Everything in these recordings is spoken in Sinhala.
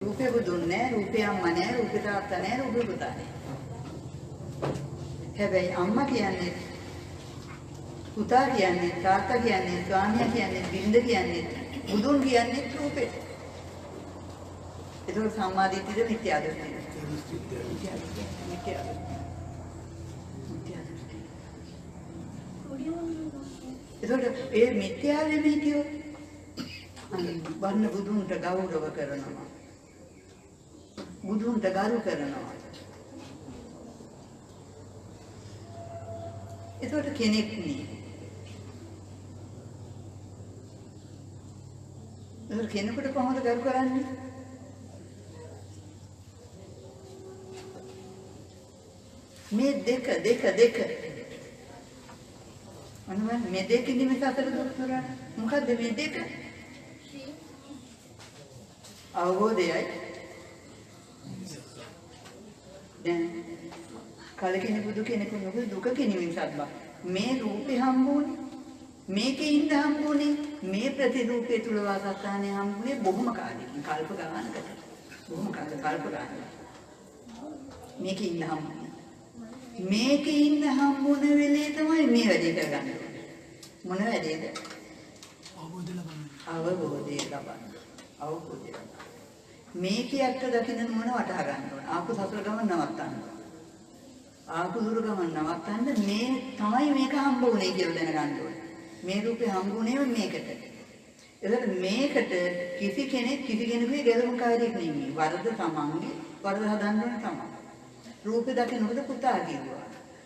रूपे बुදුන් නැහැ, रूपे අම්මා නැහැ, रूपे තාත්තා නැහැ, रूपे පුතා නැහැ. හැබැයි අම්මා කියන්නේ පුතා කියන්නේ තාත්තා කියන්නේ ස්වාමියා කියන්නේ බින්ද කියන්නේ බුදුන් කියන්නේ රූපෙට. ඒක සම්මාදිට්ඨියද මිත්‍යා දෘෂ්ටියද? මිත්‍යා දෘෂ්ටි. ඒකට ඒ මිත්‍යා වෙමිතියෝ වර්ණ බුදුන්ට ගෞරව කරනවා. බුදුන්ට ගරු කරනවා. ඒකට කෙනෙක් නේ. ඒක කෙනෙකුට කොහොමද ගරු කරන්නේ? මේ දෙක අනුමත මේ දෙකකින් මේ සතර දුක් කරා මොකද්ද මේ දෙක? අවබෝධයයි දැන් කලකින බුදු කෙනෙකු නෙවෙයි දුක කෙනෙකුන් සත්බා මේ රූපේ හම්බුනේ මේකේ ඉඳ හම්බුනේ මේ ප්‍රතිරූපේ තුල වාසස්ථානේ හම්බුනේ බොහොම කාලෙකින් කල්ප ගණනකට බොහොම කල්ප ගණනකට මේකේ ඉඳ හම්බුනේ මේකේ ඉඳ හම්බුන වෙලේ තමයි මේ වැඩේ කරගන්නේ මොන වැඩේද අවබෝධය ලබන්න මේකේ ඇත්ත දකින්න මොන වටහා ගන්න ඕන ආපු සතර ගමන් නවත්තන්න ආපු දුර ගමන් නවත්තන්න මේ තමයි මේක හම්බ වුනේ කියලා දැනගන්න ඕන මේ රූපේ හම්බුනේ මේකට එතකොට මේකට කිසි කෙනෙකුගේ ගැලවුම්කාරියෙක් නෙමෙයි වරද තමන්ගේ වරද හදන්න ඕන තමයි රූපේ දකින්නකොට පුතා කිව්වා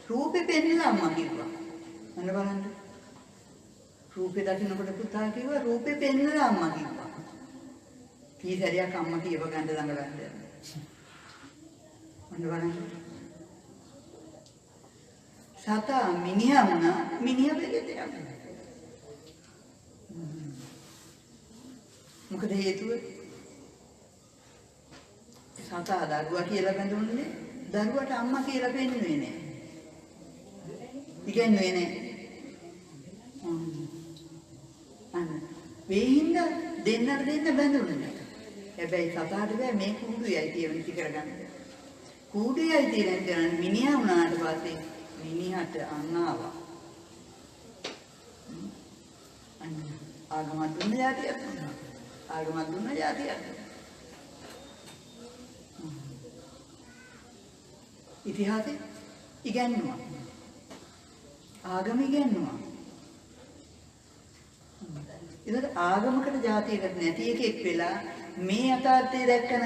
රූපේ පෙන්නලා අම්මා කිව්වා අන්න බලන්න රූපේ දකින්නකොට පුතා කිව්වා රූපේ පෙන්නලා අම්මා කිව්වා කීසරියක් අම්මා කියව ගන්න ළඟලන්න අන්න බලන්න සතා මිනිහා වුණා මිනිහා වෙලෙට යනවා මොකද හේතුව සතා දරුවා කියලා බඳුන්නේ දරුවට අම්මා කියලා පෙන්නුවේ නෑ ඉගෙනුවේ නෑ අන්න වෙයින්ද දෙන්නට බඳුන්නේ නෑ හැබැයි සතාට බෑ මේ කුඩුයයි කියන ඉති කරගන්න කුඩුයයි තියෙන මිනිහා වුණාට පස්සේ මිනිහට අන්නාවා අන්න ආගමක් දුන්න જાතියක් ආගමක් දුන්න જાතියක් ඉතිහාසෙ ඉගෙනුවා ආගම ඉගෙනුවා ඉතින් ආගමකට જાතියකට නැති එකෙක් වෙලා මේ යථාර්ථය දැක්කන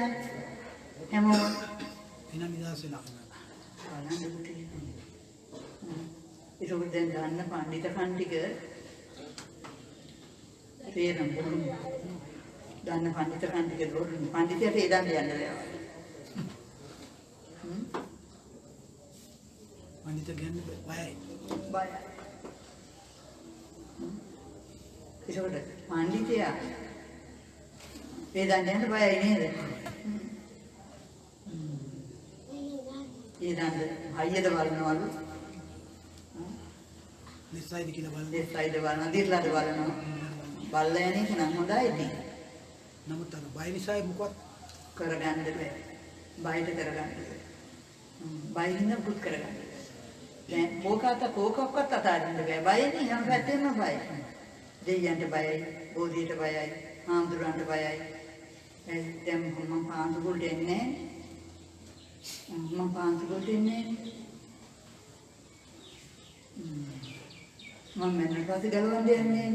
හැමෝම එන නිදාස් වෙලා බලන්න පුතේ ඒක දැන් ගන්න පඬිතකම් ටික තේරෙන්න ඕන ගන්න පඬිතකම් ටික දොරින් පඬිතයට එදන් යන්න බෑ පඬිත කියන්නේ බයයි ඒකට පඬිතයා වේදන් යන්න බයයි නේද? ඊදන්ද හයියද බලනවලු. දෙස්සයිද කියලා බලන. දෙස්සයිද බලන, දිර්ලාද බලනවා. බල්ලා යන්නේ නම් හොඳයි ඉතින්. නමුත් අර බය නිසා මොකවත් කරගන්න බෑ. බයට කරගන්න බෑ. බයින්න පුත් කරගන්න. දැන් කෝකක්වත් අතාරින්න බෑ. බයනේ හැම පැත්තෙම බයයි. දෙයයන්ට බයයි, බෝධියට බයයි, ආම්දුරන්ට බයයි. දැන් මම පාන්දුගොල්ට එන්නේ මම පාන්දුගොල්ට එන්නේ මම මම පස්සේ ගලවන්න යන්නේ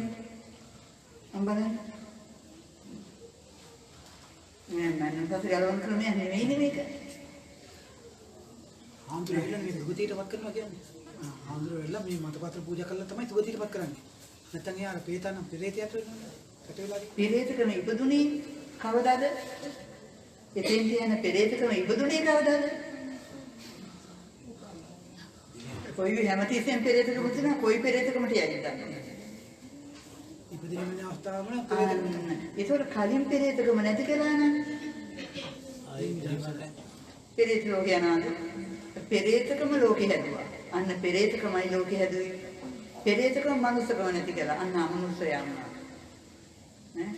මම බලන්න මම පස්සේ ගලවන්න ක්‍රමයක් නෙවෙයි මේක ආම්දුරෙල්ල මේ දුගතියටපත් කරනවා කියන්නේ ආම්දුරෙල්ල මේ මතපත්‍ර පූජා කළා තමයි දුගතියටපත් කරන්නේ නැත්නම් එයා පේතනම් පෙරේතයට වෙනවා කට වෙලාදී පෙරේතකම ඉපදුනේ කවදාද? එතෙන් තියෙන පෙරේතකම ඉබදුනේ කවදාද? කොයි හැමතිස්සෙම පෙරේතකම තියෙනවා කොයි පෙරේතකමට යන්නේ නැහැ. ඉපදින වෙන අවස්ථාවම ඒතකොට කලින් පෙරේතකම නැති කරා නම් පෙරේත ලෝකේ යනවාද? පෙරේතකම ලෝකේ හැදුවා. අන්න පෙරේතකමයි ලෝකේ හැදුවේ. පෙරේතකම මනුස්සකම නැති කළා. අන්න අමනුස්සයා යනවා. නේ?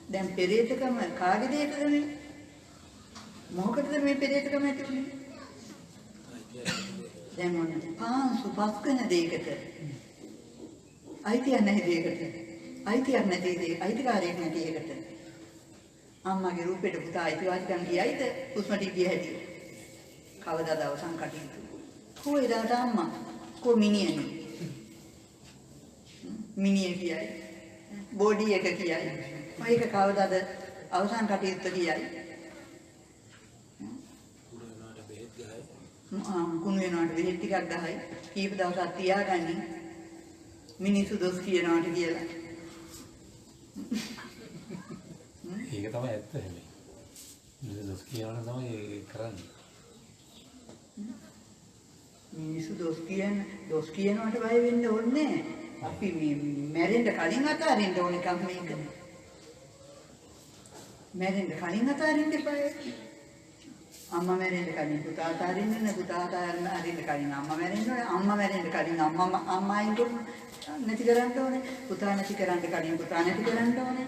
දැන් පෙරේතකම කාගේ දෙයකද මේ? මොකටද මේ පෙරේතකම ඇති වුනේ? දැන් මොනවද? පාංශු පස්කන දෙයකට. අයිතියක් නැති දෙයකට. අයිතියක් නැති දෙයක අයිතිකාරයක් නැති එකට. අම්මගේ රූපෙට පුතා අයිතිවාසිකම් කියයිද? උස්මටි කිය හැටි. කවදාද අවසන් කටයුතු? කොහෙදාට අම්මා? කො මිනිහනේ? මිනිහ කියයි. බෝඩි එක කියයි. මේක කවදාද අවසන් කටයුත්ත කියයි? කුණු වෙනවට බෙහෙත් ටිකක් ගහයි. කීප දවසක් තියාගන්නේ. මිනිස්සු දොස් කියනවාට කියලා. ඒක තමයි ඇත්ත හැබැයි. මිනිස්සු දොස් කියනවා තමයි ඒක කරන්නේ. මිනිස්සු දොස් කියනවට බය වෙන්න ඕනේ. අපි මේ මැරෙන්න කලින් අතාරින්න ඕන එකක් මේක. මැරෙන්න කලින් අතාරින්න එපා. අම්මා මැරෙන්න කලින් පුතා අතාරින්න ඕනේ. පුතා අතාරින්න කලින් අම්මා මැරෙන්න ඕනේ. අම්මා මැරෙන්න කලින් අම්මායින් නැති කරන්න ඕනේ. පුතා නැති කරන්න කලින් පුතා නැති කරන්න ඕනේ.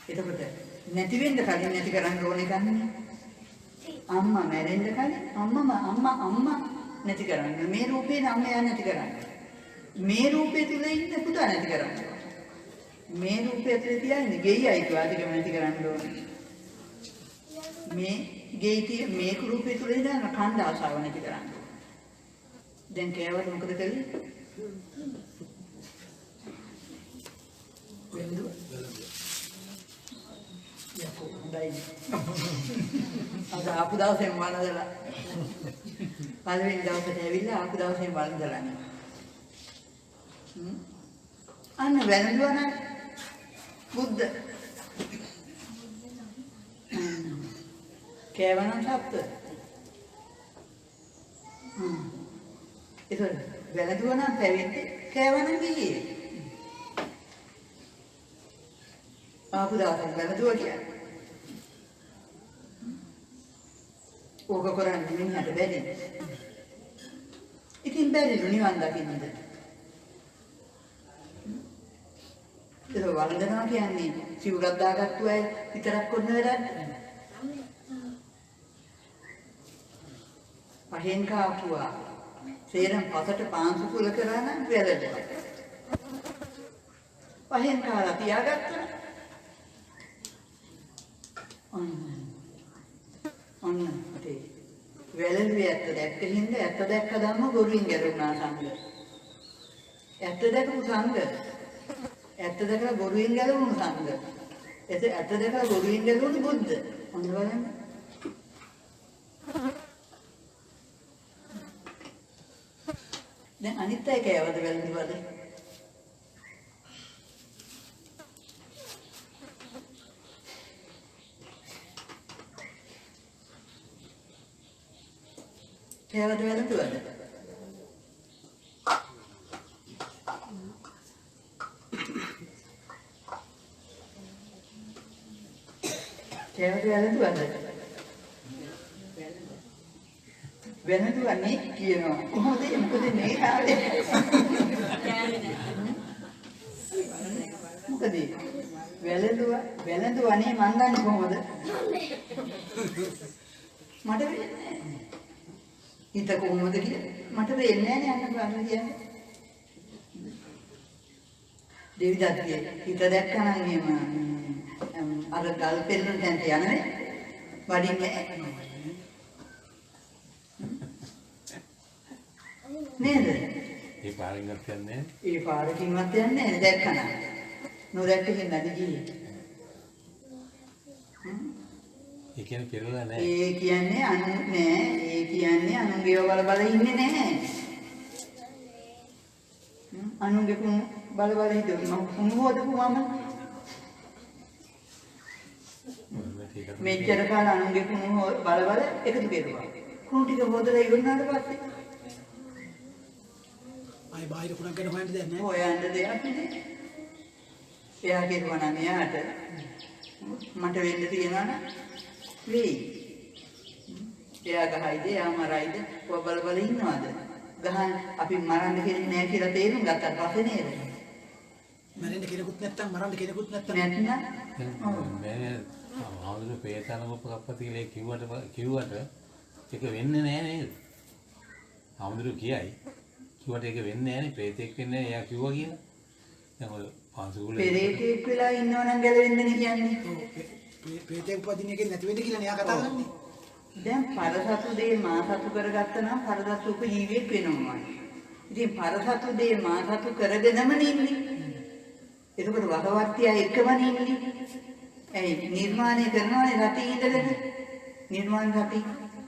එතකොට නැති වෙන්න කලින් නැති කරන්න ඕනේ ගන්නේ. අම්මා මැරෙන්න කලින් අම්මා නැති කරන්න. මේ රූපේ අම්මා නැති කරන්න. මේ රූපේ තුල ඉන්න පුතා නැති කරන්න. මේ රූපය තුල තියන්නේ ගෙයි අයිතිවාසිකම නැති කරන්න ඕනේ. මේ ගෙයි මේ රූපය තුල ඉන්න කණ්ඩ ආශාව නැති කරන්න. දැන් කෑවට මොකද කළේ? වෙන්දුව. යකෝ හොඳයි. අද ආපු දවසෙන් වළඳලා. පළවෙනි දවසට ඇවිල්ලා ආපු දවසෙන් වළඳලා නේ. අන්න වැළඳුවා නම් බුද්ධ. කෑවනම් සත්ත්ව. ඒක වැළඳුවා නම් පැවිදි කෑවනම් ගියේ. ආපු දවසෙන් වැළඳුවා කියන්නේ. ඕක කරන්නේ මිනිහට බැරි. ඉතින් බැරිලු නිවන් දකින්නද? ඒක වළඳනවා කියන්නේ සිවුරක් දාගත්තු අය විතරක් කරන වැඩක්. පහෙන් කාපුවා. සේරම පසට පාංශු කුල කරා නම් වැළඳුවා. පහෙන් කාලා තියාගත්තා. ඔන්න අපේ වැළඳුවේ ඇත්ත දැක්ක හින්දා ඇත්ත දැක්ක ධම්ම ගොරුින් ගැරුණා සංඝ. ඇත්ත දැකපු සංඝ. ඇත්ත දැකලා ගොරුින් ගැලවුණු සංඝ. ඇත්ත දැකලා ගොරුින් ගැලවුණු බුද්ධ. ඔන්න බලන්න. දැන් අනිත් අය කෑවද වැළඳුවද? කෑවද වැළඳුවද? කෑවද වැළඳුවද? වැළඳුවනේ කියනවා. කොහොමද මොකද මේ ආවේ? මොකද වැළඳුවනේ මන් දන්නේ කොහොමද? මට වෙන්නේ හිත කොහොමද කියලා මට වෙන්නේ නැහැ නේ අන්න බලන්න කියන්නේ. දෙවිදත්ගේ හිත දැක්කනම් එහෙම අර ගල් පෙරන තැනට යන්නේ වඩින්නේ නේද? ඒ පාරින්වත් යන්නේ. ඒ පාරකින්වත් යන්නේ නැහැ දැක්කනම්. නොදැක්කකින් නැති ගියේ. ඒ කියන්නේ පෙරලා නැහැ. ඒ කියන්නේ අනු නෑ. ඒ කියන්නේ අනුන්ගේ බල ඉන්නේ නැහැ. අනුන්ගේ බල හිතුවා මම හොදපු මම මෙච්චර කාල අනුන්ගේ බල එකතු කෙරුවා. කුණු ටික හොදලා ඉවරනාට පස්සේ ආයි බාහිර කුණක් ගැන හොයන්න දෙයක් නැහැ. හොයන්න දෙයක් නැහැ. එයා කෙරුවා නම් එයාට මට වෙන්න තියනවා නම් වෙයි. එයා ගහයිද එයා මරයිද ඔය බල ඉන්නවද? ගහන් අපි මරන්න කියන්නේ නැහැ කියලා තේරුම් ගත්තාට පස්සේ නේද? මරන්න කෙනෙකුත් නැත්තම් මරන්න කෙනෙකුත් නැත්තම් නැත්නම් මේ ආවුරු පේතන මොකක්වත් කියලා කිව්වට ඒක වෙන්නේ නැහැ නේද? ආවුරු කියයි. කිව්වට ඒක වෙන්නේ නැහැ නේ. ප්‍රේතෙක් වෙන්නේ එයා කිව්වා කියලා. දැන් ඔය පාසුකුලේ පෙරේතෙක් වෙලා ඉන්නවනම් ගැලවෙන්නේ කියන්නේ. ප්‍රේතෙක් උපදින එකේ නැති වෙන්න කියලා එයා කතා කරන්නේ. දැන් පරසතු දේ මා සතු කරගත්තා නම් පරදසු උපජීවියෙක් වෙනවා. ඉතින් පරසතු දේ මා සතු කරගෙනම ඉන්නේ. එතකොට වගවත්තිය එකම ඉන්නේ. ඒ නිර්මාණය කරනවානේ රටේ ඉඳගෙන. නිර්මාණ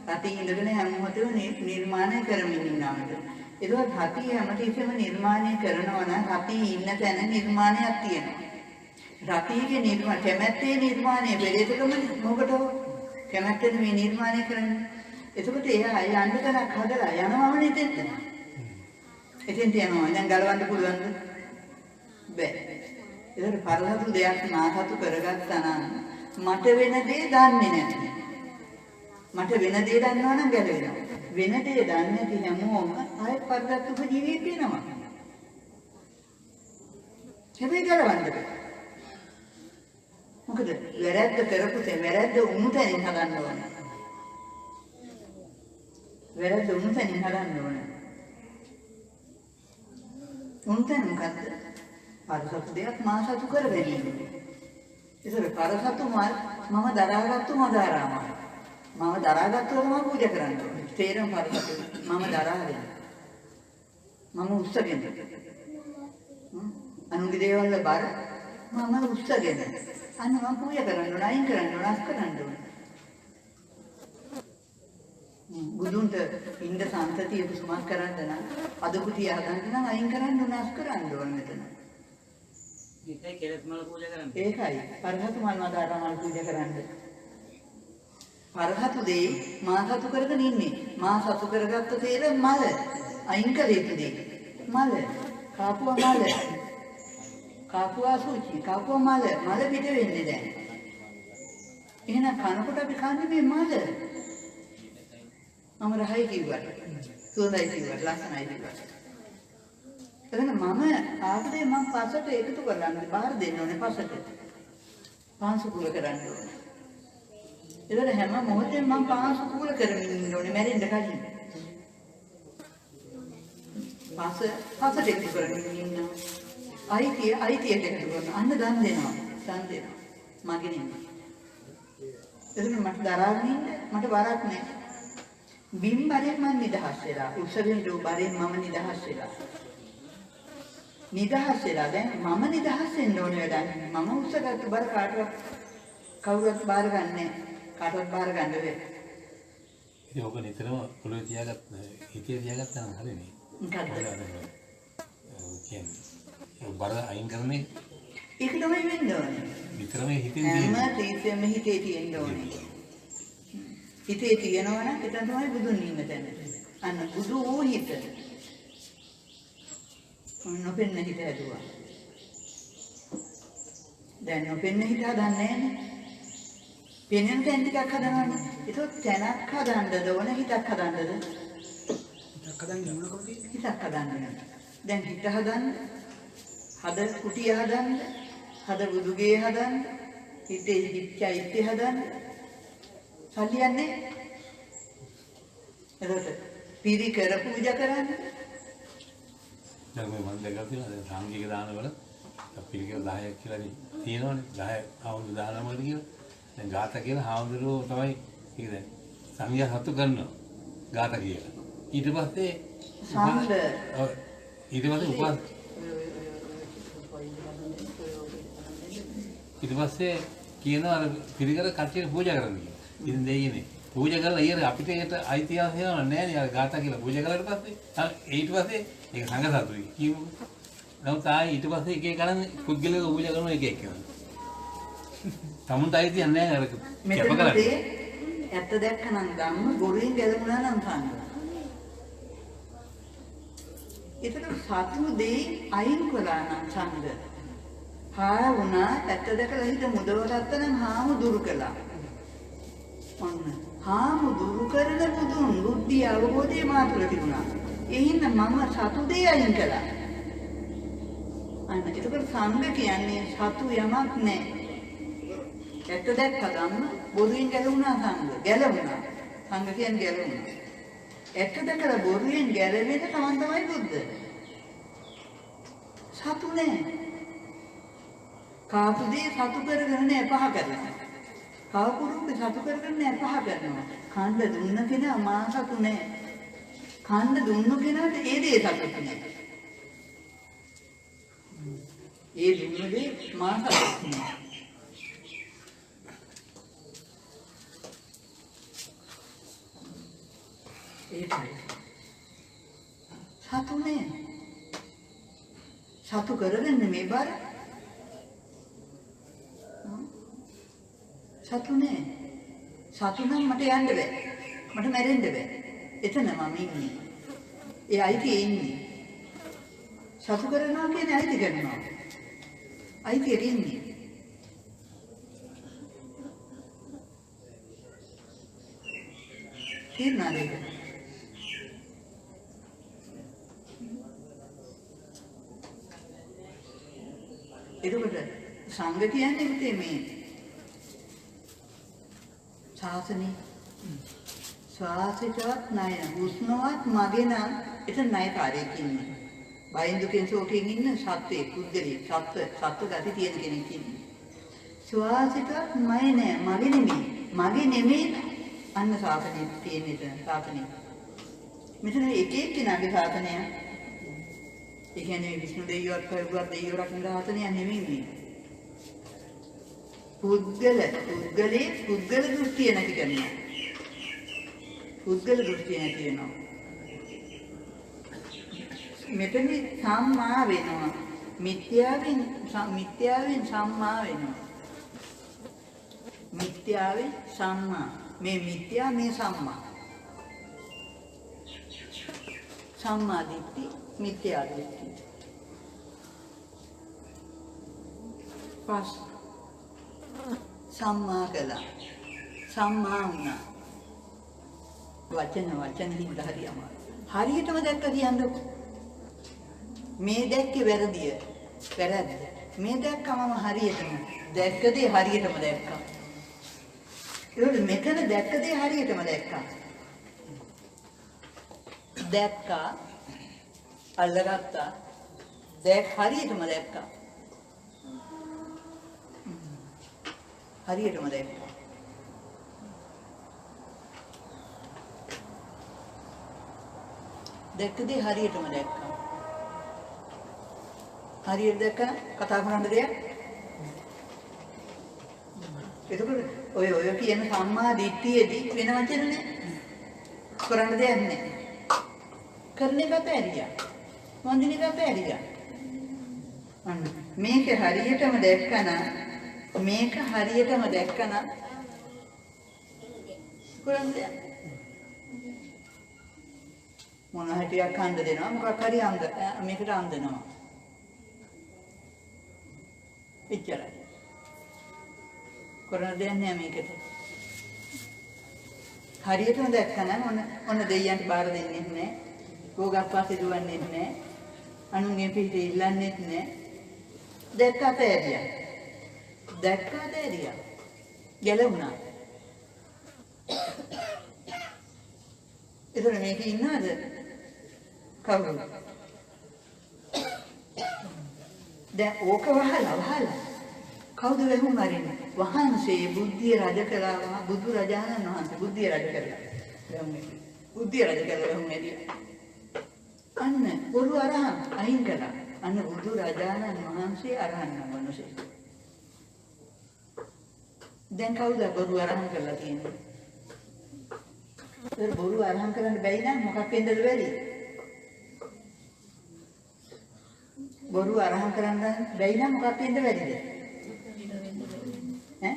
රටේ ඉඳගෙන හැම මොහොතේම නිර්මාණය කරමින් ඉන්නවාද. ඒකත් රටේ හැමතිස්සෙම නිර්මාණය කරනවා නම් රටේ ඉන්න තැන නිර්මාණයක් තියෙනවා. රටේගේ නිර්මාණ කැමැත්තේ නිර්මාණය පෙරේතකම මොකටද? කැමැත්තෙන් මේ නිර්මාණය කරන්නේ. එතකොට එයා යන්න තැනක් හදලා යනවම නෙතෙන්ද? එතෙන්ට යනවා. දැන් ගලවන්න පුළුවන්ද? බැහැ. ඒකට පරලතු දෙයක් මාසතු කරගත්තා නම් මට වෙන දේ දන්නේ නැහැ. මට වෙන දේ දන්නවා නම් ගැලවෙනවා. වෙන දේ දන්නේ නැති හැමෝම ආයෙත් පරලතු උපජීවියෙක් වෙනවා. හැබැයි ගලවන්න බෑ. මොකද වැරද්ද කරපු තැන වැරද්ද උණු තැනින් හදන්න ඕන. වැරද්ද උණු තැනින් හදන්න ඕන. උණු තැන මොකද්ද? පරසතු දෙයක් මා සතු කර ගැනීම. ඒසර පරසතු මම දරාගත්තු මදාරාමයි. මම දරාගත්තුම මම පූජා කරන්න ඕනේ. තේරෙන පරසතු මම දරාගෙන. මම උස්සගෙන. අනුගේ දේවල් බර මම උස්සගෙන. අන්න මම පූජා කරන්න ඕන, අයින් කරන්න ඕන, අස් කරන්න ඕන. බුදුන්ට ඉන්න සම්තතිය සුමස් කරන්න නම් අද කුටිය හදන්න නම් අයින් කරන්න ඕන, අස් කරන්න ඕන මෙතන. ඒකයි කෙලස් මල පූජා කරන්නේ. ඒකයි පරහතු මල් මදාරා මල් පූජා කරන්න. පරහතු දෙයි මා සතු කරගෙන ඉන්නේ. මා සතු කරගත්ත තේර මල අයින් කළ යුතු දෙයි. මල කාපුවා මල. කාපුවා සූචි කාපුවා මල පිට වෙන්නේ දැන්. එහෙනම් කනකොට අපි කන්නේ මේ මල. මම රහයි කිව්වා. සුවඳයි කිව්වා. ලස්සනයි කිව්වා. එතන මම ආපදේ මම පසට එකතු කරන්න බාර දෙන්න ඕනේ පසට. පාංශු කුල කරන්න ඕනේ. එතන හැම මොහොතෙම මම පාංශු කුල කරමින් ඉන්න ඕනේ මැරෙන්න කලින්. පසට එකතු කරමින් ඉන්නවා. අයිතියට එකතු කරනවා. අන්න දන් දෙනවා. මගේ නෙමෙයි. එතන මට දරාගෙන ඉන්න මට බරක් නැහැ. බිම් බරෙන් මම නිදහස් වෙලා. උත්සවෙන් දෝ බරෙන් මම නිදහස් වෙලා. නිදහස් වෙලා දැන් මම නිදහස් වෙන්න ඕනේ වැඩක්. මම උත්සගත්තු බර කවුරුත් බාර ගන්නෑ. කාටවත් බාර ගන්න බැහැ. ඉතින් ඔක නිතරම පොළොවේ තියාගත්ත හිතේ තියාගත්තා නම් හරිනේ. මොකක්ද? කියන්නේ බර අයින් කරන්නේ ඒක තමයි වෙන්න ඕනේ. නිතරම හිතෙන් හැම තීසෙම හිතේ තියෙන්න ඕනේ. හිතේ තියෙනවා නම් එතන තමයි බුදුන් ඉන්න තැන. අන්න බුදු වූ හිත. නොපෙන්න හිත හැදුවා. දැන් නොපෙන්න හිත හදන්නේ නැහැ. පෙනෙන තැන් ටිකක් හදනවනේ. ඒක තැනක් හදන්නද ඕන හිතක් හදන්නද? හිතක් හදන්න ඕනකම තියෙන්නේ. හිතක් හදන්න. දැන් හිත හදන්න. හද කුටිය හදන්න. හද බුදුගේ හදන්න. හිතේ චෛත්‍ය හදන්න. සල්ලියන්නේ. එතකොට පිරිකර පූජා කරන්න. දැන් මම දැක්කා තියෙනවා සාංගික දානවල පිළිකර 10ක් කියලා තියෙනවනේ 10 අවුරුදු 19කට කියලා. දැන් ගාථා කියලා හාමුදුරුවෝ තමයි ඒක දැන් සංඝයා හතු කරනවා ගාථා කියලා. ඊට පස්සේ සාන්ද ඊට පස්සේ කියනවා අර පිළිකර කට්ටියට පූජා කරන්න කියලා. ඉතින් දෙයිනේ පූජා කරලා ඊට අපිට ඒකට අයිතියක් නෑ නේ අර ගාථා කියලා පූජා කළාට පස්සේ ඊට පස්සේ ඒක සංඝ සතුයි කියමු. නමුත් ආයි ඊට පස්සේ එක එක කරන්නේ පුද්ගලිකව පූජා කරන එක එක කරනවා. තමුන්ට අයිතියක් නෑ අර කැප කරන්නේ. ඇත්ත දැක්කනම් ගම්ම ගොරුෙන් ගැලමුණා නම් සංඝ. ඒකට සතු දෙයි අයින් කළා නම් සංඝ. හා වුණා ඇත්ත දැකලා හිත මුදවගත්ත නම් හාමු දුරු කළා. ඔන්න හාමු දුරු කරන බුදුන් බුද්ධිය අවබෝධය මාතුල තිබුණා. ඒ හින්දා මම සතු දෙයි අයින් කළා. අන්න ඒකවල සංඝ කියන්නේ සතු යමක් නැහැ. ඇත්ත දැක්ක ගන්න බොරුවෙන් ගැලවුණා සංඝ. ගැලවුණා. සංඝ කියන්නේ ගැලවුණා. ඇත්ත දැකලා බොරුවෙන් ගැලවෙන්න තමන් තමයි බුද්ධ. සතු නැහැ. කාපු දේ සතු කරගෙන නැහැ පහ කරනවා. කාපු රූපේ සතු කරගෙන නැහැ පහ කරනවා. කන්න දුන්න කෙනා මා සතු නැහැ. කන්න දුන්නු කෙනාට ඒ දේ සතු නැහැ. ඒ දුන්න දේ මා සතු නැහැ. ඒකයි. සතු නැහැ. සතු කරගන්න මේ බර සතු නෑ. සතු නම් මට යන්න බෑ. මට මැරෙන්න බෑ. එතන මම ඉන්නේ. ඒ අයිතිය ඉන්නේ. සතු කරනවා කියන්නේ අයිති කරනවා. අයිතියට ඉන්නේ. තේරුණාද ඒක? එතකොට සංඝ කියන්නේ මේ ශාසනේ ශ්වාසයවත් ණය හුස්මවත් මගේ නම් එතන ණයකාරයෙක් ඉන්නේ. බයෙන් දුකෙන් ශෝකයෙන් ඉන්න සත්වයේ පුද්ගලෙක් සත්ව ගති තියෙන කෙනෙක් ඉන්නේ. ශ්වාසයවත් ණය නෑ මගේ නෙමෙයි අන්න ශාසනේ තියෙන එතන ශාසනේ. මෙතන එක එක්කෙනාගේ ශාසනය. ඒ කියන්නේ විෂ්ණු දෙවියන්වත් කවුරුවත් දෙවියෝ රකින්න ශාසනය නෙමෙයි මේ. පුද්ගල දෘෂ්ටිය නැති කරනවා. පුද්ගල දෘෂ්ටිය නැති වෙනවා. මෙතන සම්මා වෙනවා. මිත්‍යාවෙන් සම්මා වෙනවා. මිත්‍යාවෙන් සම්මා. මේ මිත්‍යා මේ සම්මා. සම්මා දිට්ඨි මිත්‍යා දිට්ඨි. පස් සම්මා කළා. සම්මා වුණා. වචන හින්දා හරියම. හරියටම දැක්ක කියන්නකො. මේ දැක්කේ වැරදිය. වැරද්ද. මේ දැක්කමම හරියටම. දැක්ක දේ හරියටම දැක්කා. ඒකට මෙතන දැක්ක දේ හරියටම දැක්කා. දැක්කා. අල්ලගත්තා. හරියටම දැක්කා. හරියටම දැක්කා. දැක්ක දේ හරියටම දැක්කා. හරියට දැක්කම කතා කරන්න දෙයක්. එතකොට ඔය කියන සම්මා දිට්ඨියේදී වෙන වචන නෑ. කරන්න දෙයක් නෑ. කරන එක බැරියා. වන්දින එක බැරියා. අන්න මේක හරියටම දැක්කනම් කරන්න දෙයක්. මොන හැටියක් හන්ද දෙනවා මොකක් හරි මේකට අන්දනවා. එච්චරයි. කරන්න දෙයක් නෑ මේකට. හරියටම දැක්කනම් ඔන්න දෙයියන්ට බාර දෙන්නේ නැහැ. රෝගක් පස්සේ දුවන්නේ නැහැ. අනුන්ගේ පිට ඉල්ලන්නේ නැහැ. දැක්කට ඇරියා. ගැලවුණා. එතන මේක ඉන්නවද? කවුරුද? දැන් ඕක වහලා කවුද වෙහුම් අරින්නේ? වහන්සේ බුද්ධිය රජ කළා. බුදු රජාණන් වහන්සේ බුද්ධිය රජ කළා. බුද්ධිය රජ කළා වෙහුම් ඇරියා. අන්න බොරු අරහන් අයින් කළා. අන්න බුදු රජාණන් වහන්සේ අරහන් වහන්සේ. දැන් කවුද බොරු අරහන් කරලා තියෙන්නේ? ඒ බොරු අරහන් කරන්න බැයි නම් මොකක් වෙන්නද බැරි? බොරු අරහන් කරන්න බැයි නම් මොකක් වෙන්න බැරිද? ඈ?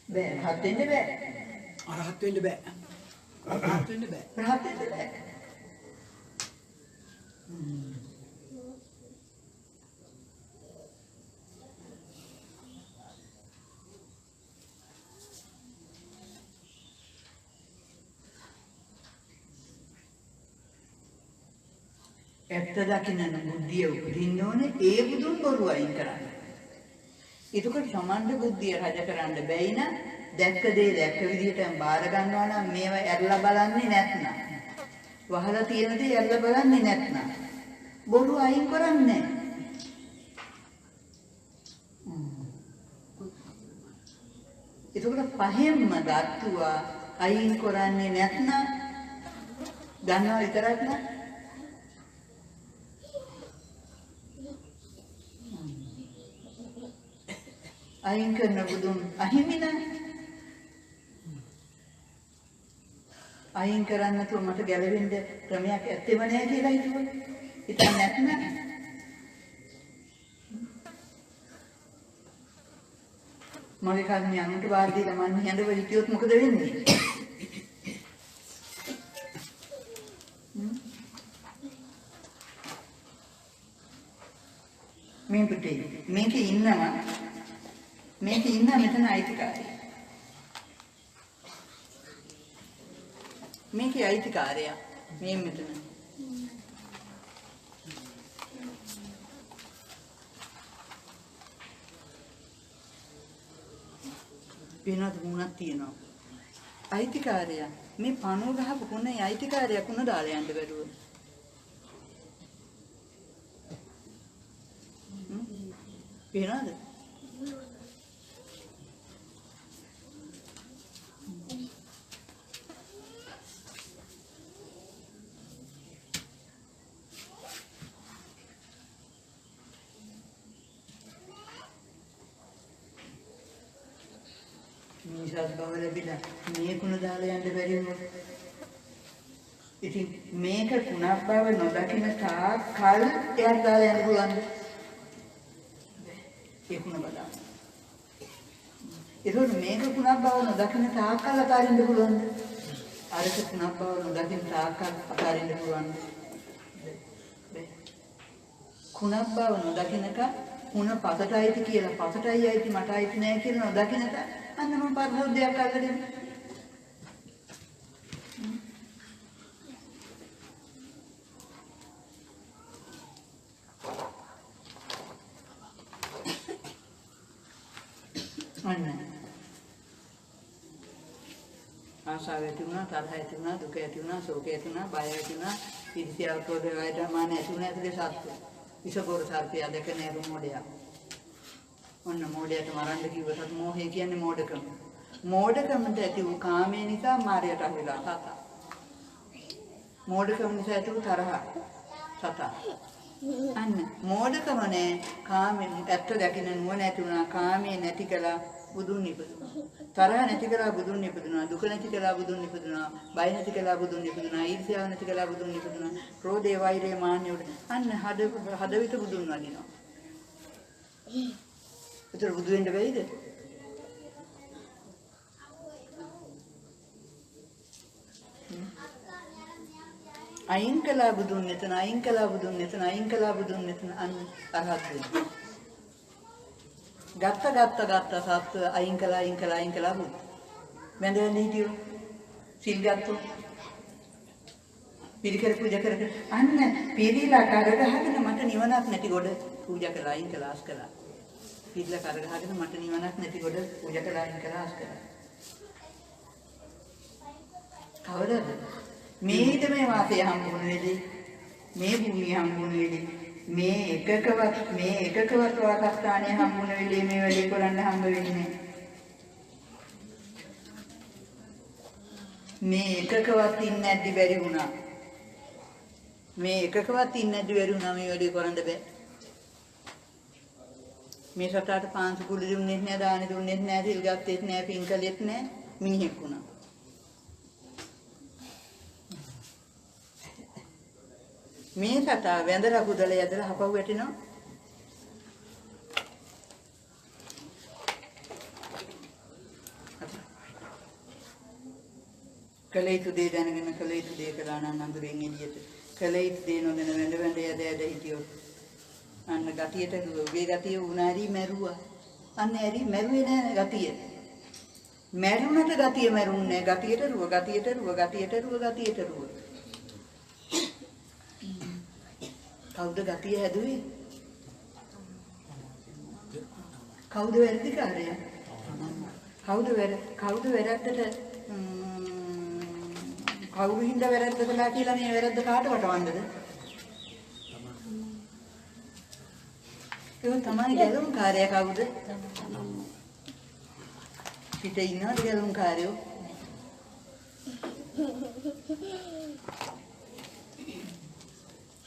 බෑ රහත් වෙන්න බෑ. අරහත් වෙන්න බෑ. රහත් වෙන්න බෑ. රහත් වෙන්න බෑ. ඇත්ත දකින්න බුද්ධිය උපදින්න ඕනේ ඒ බුදුන් බොරු අයින් කරන්න. එතකොට සමන්ද බුද්ධිය රජ කරන්න බැයි නම් දැක්ක දේ දැක්ක විදිහටම බාර ගන්නවා නම් මේවා ඇරලා බලන්නේ නැත්නම් වහලා තියෙන දේ ඇරලා බලන්නේ නැත්නම් බොරු අයින් කරන්නේ එතකොට පහෙන්ම ගත්තුවා අයින් කරන්නේ නැත්නම් දන්නවා විතරක් නෑ අයින් කරන බුදුන් අහිමි නෑ අයින් කරන්න නැතුව මට ගැලවෙන්න ක්‍රමයක් ඇත්තෙම නෑ කියලා හිතුවා. හිතන්නේ නැත්නම් මගේ කර්මය අනුන්ට බාර දීලා මම හිඳව හිටියොත් මොකද වෙන්නේ? මේ පුතේ මේකේ ඉන්නවා මෙතන අයිතිකාරය. මේකේ අයිතිකාරයා මේ මෙතන. වෙනත් ගුණක් තියෙනවා. අයිතිකාරයා මේ පණුව ගහපු කුණේ අයිතිකාරයා කුණ දාලා යන්න බැරුව. වෙනවද? මිනිසත් බව ලැබිලා මේ කුණ දාලා යන්න බැරි වුණොත් ඉතින් මේක කුණක් බව නොදකින තාක් කල් එයාට දාලා යන්න පුළුවන්ද? ඒ කුණ බලන්න. ඒකෝ මේක කුණක් බව නොදකින තාක් කල් අතාරින්න පුළුවන්ද? අරක කුණක් බව නොදකින තාක් කල් අතාරින්න පුළුවන්ද? කුණක් බව නොදකිනක කුණ පසටයිති කියලා පසටයි අයිති මට අයිති නෑ කියලා නොදකිනක අන්න මම පරිහෘදයක් අල්ලගෙන අන්න ආශාව ඇති වුණා, තරහ ඇති වුණා, දුක ඇති වුණා, ශෝක ඇති වුණා, බය ඇති වුණා, ඊර්ෂ්‍යාව, ක්‍රෝධ, වෛර, මාන ඇති වුණා. ඒකේ සත්‍ය විසගොර සර්පය දැක නෑරු මොඩයා. ඔන්න මොඩයට මරන්න කිව්වසත් මෝහය කියන්නේ මෝඩකම. මෝඩකමට ඇති වූ කාමය නිසා මායයට අහුවෙලා සතා. මෝඩකම නිසා ඇති වූ තරහ සතා. අන්න මෝඩකම නෑ කාමෙන් ඇත්ත දකින්න නුවණ ඇති වුණා. කාමයේ නැති කළා බුදුන් නිපදුණා. තරහ නැති කළා බුදුන් නිපදුණා. දුක නැති කළා බුදුන් නිපදුණා. බය නැති කළා බුදුන් නිපදුණා. ඊර්ෂ්‍යාව නැති කළා බුදුන් නිපදුණා. ක්‍රෝධේ වෛරේ මාන්නය උඩ අන්න හදවිත බුදුන් වදිනවා. ඒතර බුදු වෙන්න බැයිද? අයින් කළා බුදුන් නැතන අයින් කළා බුදුන් නැතන අයින් කළා බුදුන් නැතන අන්න අරහත් වෙනවා. ගත්ත සත්‍ය අයින් කළා බුදු. වැඳගෙන හිටියෝ සිල් ගත්තෝ පිළිකර පූජා කරගෙන අන්න පිළිලා කරගහගෙන මට නිවනක් නැති කොට පූජා කළා අයින් කළා ආස් කළා. පිළිලා කරගහගෙන මට නිවනක් නැති කොට පූජා කළා අයින් කළා ආස් කළා. කවදද මේිට මේ වාසය හම්බුනේ වෙලේ මේ භූමිය හම්බුනේ වෙලේ මේ එකකවත් වාසස්ථානය හම්බුනේ වෙලේ මේ වැඩේ කරන්න හම්බ වෙන්නේ මේ එකකවත් ඉන්නේ නැද්දි බැරි වුණා මේ එකකවත් ඉන්නේ නැද්දි බැරි වුණා මේ වැඩේ කරන්න බෑ මේ සතාට පාන්සු කුඩු දුන්නෙත් නෑ දානි දුන්නෙත් නෑ සිල් ගත්තෙත් නෑ පින් කළෙත් නෑ මිනිහෙක් වුණා මේ සතා වැඳලා කුදලා යදලා හපව වැටෙනවා කලයිතු දේ දැනගෙන කලයිතු දේ කළා නම් අඳුරෙන් එළියට කලයිතු දේ නොදැන වැඳ යද හිටියොත් අන්න ගතියට උගේ ගතිය උනාරි මැරුවා අන්න ඇරි මැරුවේ නෑ ගතිය මැරුණට ගතිය මැරුන්නේ නෑ ගතියට රුව කවුද ගතිය හැදුවේ? කවුද වැරදිකාරයා? කවුද වැරද්දට කවුරු හින්දා වැරද්ද කළා කියලා මේ වැරද්ද කාට වටවන්නද? ඒක තමයි ගැලුම් කාර්යය කවුද? පිටේ ඉන්නවද ගැලුම් කාර්යෝ?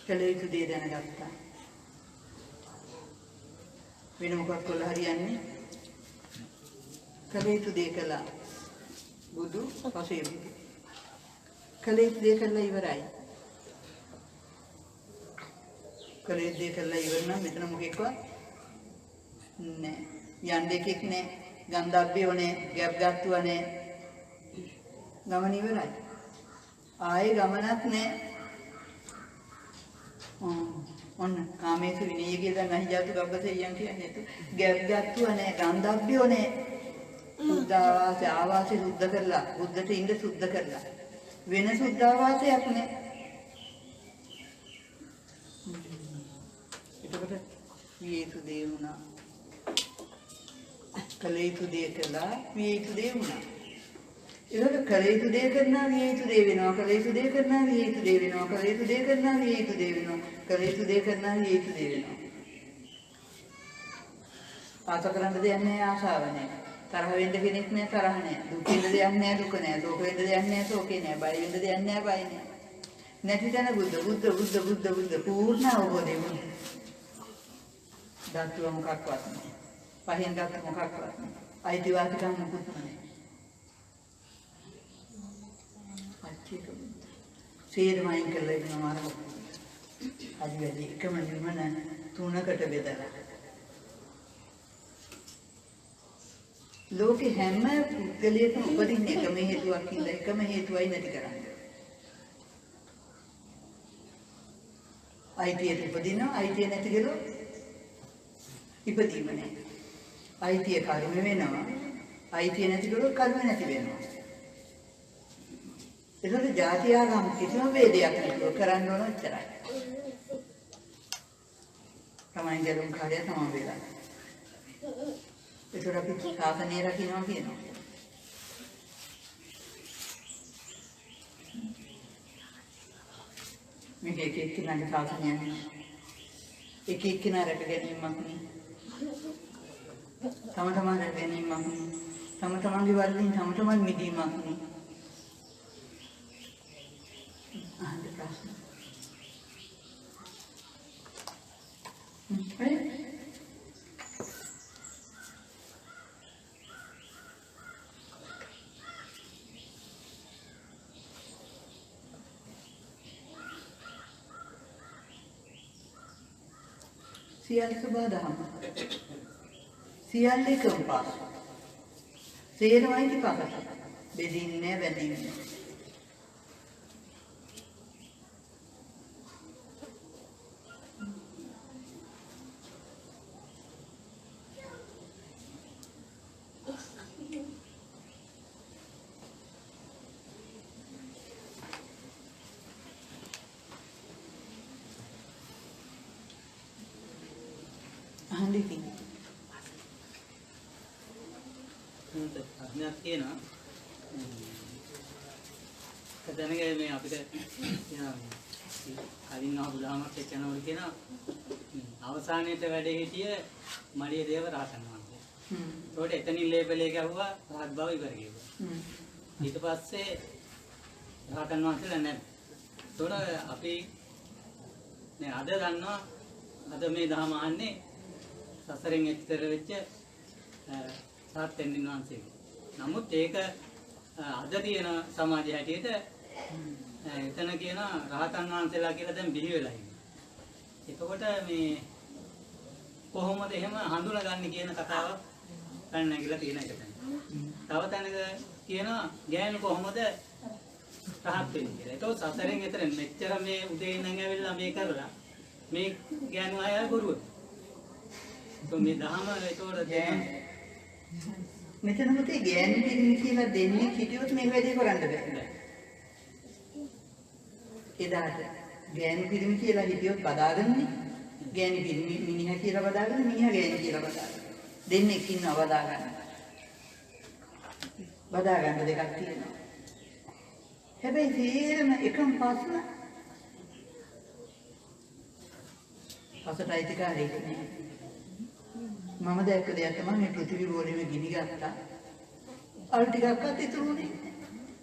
කලේතු දේ දැනගත්තා. වෙන මොකක් කළා හරියන්නේ? කලේතු දේ කළා. බුදු පසේ බුදු. කලේතු දේ කළා ඉවරයි. කලේතු දේ කළා ඉවර නම් මෙතන මොකෙක්වත් නෑ. යන්න එකෙක් නෑ. ගන්ධබ්බියෝ නෑ. ගැප් ගත්තුවා නෑ. ගමන ඉවරයි. ආයේ ගමනක් නෑ. ඔන්න කාමේසු විනීය දැන් අහිජාතු ගබ්බසෙයන් කියන්නේ ගැප් ගත්තුවා නෑ. ගන්ධබ්බියෝ නෑ. සුද්ධාවාස ආවාසය සුද්ධ කරලා බුද්ධට ඉඳ සුද්ධ කරලා වෙන සුද්ධාවාසයක් නෑ. එතකොට වියේතු දේ වුණා. කලේතු දේ කළා වියේතු දේ වුණා. ඒකට කලේතු දේ කරනවා වියේතු දේ වෙනවා. කලේතු දේ කරනවා වියේතු දේ වෙනවා. කලේතු දේ කරනවා වියේතු දේ වෙනවා. කලේතු දේ කරනවා වියේතු දේ වෙනවා. ආස කරන්න දෙයක් නෑ ආශාව නෑ. තරහ වෙන්න කෙනෙක් නෑ තරහ නෑ. දුක් වෙන්න දෙයක් නෑ දුක නෑ. ශෝක වෙන්න දෙයක් නෑ ශෝකේ නෑ. බය වෙන්න දෙයක් නෑ බය නෑ. නැති තැන බුද්ධ පූර්ණ අවබෝධය වුණා. ධාතුව මොකක්වත් නෑ. පහෙන් ගත්ත මොකක්වත් නෑ. අයිතිවාසිකම් මොකුත් නෑ. අච්චේක සේරමයින් කළා ඉන්නවා අර අද වැඩි එකම නිර්මන තුනකට බෙදලා. ලෝකේ හැම පුද්ගලයෙක්ම උපදින්නේ එකම හේතුවක් ඉඳලා එකම හේතුවයි නැති කරන්නේ. අයිතියට උපදිනවා අයිතිය නැති ගලොත් ඉපදීම නැහැ. අයිතිය කර්ම වෙනවා අයිතිය නැති ගලොත් කර්ම නැති වෙනවා. ඒකට ಜಾති ආගම් කිසිම ભેදයක් නැතුව කරන්න ඕන උච්චරයි. තමයි ගැලුම් කාර්යය තමයි වෙලා. ඒකට අපි ශාසනය රකින්නවා කියනවා. මේක එක එක්කෙනාගේ ශාසනයක් නෙවෙයි. එක එක්කෙනා රැක ගැනීමක් නෙවෙයි. තම තමන් රැක ගැනීමක් නෙවෙයි. තම තමන්ගේ වර්ධින් තම තමන් මිදීමක් නෙවෙයි. අහන්න ප්‍රශ්න. සියල්ල සබදාම සියල්ල එකම පාස සේරමයි විපාක බෙදින්නේ බැඳින්නේ ප්‍රශ්නයක් තියෙනවා. දැනග මේ අපිට කලින් ආපු දාමත් එක්කනවල කියනවා අවසානයේට වැඩ හිටිය මඩිය දේව රහතන් වහන්සේ. ඒකට එතනින් ලේබලේ ගැහුවා රහත් බව ඉවර කිව්වා. ඊට පස්සේ රහතන් වහන්සේලා නැහැ. ඒකට අපි නේ අද දන්නවා අද මේ දහම අහන්නේ සසරෙන් එතර වෙච්ච සාත්‍යයන් වහන්සේ. නමුත් ඒක අද තියෙන සමාජය හැටියට එතන කියන රහතන් වහන්සේලා කියලා දැන් බිහි වෙලා ඉන්නේ. එතකොට මේ කොහොමද එහෙම හඳුනාගන්නේ කියන කතාවක් ගන්න නැගිලා තියෙන එක දැන්. තව තැනක කියනවා ගෑනු කොහොමද රහත් වෙන්නේ කියලා. ඒක සසරෙන් එතර මෙච්චර මේ උදේ ඉඳන් ඇවිල්ලා මේ කරලා මේ ගෑනු අය බොරුව. මේ දහම ඒතකොට දැන් මෙතන පුතේ ගෑනු පිරිමි කියලා දෙන්නේ හිටියොත් මේ වැඩේ කරන්න බෑ. එදාට ගෑනු පිරිමි කියලා හිතියොත් බදාගන්නේ. ගෑනු පිරිමි මිනිහා කියලා බදාගන්න, මිනිහා ගෑනු කියලා බදාගන්න. දෙන්නෙක් ඉන්නවා බදාගන්න. බදාගන්න දෙකක් තියෙනවා. හැබැයි තේරෙන එකම ප්‍රශ්න පසට අයිතිකාරයෙක් නෑ. මම දැක්ක දෙයක් තමයි මේ පෘථිවි ගෝලෙම ගිනි ගත්තා. අර ටිකක්වත් ඉතුරුනේ.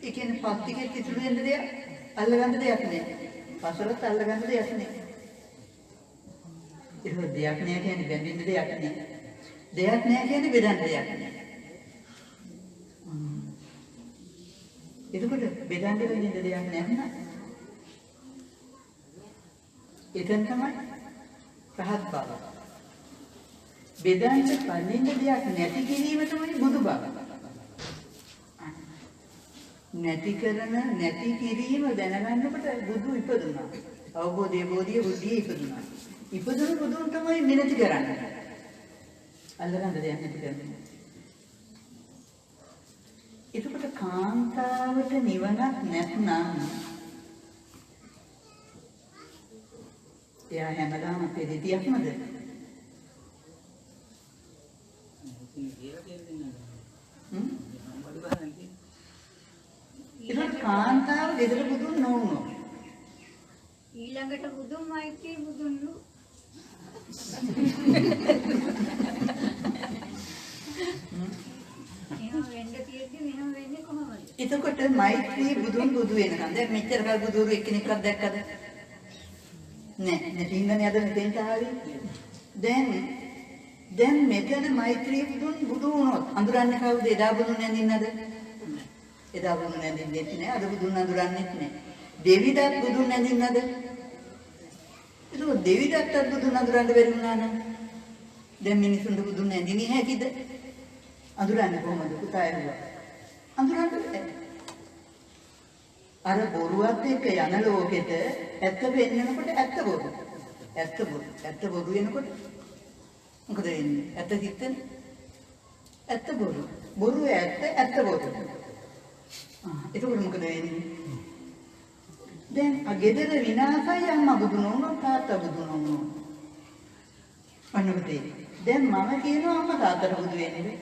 ඒ කියන්නේ පස් ටිකක් ඉතුරු වෙන්න දෙයක් අල්ලගන්න දෙයක් නෑ. පසලත් අල්ලගන්න දෙයක් නෑ. ඒක දෙයක් නෑ කියන්නේ බැඳෙන්න දෙයක් නෑ. දෙයක් නෑ කියන්නේ බෙදන්න දෙයක් නෑ. එතකොට බෙදන්න වෙන්න දෙයක් නැත්නම් එතන තමයි රහත් බව. බෙදන්න පල්ලින්න දෙයක් නැති කිරීම තමයි බුදු බව. නැති කරන නැති කිරීම දැනගන්නකොට බුදු ඉපදුනා. අවබෝධය බෝධිය බුද්ධිය ඉපදුනා. ඉපදුණු බුදුන් තමයි මෙනති කරන්නේ. අල්ලගන්න දෙයක් නැති කරන්නේ. එතකොට කාන්තාවට නිවනක් නැත්නම් එයා හැමදාම පෙරදියක්මද? ඒක කාන්තාව ගෙදර බුදුන් නොවුනොත් ඊළඟට බුදුන් මෛත්‍රී බුදුන්ලු එහෙම වෙන්න තියෙද්දි මෙහෙම වෙන්නේ කොහොමද? එතකොට මෛත්‍රී බුදුන් බුදු වෙනකම් දැන් මෙච්චර කල් බුදුරු එක්කෙනෙක්වත් දැක්කද? නෑ නැතිනම් අද මෙතෙන්ට ආවේ. දැන් මෙතන මෛත්‍රී බුදුන් බුදු වුණොත් අඳුරන්නේ කවුද? එදා බුදුන් නැඳින්නද? එදා බුදුන් නැඳින්නේ නැහැ. අද බුදුන් අඳුරන්නේත් නැහැ. දෙවිදත් බුදුන් නැඳින්නද? ඒක දෙවිදත්ට බුදුන් අඳුරන්න බැරි වුණා නම් දැන් මිනිසුන්ට බුදුන් නැඳින්නේ හැකිද? අඳුරන්නේ කොහොමද? පුතා ඇහුවා. අඳුරන්න බෑ. අර බොරුවත් එක්ක යන ලෝකෙට ඇත්ත පෙන්නනකොට ඇත්ත බොරු. ඇත්ත බොරු වෙනකොට මොකද වෙන්නේ? ඇත්ත කිත්තනේ. ඇත්ත බොරු. බොරු ඇත්ත බොරු. එතකොට මොකද වෙන්නේ? දැන් අගෙදර විනාශයි අම්මා බුදු නොවුනොත් තාත්තා බුදු නොවුනොත්. අන්නකදී දැන් මම කියනවා අම්මා තාත්තට බුදු වෙන්නේ.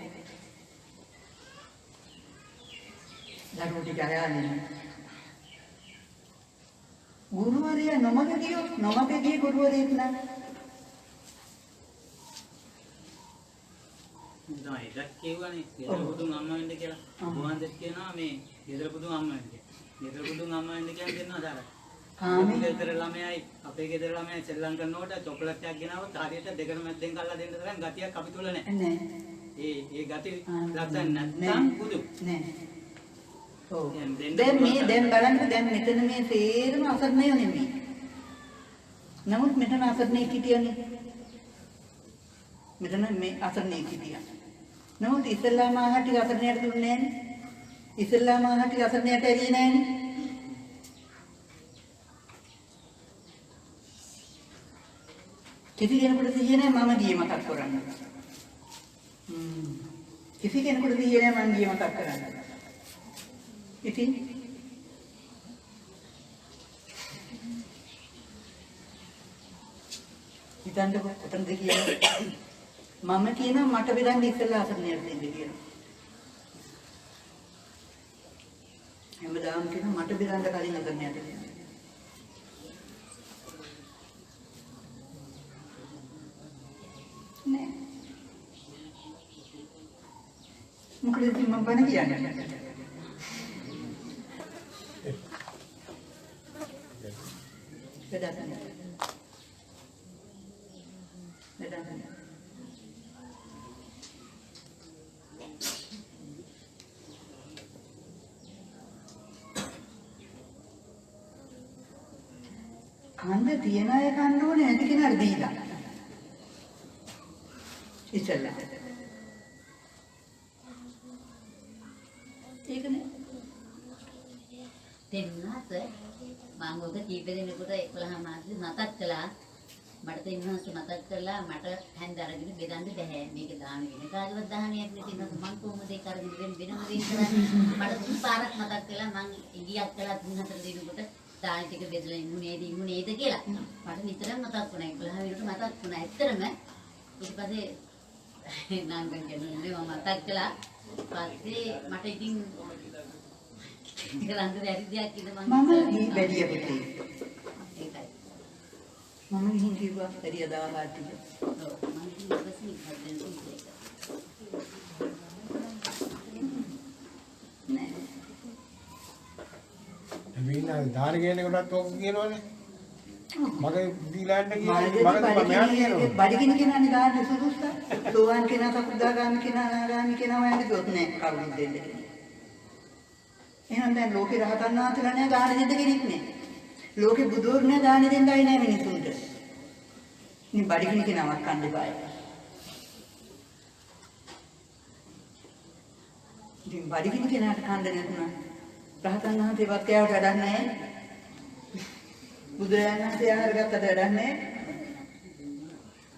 දරුවෝ ටික අරගෙන ගුරුවරයා නොමග ගියොත් නොමග ගිය ගුරුවරයෙක් නම් නෑ ඒක කියවනේ ගෙදර බුදුන් අම්මා වෙන්න කියලා. වහන්සේත් කියනවා මේ ගෙදර බුදුන් අම්මා වෙන්න කියලා. ගෙදර බුදුන් අම්මා වෙන්න කියන්නේ දෙන්නවා දාලා. කාමේ ගෙදර ළමයයි අපේ ගෙදර ළමයයි සෙල්ලම් කරනකොට චොකලට් එකක් ගෙනාවොත් හරියට දෙකම මැද්දෙන් කල්ලා දෙන්න තරම් ගතියක් අපි තුල නැහැ. නෑ. ඒ ගති ලක්ෂණ නැත්නම් බුදු. නෑ. ඔව්. දැන් බලන්න දැන් මෙතන මේ තේරම අසරණය නෙමෙයි. නමුත් මෙතන අසරණේ හිටියනේ. මෙතන මේ අසරණේ හිටියා. නමුත් ඉස්ලාම ආහටි අසරණයට දුන්නේ නෑනේ. ඉස්ලාම ආහටි අසරණයට ඇරියේ නෑනේ. කිසි කෙනෙකුට සිහිය නෑ මම ගියේ මතක් කරන්න. කිසි කෙනෙකුට සිහිය නෑ මම ගියේ මතක් කරන්න. ඉතින් හිතන්නකො කොතනද කියන්නේ මම කියනවා මට බෙදන්න ඉස්සෙල්ලා අසරණයක් දෙන්න කියලා. හැමදාම කියනවා මට බෙදන්න කලින් අසරණයක් දෙන්න. නෑ. මොකද ඉතින් මම බන කියන්නේ? Bedanya. කන්න තියන අය කන්න ඕනේ නැති කෙනාට දීලා. ඉතින්ලා. ඒකනේ. දෙන්නාත මම ඔබ කීප දෙනෙකුට 11 මාසෙ මතක් කළා මට දෙන්නාස් මතක් කළා මට හැන්ද අරගෙන බෙදන්න බෑ මේක දාන වෙන කාගේවත් දහනයක් නෙවෙයි මම කොහොමද ඒක අරගෙන වෙන වෙනම දෙන්න කරන්නේ මට තුන් පාරක් මතක් කළා මම ඉගියක් කළා 3-4 දිනකට දාන ටික බෙදලා ඉමුනේද කියලා. මට නිතරම මතක් වුණා. 11 වෙනිට මතක් වුණා. ඇත්තටම ඊට පස්සේ නාංගන් කියන්නේ මම මතක් කළා. පස්සේ මට ඉතින් කරන්න බැරි දෙයක් ඉඳ මම මම වැඩි පුතේ. ඒකයි. මම ගිහින් කිව්වා හරිය දාලා ටික. ඔව් මම ඉවසි හදන්න ඉන්නේ. මීනා දාන කියන කොටත් ඔක් කියනවනේ. මගේ දීලා යන්න කියන්නේ බඩගිනි කෙනානේ දාන්න සුදුස්ස. සෝවාන් කෙනා සකුදාගාමි කෙනා අනාගාමි කෙනා වයන්ට දොත් නෑ කවුරුත් දෙන්නේ. එහෙනම් දැන් ලෝකේ රහතන් වහන්සේලා නෑ දාන දෙන්න කෙනෙක් නෑ. ලෝකේ බුදුවරු නෑ දාන දෙන්නයි නෑ මිනිසුන්ට. ඉතින් බඩගිනි කෙනාවක් කන්න බෑ. ඉතින් බඩගිනි කෙනාට කන්න නැතුණා. රහතන් වහන්සේවත් කෑවට වැඩක් නැහැ. බුදුරජාණන් වහන්සේ ආහාර ගත්තට වැඩක් නැහැ.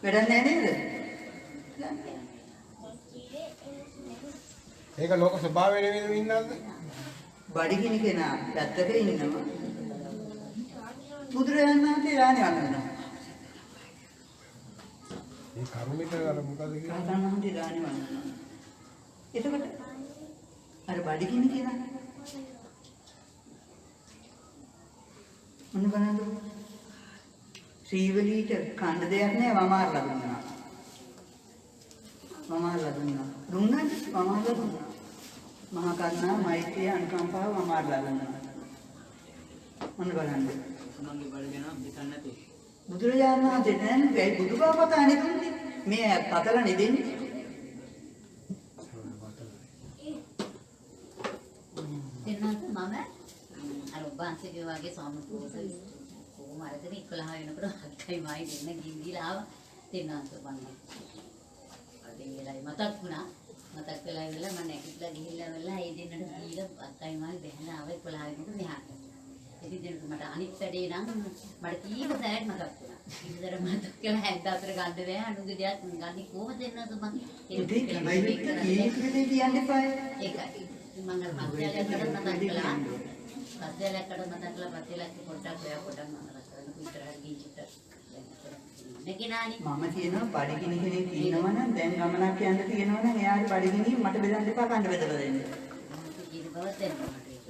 වැඩක් නැහැ නේද? ඒක ලෝක ස්වභාවය නෙවෙයි ඉන්නවද? බඩගිනි කෙනා පැත්තක ඉන්නවා. බුදුරජාණන් වහන්සේ දානේ වන්දනවා. මේ කරුණිත අර මොකද කියන්නේ? රහතන් වහන්සේ දානේ වන්දනවා. එතකොට අර බඩගිනි කෙනා මොන බලන්නද? සීවලීට කන්න දෙයක් නෑ වමාරලා දුන්නා. වමාරලා දුන්නා. දුන්නාද? වමාරලා දුන්නා. මහා කරුණා මෛත්‍රිය අනුකම්පාව වමාරලා දුන්නා. මොන බලන්නද? මගේ බඩ ගැන හිතන්න නැති. බුදුරජාණන් වහන්සේ දැන් මේ බුදුබව පතානේ දුන්නේ. මේ පතලා නෙදෙන්නේ. එන්නත් මම අර ඔබanse වගේ සාමුකෝසල් කොහොම අරගෙන 11 වෙනකොට හත්යි මායි දෙන්න ගිහිල්ලා ආවා දෙන්නත් මම අදින් වෙලයි මතක් වුණා මතක් වෙලා ඉවරලා මම නැගිටලා ගිහිල්ලා වෙලා ඒ දෙන්නට දීලා හත්යි මායි බැහැලා ආවා 11 වෙනකොට මෙහාට ඉතින් දෙන්නට මට අනිත් වැඩේ නම් මට කීක සැරයක් මතක් වුණා ඉතින් මතක් කළා හැන්ද අතර ගන්න බෑ අනුගේ දෙයක් ගන්නේ කොහොමද දෙන්නද මම ඉතින් කීයකට කියන්න එපා. ඒකයි මම අර මත්යලකට මතක් කළා පස්සෙලකට මතක් කළා පස්සෙලක් පොඩ්ඩක් ඔයා පොඩ්ඩක් මම රසන විතරක් ගිහිට නැගිනානි මම කියනවා බඩගිනි කෙනෙක් ඉන්නවා නම් දැන් ගමනක් යන්න තියෙනවා නම් එයාට බඩගිනි මට බෙදන්න එපා කන්න බෙදලා දෙන්න. කිසි බවක් දෙන්න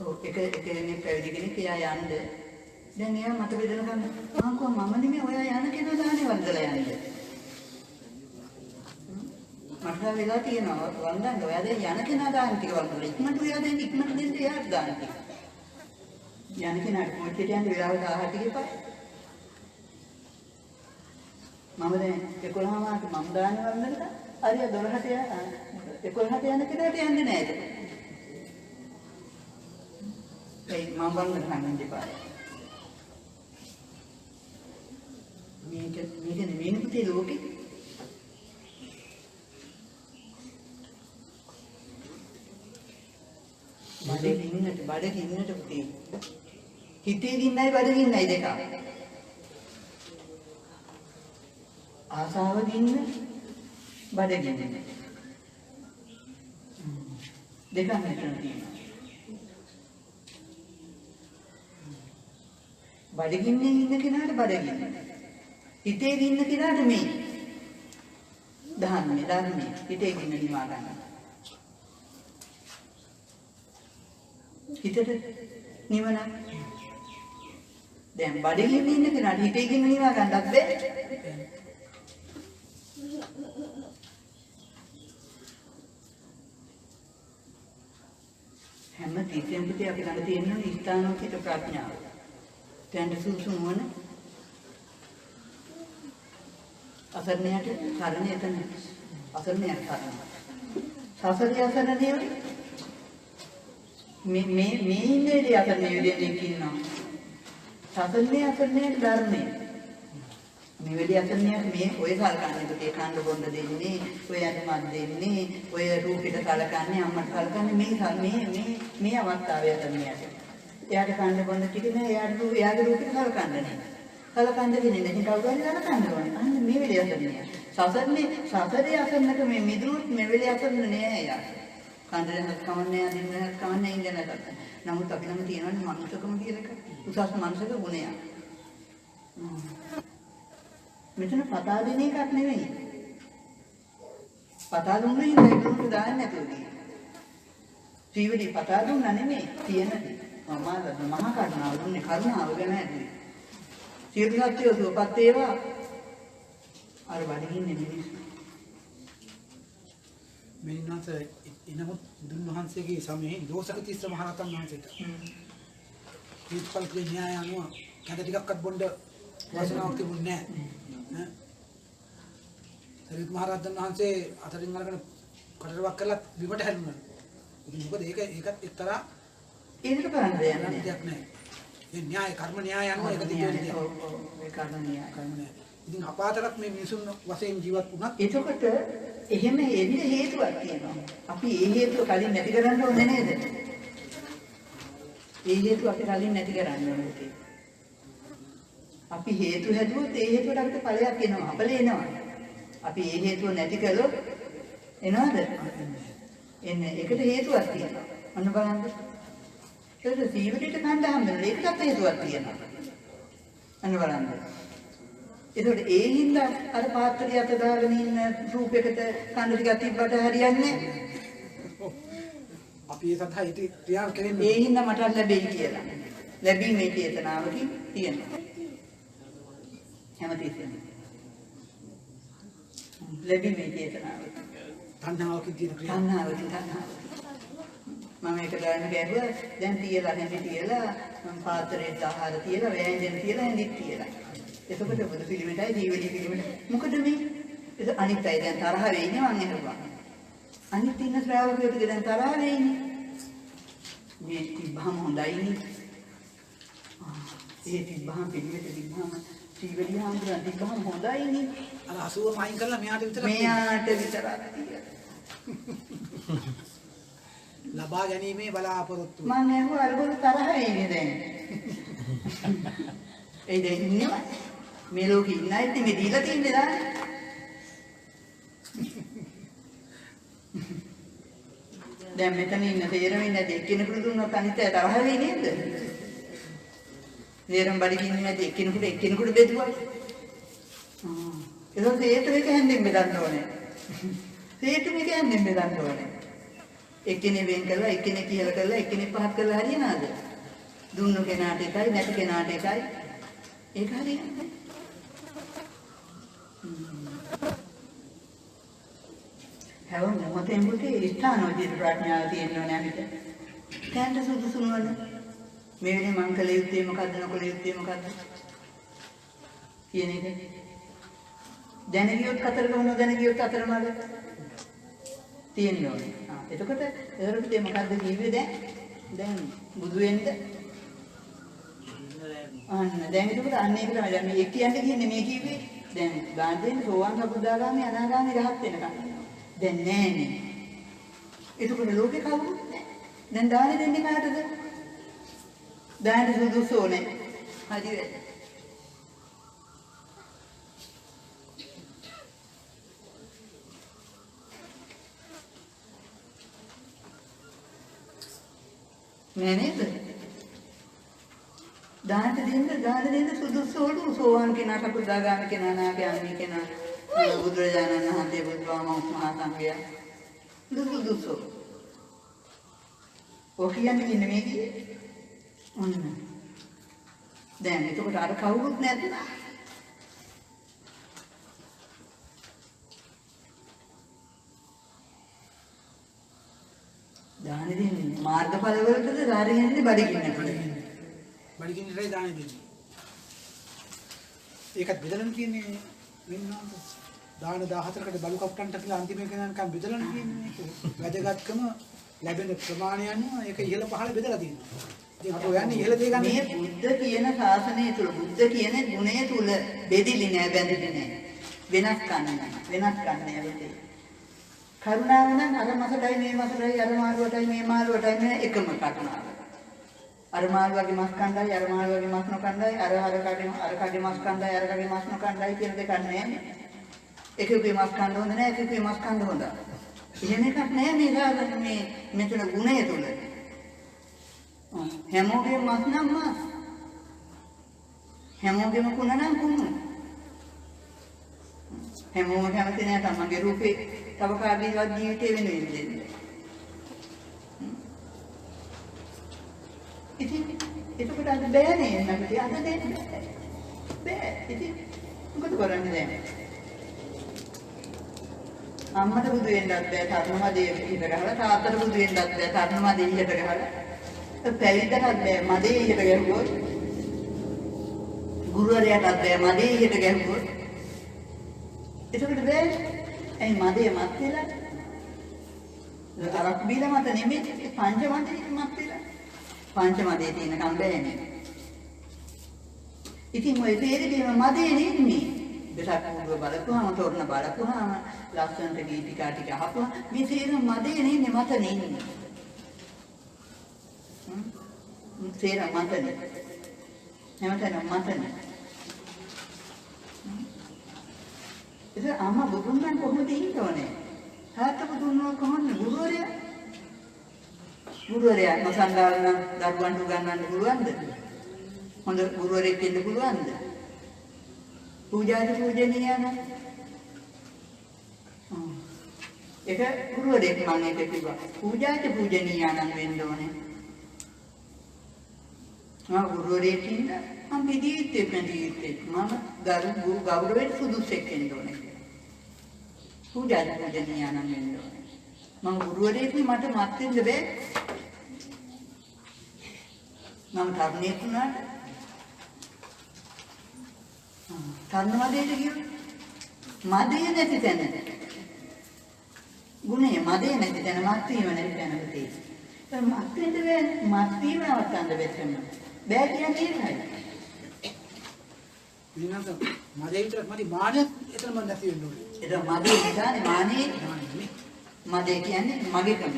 ඔව් එක කෙනෙක් පැවිදි කෙනෙක් එයා යන්න. දැන් එයා මට බෙදලා ගන්න. මම කිව්වා මම නෙමෙයි ඔයා යන කෙනා දානේ වන්දලා යන්න. මට වෙලා තියෙනවා වන්දන්න ඔයා දැන් යන කෙනා දාන ටික වන්දලා ඉක්මනට ඔයා දැන් ඉක්මනට දෙන්න එයාට දාන ටික. යන කෙනාට මොකද යන්න වෙලාවට ආහාර ටික එපා. මම දැන් 11 මාස මම දානේ වන්දනලා හරිය 12ට යන 11ට යන කෙනාට යන්නේ නැහැ ඒක. ඒ මම වන්දන ගන්න දෙපා. මේක නෙමෙයි පුතේ ලෝකේ. බඩගින්නට පුතේ. හිතේ ගින්නයි බඩගින්නයි දෙක. ආසාව ගින්න බඩගින්න. දෙකක් මෙතන තියෙනවා. බඩගින්නේ ඉන්න කෙනාට බඩගින්න. හිතේ ගින්න කෙනාට මේ. ධර්මයේ හිතේ ගින්න නිවා ගන්න. හිතට නිවන දැන් බඩගින්න ඉන්න කෙනාට හිතේ ගින්න නිවා ගන්නත් බැහැ. හැම තිස්සෙම පුතේ අපි ළඟ තියෙන ස්ථානෝචිත ප්‍රඥාව. දැන් සුසුම වන අසරණයට සරණ එතන අසරණයට සරණ. සසරිය අසරණේ මේ ඉන්නේ අසරණේ දෙයක් ඉන්නවා. සසරණේ අසරණේ ධර්මයේ මේ වෙලේ අසරණේ මේ ඔය සල්කන්නේ පුතේ කන්න බොන්න දෙන්නේ ඔය අදමත් දෙන්නේ ඔය රූපෙට සලකන්නේ අම්මට සලකන්නේ මේ අවස්ථාවේ අසරණේට. එයාට කන්න බොන්න ටික නෑ එයාගේ රූපෙට සලකන්නේ නෑ. සලකන්න දෙන්නේ නැහැ කවුරු හරි සලකන්න ඕනේ. අන්න මේ වෙලේ අසරණේ. සසරේ අසරණක මේ මිදුරුත් මේ වෙලේ අසරණ නෑ එයා. කන්දරයක් කමන්නේ අදින්නක් කමන්නේ ඉඳ නැතත්. නමුත් අපි ළඟ තියෙනවනේ මනුස්සකම කියලා එක. උසස් මනුස්සක ගුණයක්. මෙතන පතා දෙන එකක් නෙවෙයි. පතා දුන්නේ ඉඳන් දාන්න නැතුව. ජීවිතේ පතා දුන්නා නෙමෙයි තියෙන දේ. මහා කරුණාව දුන්නේ කරුණාව ගැන ඇදී. සියලු සත්‍යය සුවපත් වේවා. අර වඩින්නේ මිනිස්සු. මෙන්නත එනමුත් බුදුන් වහන්සේගේ සමයේ දෝසක තිස්ස මහරහතන් වහන්සේට දීපල්කේ න්‍යාය අනුව කැඳ ටිකක්වත් බොන්න වාසනාවක් තිබුණේ නැහැ. සරියුත් මහරහතන් වහන්සේ අතරින් අරගෙන කටරවක් කරලා බිමට හැරුණා. ඉතින් මොකද ඒකත් එක්තරා ඒක කරන්න දෙයක් දෙයක් නැහැ. ඒ න්‍යාය කර්ම න්‍යාය අනුව ඒක තිබෙන්නේ. ඔව් ඒ කර්ම න්‍යාය. ඉතින් අපාතරත් මේ මිනිසුන් වශයෙන් ජීවත් වුණත් එතකොට එහෙම එන්න හේතුවක් තියෙනවා. අපි ඒ හේතුව කලින් නැති කරන්න ඕනේ නේද? ඒ හේතුව අපි කලින් නැති කරන්න ඕනේ. අපි හේතු හැදුවොත් ඒ හේතුවට අපිට ඵලයක් එනවා. ඵල එනවා. අපි ඒ හේතුව නැති කළොත් එනවද? එන්නේ. ඒකට හේතුවක් තියෙනවා. අන්න බලන්න. ඒක ජීවිතේට කණ්ඩ හැමදේම ඒකටත් හේතුවක් තියෙනවා. අන්න බලන්න. ඒකට ඒ හින්දා අර පාත්‍රය අත දාගෙන ඉන්න රූපයකට කඳ ටිකක් තිබ්බට හරියන්නේ අපි ඒ සඳහා ඉති ක්‍රියා කෙරෙන්නේ ඒ හින්දා මට ලැබෙයි කියලා. ලැබීමේ චේතනාවකින් තියෙනවා. හැමතිස්සෙම. ලැබීමේ චේතනාවකින්. තණ්හාවකින් තියෙන ක්‍රියා. තණ්හාවකින්. මම ඒක ගන්න ගැහුවා දැන් තියලා හැඳි තියලා මම පාත්‍රයට ආහාර තියලා වෑංජන තියලා හැඳි තියලා. එතකොට බුදු පිළිවෙලයි දීවලි පිළිවෙල. මොකද මේ? ඒක අනිත් අය දැන් තරහ වෙන්නේ මං එහෙරුවා. අනිත් ඉන්න ශ්‍රාවකයෝට දැන් තරහ වෙන්නේ. මේ තිබ්බහම හොඳයිනේ. ඒ තිබ්බහම පිළිවෙල තිබ්බහම දීවලි හාමුදුරුවෝ තිබ්බහම හොඳයිනේ. අර 80ම අයින් කරලා මෙයාට විතරක් මෙයාට විතරක් තියලා. ලබා ගැනීමේ බලාපොරොත්තු මං ඇහුවා අරගොල්ලෝ තරහ වෙන්නේ දැන්. ඒ දැන් ඉන්නවා. මේ ලෝකෙ ඉන්න අයත් මේ දීලා තින්නේ දාන්න. දැන් මෙතන ඉන්න තේරෙන්නේ නැති එක්කෙනෙකුට දුන්නොත් අනිත් අය තරහ වෙන්නේ නේද? තේරෙන් බඩගින්න නැති එක්කෙනෙකුට බෙදුවා. ඒක හේතු එක හැන්දෙන් බෙදන්න ඕනේ. හේතු එක හැන්දෙන් බෙදන්න ඕනේ. එක්කෙනෙක් වෙන් කරලා එක්කෙනෙක් කියලා කරලා එක්කෙනෙක් පහත් කරලා හරියනවද? දුන්නු කෙනාට එකයි නැති කෙනාට එකයි. ඒක හරියන්නේ. හැවොත් මොතෙන් මුතේ ස්ථානෝචිත ප්‍රඥාව තියෙනවා අපිට. දැන් සුදුසු නොවන මේ වෙලේ මං කළ යුත්තේ මොකද්ද නොකළ යුත්තේ මොකද්ද කියන එක. දැන ගියොත් කතරගම නොදැන ගියොත් අතරමඟ තියෙනවා. එතකොට ඒකට මොකද්ද කිව්වේ දැන් බුදු වෙන්න අන්න දැන් එතකොට අන්න ඒක තමයි දැන් මේ කියන්නේ මේ කිව්වේ දැන් ගාන්ධියන් සෝවාන් සබුදාගාමී අනාගාමී රහත් වෙනකම් දැන් නෑනේ. එතකොට ලෝකේ කවුරුත් නෑ. දැන් දාන දෙන්නේ කාටද? දාන සුදුසෝනේ. හරිද? නෑ නේද? දාන දෙන්න සුදුසෝලු සෝවාන් කෙනා සබුදාගාමී කෙනා නාගාමී කෙනා බුදුරජාණන් වහන්සේ බුදුආමෝ මහා සංඝයා දුසු ඔය කියන්නේ ඉන්නේ මේ කියේ ඔන්න දැන් එතකොට අර කවුරුත් නැද්ද දාන දෙන්නේ මාර්ගඵල වලටද දාන දෙන්නේ බඩගින්නට බඩගින්නටයි දාන දෙන්නේ ඒකත් බෙදලා කියන්නේ වෙනවාද දාන 14කට බලු කප්ටන්ට කියලා අන්තිම එක යනකම් බෙදලා කියන්නේ මේක වැදගත්කම ලැබෙන ප්‍රමාණය අනුව ඒක ඉහළ පහළ බෙදලා තියෙනවා. ඉතින් අපි හොයන්නේ ඉහළ දේ ගන්න. මේ බුද්ධ කියන ශාසනය තුල බුද්ධ කියන ගුණය තුල බෙදිලි නෑ බැඳිලි නෑ. වෙනස් ගන්න වෙන්නේ. කරුණාව නම් අර මාසටයි මේ මාසටයි අර මාළුවටයි මේ මාළුවටයි මේ එකම කරුණාව. අර මාළුවගේ මස් කණ්ඩායි අර මාළුවගේ මස් නොකණ්ඩායි අර කගේ මස් කණ්ඩායි අර කගේ මස් නොකණ්ඩායි කියන දෙක නෑනේ. එකෙකුගේ මස් කන්න හොඳ නෑ එකෙකුගේ මස් කන්න හොඳයි. එහෙම එකක් නෑ මේ සාසන මේ මෙතන ගුණය තුල. හැමෝගෙම මස් නම් මස්. හැමෝගෙම කුණ නම් කුණ. හැමෝම කැමති නෑ තමන්ගේ රූපේ තව කාගේවත් ජීවිතේ වෙනුවෙන් දෙන්න. ඉතින් එතකොට අද බෑනේ නැගිට අද දෙන්න බෑ. ඉතින් මොකද කරන්නේ දැන්? අම්මට බුදු වෙන්නත් බෑ තරුණමදේ ඉහිට ගහලා තාත්තට බුදු වෙන්නත් බෑ තරුණමදේ ඉහිට ගහලා පැවිද්දටත් බෑ මදේ ඉහිට ගැහුවොත් ගුරුවරයාටත් බෑ මදේ ඉහිට ගැහුවොත් එතකොට බෑ ඇයි මදේ මත් වෙලා අරක් බීලා මත නෙමෙයි පංච මදේ මත් වෙලා පංච මදේ තියෙනකම් බෑනේ ඉතින් ඔය තේරෙන්නේ මදේ නෙන්නේ දෙසක් මුදුව බලපුවාම තොරණ බලපුවාම ලස්සනට ගීතිකා ටික අහපුවා මේ තේරෙන මදේ නෙන්නේ මත නෙන්නේ තේරෙන මතනේ නැවතන මතනේ ඉතින් අම්මා බුදුන් නම් කොහොමද ඉන්න ඕනේ තාත්තා බුදුන් නම් කොහොමද ගුරුවරයා මසන්දාන දරුවන්ට උගන්වන්න පුළුවන්ද හොඳ ගුරුවරයෙක් වෙන්න පුළුවන්ද පූජාට පූජනීය නම් ඒක ගුරුවරයෙක් මම ඒක කිව්වා පූජාට පූජනීය නම් වෙන්න ඕනේ මම ගුරුවරයෙක් ඉන්න මම පිළිගිත්තේ මම ගරු ගෞරවයෙන් සුදුසෙක් වෙන්න ඕනේ පූජාට පූජනීය නම් වෙන්න ඕනේ මම ගුරුවරයෙක් මට මත් වෙන්න බෑ මම තරුණයෙක් වුණාට තරුණමදේට කියු මදේ නැති තැන ගුණේ මදේ නැති තැන මත් වීම නැති තැනක තියෙන්නේ මත් වෙන්න බෑ මත් වීම නවත්තන්න බැස්සම බෑ කියන්නේ ඒකයි වෙනස මදේ විතර මදි මානෙත් එතනම නැති වෙන්න ඕනේ ඒක මදේ නිසානේ මානේ මදේ කියන්නේ මගේකම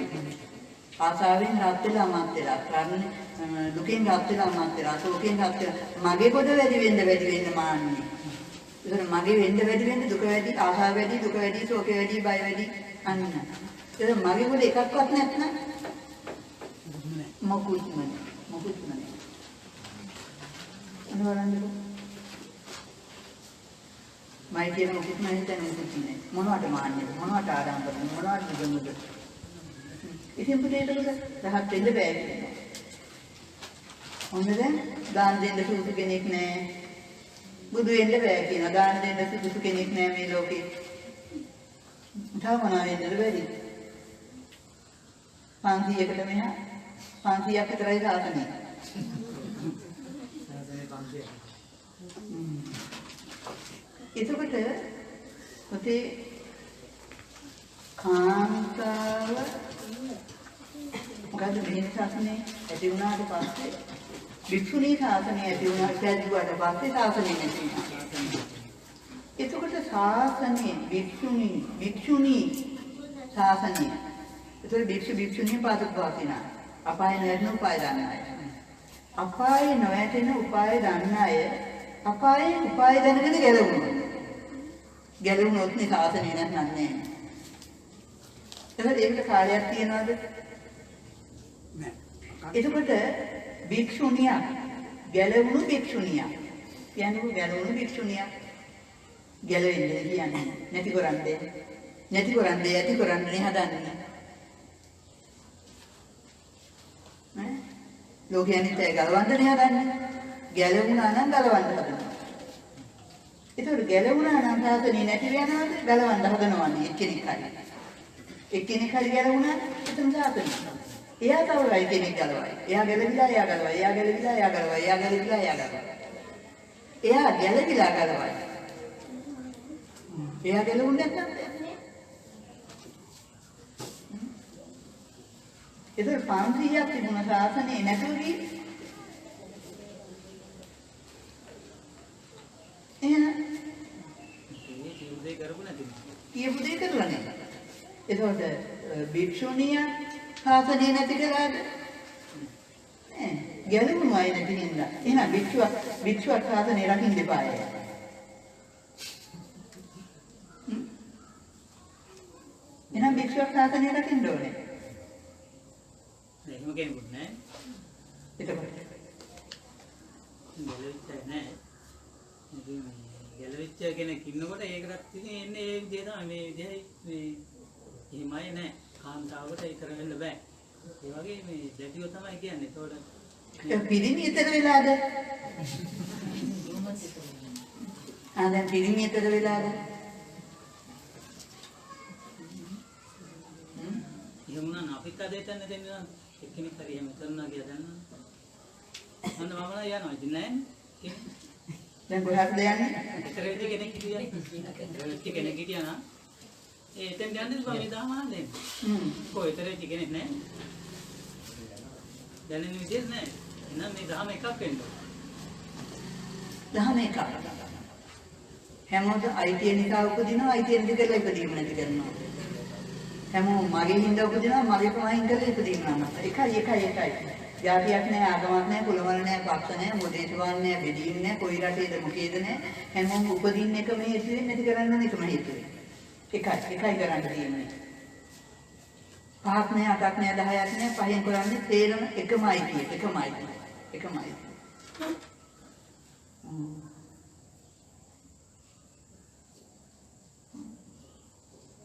ආසාවෙන් රත් වෙලා මත් වෙලා කරන්නේ දුකෙන් රත් වෙලා මත් වෙලා සෝකෙන් රත් වෙලා මගේ කොට වැඩි වෙන්න මාන්නේ ඒක මගේ වැඩි වෙන්න දුක වැඩි ආසාව වැඩි දුක වැඩි සෝකේ වැඩි බය වැඩි අන්න ඒක මගේ කොට එකක්වත් නැත්නම් මොකුත්ම නෑ අනවරන්නේ මයි කියන මොකුත් නැහැ දැන් මොකුත් නෑ මොනවට මාන්නේ මොනවට ආරම්භ කරන්නේ මොනවට දුමුද ඉතින් පුතේට රහත් වෙන්න බෑ කියනවා. හොඳද? දාන දෙන්න සුදුසු කෙනෙක් නෑ. බුදු වෙන්න බෑ කියනවා. දාන දෙන්න සුදුසු කෙනෙක් නෑ මේ ලෝකේ. තවමනා වෙන්නද බැරි? 500කට මෙහා 500ක් විතරයි සාසනෙ. එතකොට පුතේ කාන්තාව මොකද මේ ශාසනය ඇති වුණාට පස්සේ වික්ෂුණී ශාසනය ඇති වුණාට පස්සේ ශාසනය නැති වුණා. එතකොට ශාසනයේ වික්ෂුණී ශාසනය. ඒතර වික්ෂුණී පාදක වාසිනා. අපාය නැරෙන උපාය දන්න අය. අපාය නොයැටෙන උපාය දන්න අය අපායේ උපාය දැනගෙන ගැලවුණා. ගැලවුණොත් නේ ශාසනය නැත්නම් නෑ. ඒකට කාලයක් තියනවාද? එතකොට භික්ෂුණිය ගැලවුණු භික්ෂුණිය කියන්නේ ගැලවුණු භික්ෂුණිය ගැලවෙන්නේ කියන්නේ නැති කරන්නේ ඇති කරන්නේ හදන්නේ ඈ ලෝකයන්ට ගලවන්නේ හදන්නේ ගැලවුණා නම් ගලවන්න හදනවා ඒතකොට ගැලවුණා නම් සාසනේ නැති වෙනවද ගලවන්න හදනවනේ එක්කෙනෙක් හරි ගැලවුණා එතන සාසනේ එයා තවයි කෙනෙක් ගලවයි. එයා ගැලවිලා එයා ගලවයි. එයා ගැලවිලා එයා ගලවයි. එයා ගැලවිලා එයා ගලවයි. එයා ගැලවිලා ගලවයි. එයා ගැලවුන්නේ නැත්නම් ඒක 500ක් තිබුණ ශාසනේ නැතුව ගියේ. එහෙනම් කියපු දේ කරලා නැහැ. ඒකෝට භික්ෂුණිය ශාසනය නැති කරාද? නෑ. ගැලවුණු අය නැති හින්දා. එහෙනම් භික්ෂුවක් ශාසනය රකින්න දෙපාය. එහෙනම් භික්ෂුව විශ්ව ශාසනය රකින්න ඕනේ. එහෙම කෙනෙකුත් නැහැ. එතකොට ගැලවිච්ච නැහැ. ඉතින් ගැලවිච්ච කෙනෙක් ඉන්නකොට ඒකටත් ඉතින් එන්නේ ඒ විදිහ තමයි මේ විදිහයි මේ එහෙමයි නැහැ. කාන්තාවට ඊතර වෙන්න බෑ. ඒ වගේ මේ දැඩිව තමයි කියන්නේ. ඒතකොට පිරිමි ඊතර වෙලාද? දැන් පිරිමි ඊතර වෙලාද? එහෙම නම් අපිත් අද එතන දෙන්න එක්කෙනෙක් හරි එහෙම කරනවා කියලා දන්නවා. මම නම් යනවා ඉතින් නැහැ. දැන් කොහටද යන්නේ? ඊතර වෙද්දි කෙනෙක් හිටියා. ඒ කෙනෙක් හිටියා නම් ඒ එතෙන් යන්නේ බෑ මේ දාම ආන්නේ. කොහේ ඊතර වෙද්දි කෙනෙක් නැහැ. දැනෙන විදිහක් නැහැ. එහෙනම් මේ දාම එකක් වෙන්න ඕනේ. දහම එකක්. හැමෝටම අයිතිය නිසා උපදිනවා, අයිතිය නැති කරලා ඉපදීම නැති කරනවා. හැමෝම මගේ හින්දා උපදිනවා, මගේ ප්‍රමාණින් කරලා ඉපදීම නැහැ. එකයි. ජාතියක් නැහැ, ආගමක් නැහැ, කුලවල නැහැ, පක්ෂ නැහැ, මොදේශවාන් නැහැ, බෙදීම් නැහැ, කොයි රටේද මොකේද නැහැ. හැමෝම උපදින්න එකම හේතුවෙන් නැති කරන්න එකම හේතුවෙන්. එකයි කරන්න තියෙන්නේ. 5ක් නැහැ, 8ක් නැහැ, 10ක් නැහැ, පහෙන් කරන්නේ තේරම එකමයි.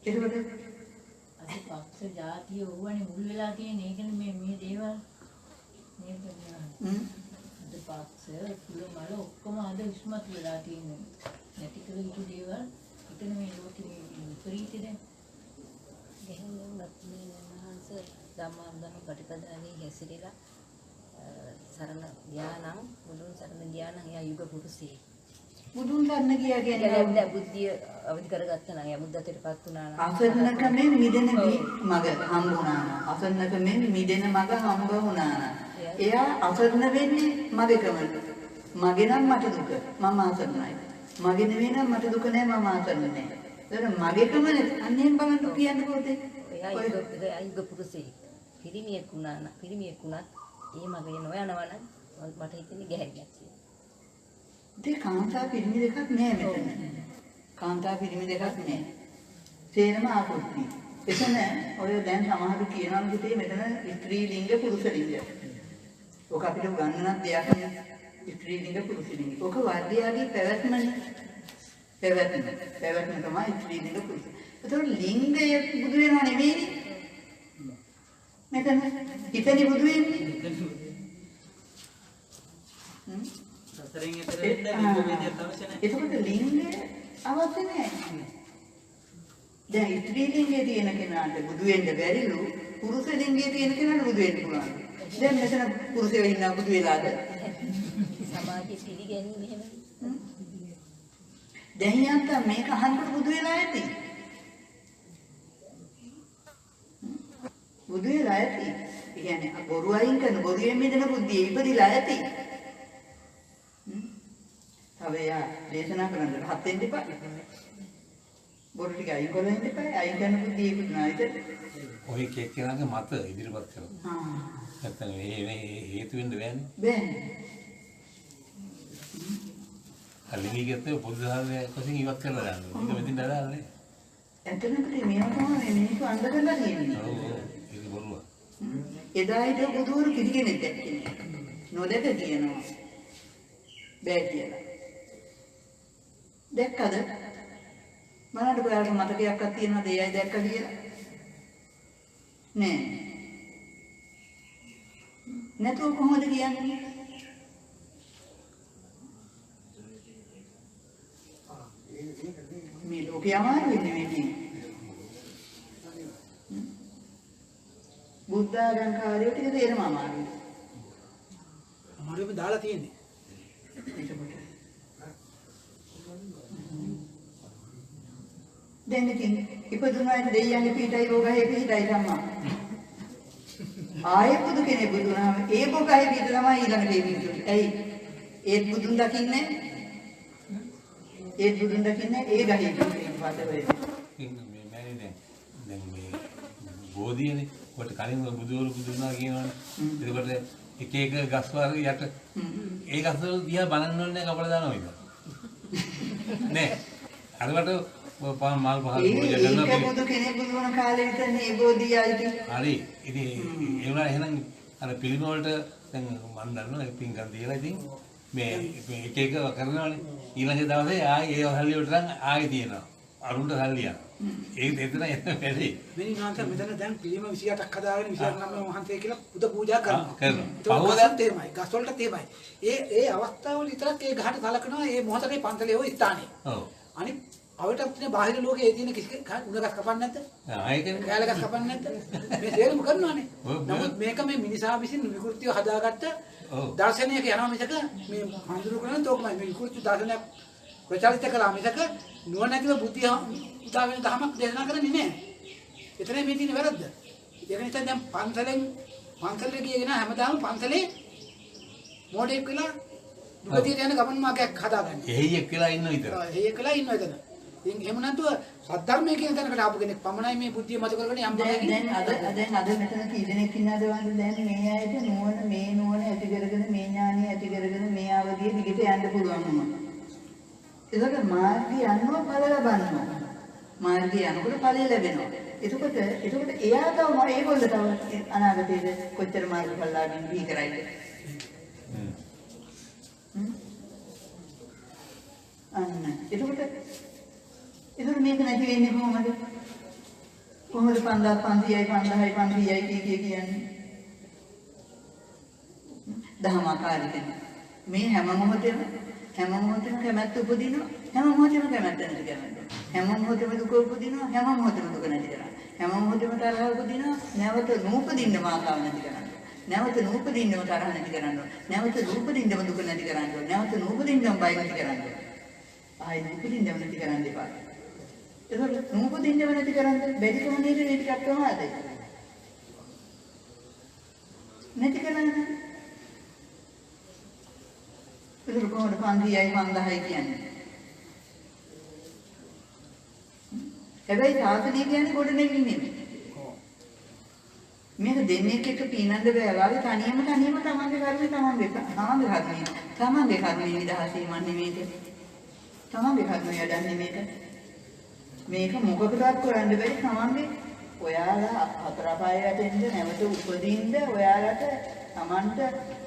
එතකොට අද පක්ෂ ජාතිය ඕවනේ මුල් වෙලා තියෙන ඒකනේ මේ දේවල් නේද? අද පක්ෂ කුල මල ඔක්කොම අද ඉස්මතු වෙලා තියෙනවා. නැති කළ යුතු දේවල් එතන මේ ලෝකෙ විපරීතද? ගැහෙන්නත් මේ මහන්ස ධම්මාන්දන ප්‍රතිපදාවේ හැසිරෙලා සරණ ධානං මුදුන් සරණ ධානං එයා යුග පුරුෂේ බුදුන් ගන්න කියා කියන්නේ ගැලවිලා බුද්ධිය අවදි කරගත්තා නම් එයා බුද්ධත්වයටපත් වුණා නම් අසරණකමෙන් මිදෙන මග හම්බ වුණා නම් අසරණකමෙන් මිදෙන මග හම්බ වුණා නම් එයා අසරණ වෙන්නේ මගේකම. මගේ නම් මට දුක මම අසරණයි. මගේ නෙවෙයි නම් මට දුක නෑ මම අසරණ නෑ. ඒක මගේකම අන්නේම බලන්න කියන්නේ පොතේ. එයා යුග පුරුෂේ පිරිමියෙක් වුණා නම් පිරිමියෙක් වුණත් ඒ මගේ නොයනවා නම් මට හිතෙන්නේ ගැහැණියක් කියලා. ඒ කාන්තා පිරිමි දෙකක් නෑ මෙතන. කාන්තා පිරිමි දෙකක් නෑ. තේරම ආකෘති. එතන ඔය දැන් සමහරු කියනවා කිතේ මෙතන ස්ත්‍රී ලිංග පුරුෂ ලිංග. ඔක අපිට උගන්වන දෙයක් නේ. ස්ත්‍රී ලිංග පුරුෂ ලිංග. ඔක වාද්‍යයාගේ පැවැත්මනේ. පැවැත්ම තමයි ස්ත්‍රී ලිංග පුරුෂ. ඒතකොට ලිංගය බුදු වෙනව නෙවෙයි. මෙතන හිතේ බුදු වෙන්නේ. සතරෙන් එතර වෙන්න ලිංග වේදයක් අවශ්‍ය නැහැ. එතකොට ලිංගය අවශ්‍ය නැහැ. දැන් ස්ත්‍රී ලිංගයේ තියෙන කෙනාට බුදු වෙන්න බැරිලු පුරුෂ ලිංගයේ තියෙන කෙනාට බුදු වෙන්න පුළුවන්. දැන් මෙතන පුරුෂයෝ ඉන්නා බුදු වෙලාද? සමාජයේ පිළිගැනීම එහෙම. දැන් යන්තම් මේක අහන්නකොට බුදු වෙලා ඇති. බුදු වෙලා ඇති. ඒ කියන්නේ බොරු අයින් කරන බොරුවෙන් මිදෙන බුද්ධිය ඉපදිලා ඇති. තව යා දේශනා කරන්න රහත් වෙන්න එපා. බොරු ටික අයින් කරලා ඉන්න එපා. අයින් කරන බුද්ධිය ඉපදුනා විතර. ඔය කෙනෙක්ගේ මත ඉදිරිපත් කරනවා. නැත්නම් මේ හේතු වෙන්න බෑනේ. බෑනේ. අලිගියත් පොදු ධර්මයේ කොටින් ඉවත් කරලා දානවා. ඒක මෙතින් දාන්නේ. ඇත්තටම මේවා තමයි මේක අඳ කරලා තියෙන්නේ. ඔව් ඒක බොරුව. එදා හිට බුදුවරු පිළිගෙනෙත් දැක්කේ. නොදැක කියනවා. බෑ කියලා. දැක්කද? මනට ඔයාලට මතකයක්වත් තියෙනවද ඒ අය දැක්ක කියලා? නෑ. නැතුව කොහොමද කියන්නේ? මේ ලෝකේ අමාරු වෙන්නේ මේකේ. බුද්ධ ආගම්කාරයෝ ටික තේරම අමාරුයි. අමාරුවෙම දාලා තියෙන්නේ. දැන් ඉතින් ඉපදුනාට දෙයියන්ගේ පිටයි රෝගහේ පිටයි ධම්මා. ආයේ බුදු කෙනෙක් බුදුනාම ඒ රෝගහේ පිට තමයි ඊළඟට එන්නේ. ඇයි? ඒත් බුදුන් දකින්නේ ඒ ගහේ පිටින් පාද වෙන්නේ. මේ මෑනේ දැන් මේ බෝධියනේ කොට කලින් බුදුවරු බුදුනා කියනවනේ. එතකොට එක එක ගස් වර්ග යට ඒ ගස් වල දිහා බලන්න ඕනේ කපලා දානවා ඒක. නෑ. අරකට ඔය පාන් මල් පහල පූජා කරනවා. ඒක බුදු කෙනෙක් බුදු වුණ කාලේ විතරනේ ඒ බෝධිය ආйти. හරි. ඉතින් ඒ වුණා එහෙනම් අර පිළිම වලට දැන් මම දන්නවා ඒ පින්කම් දීලා ඉතින් මේ එක එක කරනවානේ. ඊළඟ දවසේ ආයේ ඒ සල්ලි වලට නම් ආයේ තියෙනවා. අරුන්ට සල්ලි යනවා. ඒක එතන වැඩි. මෙනි නාන්ත මෙතන දැන් පිළිම 28ක් හදාගෙන 29 මහන්තේ කියලා පුද පූජා කරනවා. කරනවා. පහවදා තේමයි. ගස් වලට තේමයි. ඒ අවස්ථාවල විතරක් ඒ ගහට සලකනවා ඒ මොහොතේ පන්සලේ හෝ ස්ථානේ. ඔව්. අනිත් අවිට තියෙන බාහිර ලෝකයේ තියෙන කිසි උණ ගස් කපන්නේ නැද්ද? ආයෙකනේ. කැලේ ගස් කපන්නේ නැද්ද? මේ තේරුම් කරනවානේ. නමුත් මේක මේ මිනිසා විසින් විකෘතිය හදාගත්ත දර්ශනයක යනවා මිසක මේ හඳුරු කරන තෝකමයි මේ විකෘති දර්ශනයක් ප්‍රචලිත කළා මිසක නුවණැතිව බුද්ධිය උදා වෙන ධමයක් දේශනා කරන්නේ නැහැ. එතරම් මේ තියෙන වැරද්ද. ඒක නිසා දැන් පන්සලේ ගියගෙන හැමදාම පන්සලේ මොඩෙක් වෙලා දුගතියට යන ගමන් මාර්ගයක් හදාගන්නේ. එහෙයියක් කියලා ඉන්න විතර. එහෙයියක් කියලා ඉන්නවා එතන. ඉතින් එහෙම නැතුව සද්ධර්මයේ කියන තැනකට ආපු කෙනෙක් පමණයි මේ බුද්ධිය මත කරගෙන යම් දැන් අද මෙතන කී දෙනෙක් ඉන්නද වන්ද දැන් මේ අයට නුවණ ඇති කරගෙන මේ ඥානිය ඇති කරගෙන මේ අවදිය දිගට යන්න පුළුවන් වුණා. ඒකට මාර්ගය යනවා ඵල ලබනවා. මාර්ගය යනකොට ඵලය ලැබෙනවා. එතකොට එයා තව ඒගොල්ලෝ තව අනාගතයේද කොච්චර මාර්ග ඵලලාභින් බිහි කරයිද? අන්න එතකොට මේක නැති වෙන්නේ කොහොමද? කොහොමද 5000යි කියන්නේ? දහමාකාරිකද? මේ හැම මොහොතෙම කැමැත්ත උපදිනවා, හැම මොහොතෙම කැමැත්ත නැති කරනවා. හැම මොහොතෙම දුක උපදිනවා, හැම මොහොතෙම දුක නැති කරනවා. හැම මොහොතෙම තරහ උපදිනවා, නැවත නූපදින්න මාතාව නැති කරනවා. නැවත නූපදින්නම තරහ නැති කරනවා. නැවත නූපදින්නම දුක නැති කරනවා. නැවත නූපදින්නම බය නැති කරනවා. ආයි නූපදින්නම නැති කරන්න එපා. ඒක නූපදින්නම නැති කරන්න බැරි කොහොමද මේ ටිකක් කොහොමද? නැති කරන්නේ. ඒක කොහොමද 5000යි කියන්නේ? හැබැයි සාසනය කියන්නේ ගොඩ නෙමෙයි. මේක දෙන්නේ එක පීනන්න බෑ. වාගේ තනියම තමන්ගේ කර්මය තමන්ගේ කර්මය නිදහසේ මන්නේ මේක. තමන්ගේ කර්මය යඩන්නේ මේක. මේක මොකකටවත් කරන්න බැරි තමන්ගේ ඔයාලා හතර පහේ වැටෙන්න නැවත උපදින්න ඔයාලට තමන්ට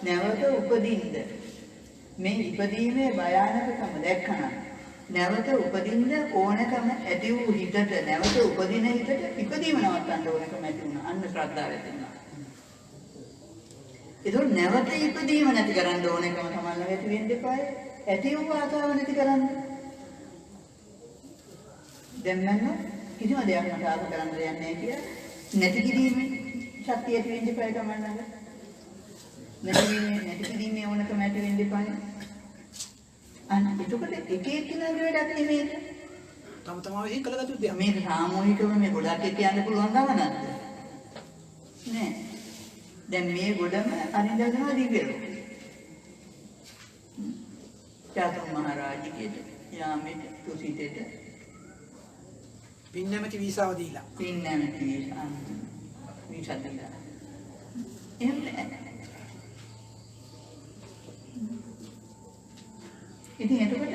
නැවත උපදින්න මේ ඉපදීමේ භයානකකම දැක්කනම් නැවත උපදින්න ඕනකම ඇති වූ හිතට නැවත උපදින හිතට ඉපදීම නවත්තන්න ඕනකම ඇති වුණා. අන්න ශ්‍රද්ධාව ඇති වුණා. ඒක නැවත ඉපදීම නැති කරන්න ඕනකම තමයි ඇති වෙන්න එපා. ඇති වූ ආතාව නැති කරන්න. දැන් නම් කිසිම දෙයක් මට ආස කරන්න දෙයක් නැහැ කියලා නැති කිරීමේ ශක්තිය ඇති වෙන්න එපා තමයි නේද? නැති කිරීමේ ඕනකම ඇති වෙන්න එපා. අන්න එතකොට එක එක්කිනාගේ වැඩක් නෙමෙයි. තම තමා විසින් කළගතු දෙයක්. මේක සාමූහිකව මේ ගොඩක් එක්ක යන්න පුළුවන් ගමනක්ද? නෑ. දැන් මේ ගොඩම අරින්දගෙන දිගිරෝ. චාතුම් මහරජිකේට යාමෙට තුසිතේට පින් නැමැති වීසාව දීලා. පින් නැමැති වීසා දීලා. එහෙම ඉතින් එතකොට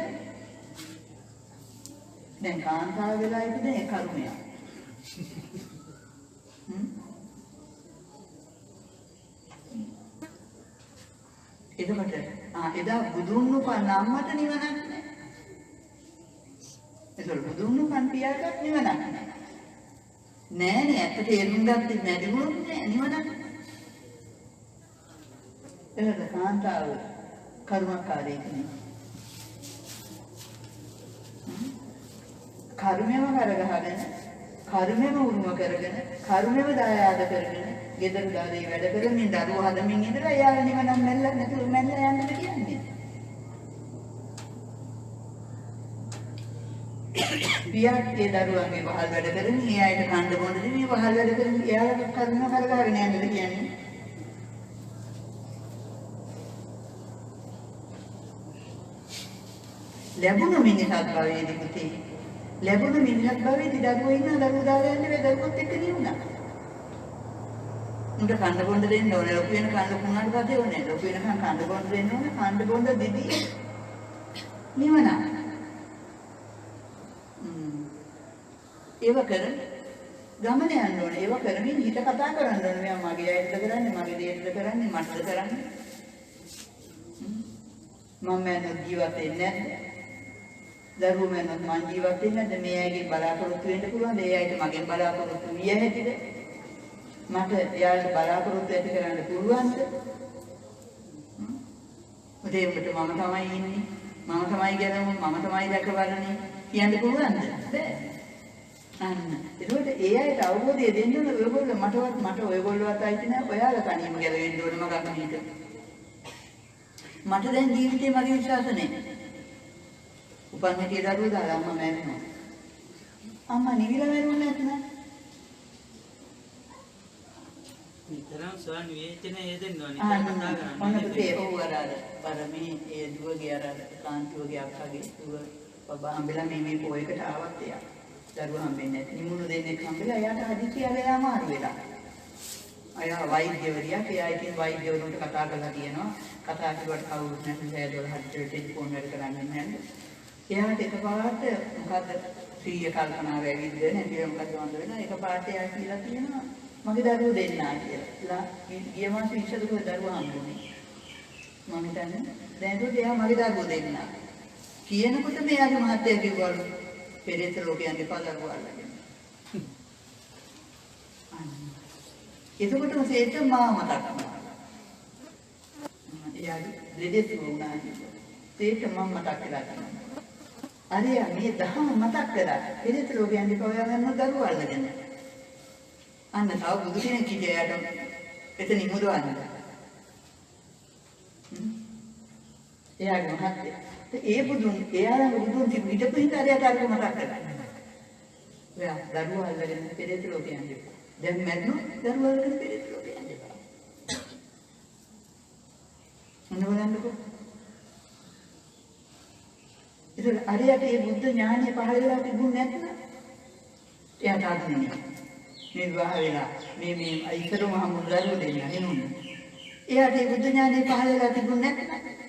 දැන් කාන්තාව වෙලා ඉතින් ඒ කර්මය. එතකොට එදා බුදුන් උපන් අම්මට නිවනක් නැහැ. ඒසොල් බුදුන් උපන් පියාට නිවනක් නැහැ. නෑනේ ඇත්ත තේරුම් ගත්තේ නැති වුණොත් නෑ නිවනක්. එතකොට කාන්තාව කර්මකාරී කෙනෙක්. කර්මෙම කරගහගෙන කර්මෙම උරුම කරගෙන කර්මෙම දායාද කරගෙන ගෙදර දාදී වැඩ කරමින් දරුවෝ හදමින් ඉඳලා එයාව නිවනක් නැල්ලක් නැතුව මැල්ල යන්නද කියන්නේ. පියාට ඒ දරුවන්ගේ වහල් වැඩ කරමින් ඒ අයට කන්න බොන්න දෙන්නේ වහල් වැඩ කරමින් එයාලගේ කර්ම කරගහගෙන යන්නද කියන්නේ. ලැබුණ මිනිහත් භවයේදී පුතේ ලැබුණ මිනිහත් භවයේදී දරුවෝ ඉන්න දරුවෝ දාලා යන්නේ මේ දරුවොත් එක්ක නිවුණා. උන්ට කන්න බොන්න දෙන්න ඕනේ. ලොකු වෙන කන්න කුණාට පස්සේ ඕනේ. ලොකු වෙනකන් කන්න බොන්න දෙන්න ඕනේ. කන්න බොන්න දෙදී නිවන. ඒව කරන ගමන යන්න ඕනේ. ඒව කරමින් හිත කතා කරන්න ඕනේ. මෙයා මගේ අයටද කරන්නේ, මගේ දෙයටද කරන්නේ, මටද කරන්නේ. මම මම ජීවත් වෙන්නේ නැද්ද? දරුවෝ මම ජීවත් වෙන්නේ නැද්ද? මේ අයගේ බලාපොරොත්තු වෙන්න පුළුවන්ද? ඒ අයට මගෙන් බලාපොරොත්තු විය හැකිද? මට එයාලට බලාපොරොත්තු ඇති කරන්න පුළුවන්ද? උදේට මම තමයි ඉන්නේ. මම තමයි ගැලවෙන්නේ. මම තමයි දැකවලන්නේ. කියන්න පුළුවන්ද? බෑ. අන්න. ඒකට ඒ අයට අවබෝධය දෙන්න ඕන ඔයගොල්ලෝ මට ඔයගොල්ලෝවත් අයිති නෑ. ඔයාලා තනියම ගැලවෙන්න ඕන මගක් මේක. මට දැන් ජීවිතේ මගේ විශ්වාස නෑ. උපන් හිටිය දරුවෝ දාලා අම්මා මැරෙනවා. අම්මා නිවිලා මැරුණේ නැත්නම් නිතරම සොයන විවේචනය යෙදෙන්න ඕනේ. මොන පුතේ ඔව් අර මේ ඒ දුවගේ අර කාන්තිවගේ අක්කගේ දුව බබා හම්බෙලා මේ පොයකට ආවත් එයා දරුවා හම්බෙන්නේ නැති. නිමුණු දෙන්නෙක් හම්බෙලා එයාට හදිසිය වෙලා අමාරු වෙලා. අයියා වෛද්‍යවරියක් එයා ඉතින් වෛද්‍යවරුන්ට කතා කරලා කියනවා. කතා කරුවට කවුරුත් නැති සෑදවල හදිසියට ටෙලිෆෝන් වැඩ කරන්නේ නැහැ. එයාට එකපාරට මොකද්ද සීය කල්පනාව ඇවිද්ද නැතිව මොකද වන්ද වෙලා එකපාරට එයා කියලා කියනවා මගේ දරුවෝ දෙන්නා කියලා. ගිය මාසේ 20 දරුවා හම්බුනේ. මම හිතන්නේ දැන් එයා මගේ දරුවෝ දෙන්නා. කියනකොට මෙයාගේ මහත්තයා කිව්වලු පෙරේත ලෝකයන් දෙපා දරුවා අල්ලගෙන. එතකොට සේත මා මතක් වුණා. එයාගේ දෙදෙස් වුණා. සේත මම මතක් කරලා තියෙනවා. අනේ මේ දහම මතක් කරලා පෙරේත ලෝකයන් දෙපා ඔයා ගන්න දරුවා අල්ලගෙන. අන්න තව බුදු කෙනෙක් හිටියට එතනින් මුදවන්න. එයාගේ මහත්තයා. ඒ බුදුන් එයාලා බුදුන් හිටපු හිතාරියට අර මතක් කරගන්න. ඔයා දරුවා අල්ලගෙන පෙරේත ලෝකයන් දෙපා. දැන් මැරුණොත් දරුවා අල්ලගෙන පෙරේත ලෝකයන් දෙපා. මොන බලන්නකෝ. ඒක අරයට මේ බුද්ධ ඥානය පහළ වෙලා තිබුණ නැත්නම් එයාට ආත්මනේ. නිර්වාහ වෙලා මේ අයිතරම හමුදරුවෝ දෙන්න නෙනුනේ. එයාට මේ බුද්ධ ඥානය පහළ වෙලා තිබුණ නැත්නම්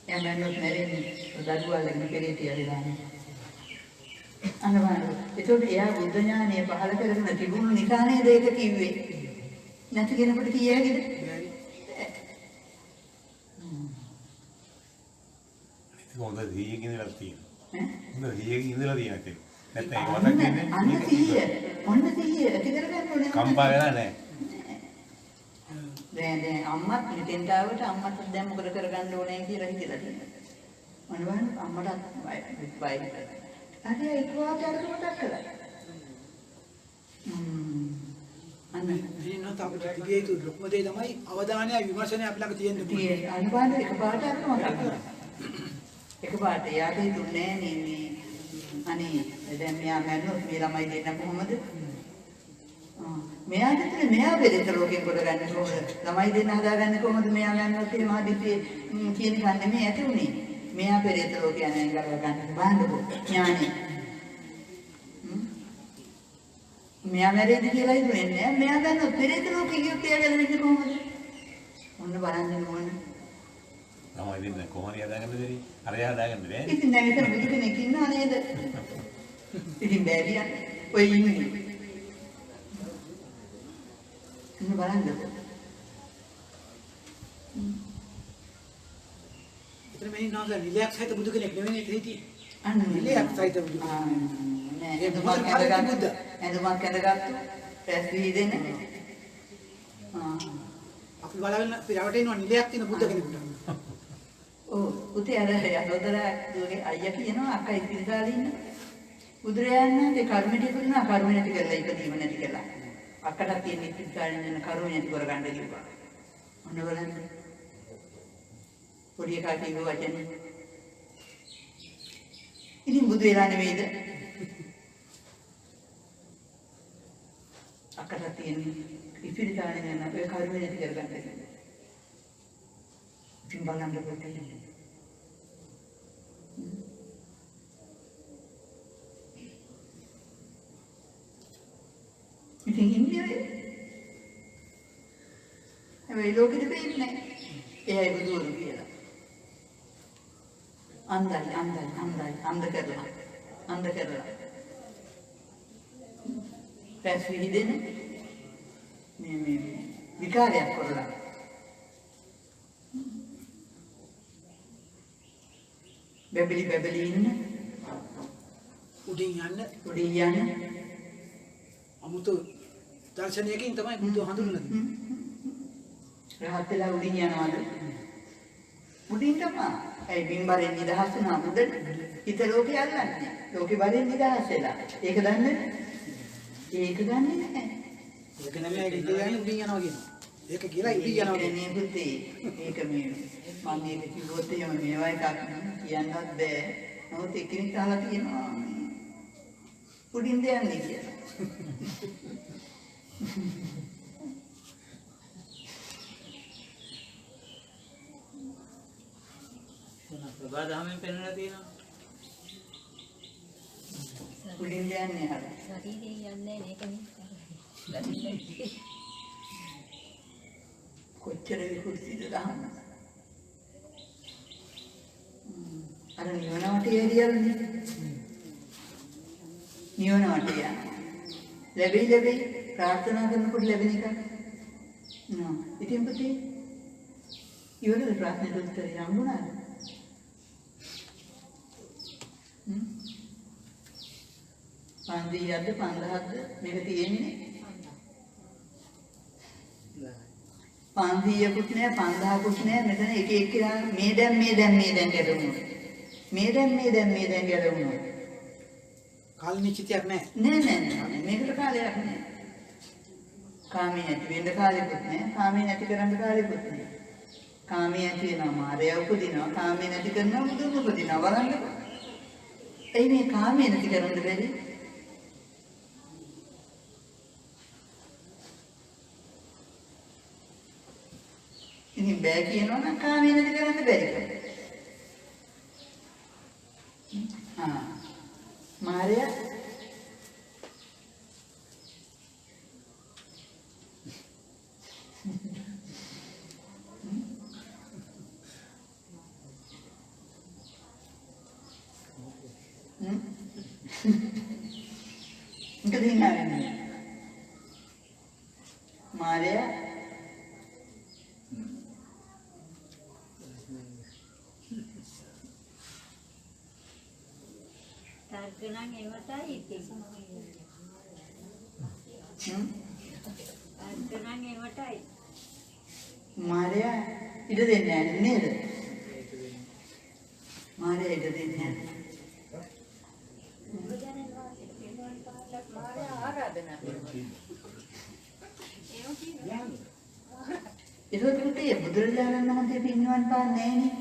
යමනොත් නැරෙන්නේ දරුවා ළඟ පෙරේත යරිලා නේ. අනවන. ඒතකොට එයා බුද්ධ ඥානය පහළ කරගෙන තිබුණු නිසා නේද ඒක කිව්වේ. නැති කෙනෙකුට කිය හැකිද? හොඳ 100කින් ඉඳලා තියෙනවා. හොඳ 100කින් ඉඳලා තියෙනවා ඒක. නැත්නම් ඒක මතක් වෙන්නේ. අන්න 100. ඔන්න 100 ඇති කරගන්න ඕනේ. කම්පා වෙලා නැහැ. දැන් අම්මත් මෙතෙන්ට ආවට අම්මට දැන් මොකද කරගන්න ඕනේ කියලා හිතලා තියෙනවා. මොනවද අම්මට බයි. අර ඒක වාචාරක මතක් කළා. අන්න දිනන අපිට තිබිය යුතු ලොකුම දේ තමයි අවධානය විමර්ශනය අපි ළඟ තියෙන්න ඕනේ. අනිවාර්ය එකපාරට අර මතක් කළා. එකපාරට යාට හිතුන්නේ මේ අනේ දැන් මෙයා මැරුණොත් මේ ළමයි දෙන්න කොහොමද? මෙයාට තියෙන මෙයා පෙරේත ලෝකෙන් කොට ගන්න කොහොමද? ළමයි දෙන්න හදාගන්නේ කොහොමද? මෙයා මැරුණොත් එහෙම හදිසියේ කියන එක නෙමෙයි ඇති උනේ. මෙයා පෙරේත ලෝකයන් යන කරව ගන්න බාන්නකෝ ඥානෙ. මෙයා මැරෙයිද කියලා හිතුනේ නෑ. මෙයා ගන්න පෙරේත ලෝකෙ ගියොත් එයා ගැලවෙන්නේ කොහොමද? ඔන්න බලන්න ඕනේ. ළමයි දෙන්න කොහොමද හදාගන්න දෙන්නේ? අර එයා හදාගන්න බෑ. ඉතින් දැන් එතන බුදු කෙනෙක් ඉන්නා නේද? ඉතින් බැරියන් ඔය ඉන්නේ. ඉන්න බලන්න. එතන මේ නෝද නිලයක් සහිත බුදු කෙනෙක් නෙවෙයි ඒක හිටියේ. අන්න නිලයක් සහිත බුදු කෙනෙක්. නෑ එතුමා කැඳගත්තු. එතුමා කැඳගත්තු. පැස් විහිදෙන්නේ. අපි බලන්න පිරවට ඉන්න නිලයක් තියෙන බුදු කෙනෙකුට. ඔව් උතේ අර යනෝදර දුවගේ අයියා කියනවා අක්කා ඉතිරිදාලා ඉන්න. බුදුරයන් වහන්සේ කර්මෙට ඉපදුනා කර්ම නැති කරලා ඉපදීම නැති කළා. අක්කට තියෙන ඉතිරිදාලා ඉන්න කර්ම නැති කරගන්න කිව්වා. ඔන්න බලන්න. පොඩි එකා කියව වචනේ. ඉතින් බුදු වෙලා නෙවෙයිද? අක්කට තියෙන ඉතිරිදාලා ඉන්න අපේ කර්ම නැති කරගන්න කිව්වා. ඉතින් බලන්න පොතේ. ඉතින් ඉන්නේ හැබැයි ලෝකෙට දෙන්නේ නැහැ. එයයි බුදුරු කියලා. අන්ධ කරලා පැස් විහිදෙන මේ විකාරයක් කරලා බැබලි ඉන්න උඩින් යන්න අමුතු දර්ශනයකින් තමයි බුදු හඳුන්වන්නේ. රහත් වෙලා උඩින් යනවාද? උඩින් තමයි. ඒ බිම්බරෙන් නිදහස් වුණා බුදුන් හිත ලෝකේ අල්ලන්නේ. ලෝකේ බරෙන් නිදහස් වෙලා. ඒක දන්නේ නැහැ. ඒක නෙමෙයි කියන්නේ උඩින් යනවා කියනවා. ඒක කියලා උඩින් යනවා කියන්නේ පුතේ. ඒක මේ මම මේක කිව්වොත් එහෙම මේවා එකක් කියන්නත් බෑ. නමුත් එකිනෙක අහලා තියෙනවා උඩින් දෙන්නේ කියලා. ප්‍රබාදහමෙන් පෙන්වලා තියෙනවා. උඩින් යන්නේ හර. ශරීරේ යන්නේ නේකනේ. කොච්චර විකුර්සිද දහන්න. අර නිවනට එරියල්නේ. නිවනට යනවා. ලැබෙයි ප්‍රාර්ථනා කරනකොට ලැබෙන එක. ඉතින් පුතේ ඉවරද ප්‍රාර්ථනාට උත්තරය හම්බුණාද? පන්දීයක්ද 5000ක්ද මේක තියෙන්නේ? 500කුත් නෑ 5000කුත් නෑ මෙතන එක කියලා මේ දැන් ගැලුණා. මේ දැන් ගැලුණා. කාල නිශ්චිතයක් නැහැ. නෑ මේකට කාලයක් නෑ. කාමයේ නැති වෙන්න කාලෙකුත් නෑ. කාමයේ නැති කරන්න කාලෙකුත් නෑ. කාමයේ ඇති වෙනවා මායя උපදිනවා. කාමයේ නැති කරනවා බුදුන් උපදිනවා. බලන්නකො. එයි මේ කාමයේ නැති කරන්න බැරි. ඉතින් බෑ කියනවා නම් කාමයේ නැති කරන්න බැරි. මායя මායя තර්කණන් ඒවටයි ඉතින්. තර්කණන් ඒවටයි. මායя ඉඩ දෙන්නේ නැහැ නේද? මායя ඉඩ දෙන්නේ නැහැ. ආරාධනා කරනවා. ඒක පුතේ බුදුරජාණන් වහන්සේ පින්වන්න පාන්නේ නෑනේ.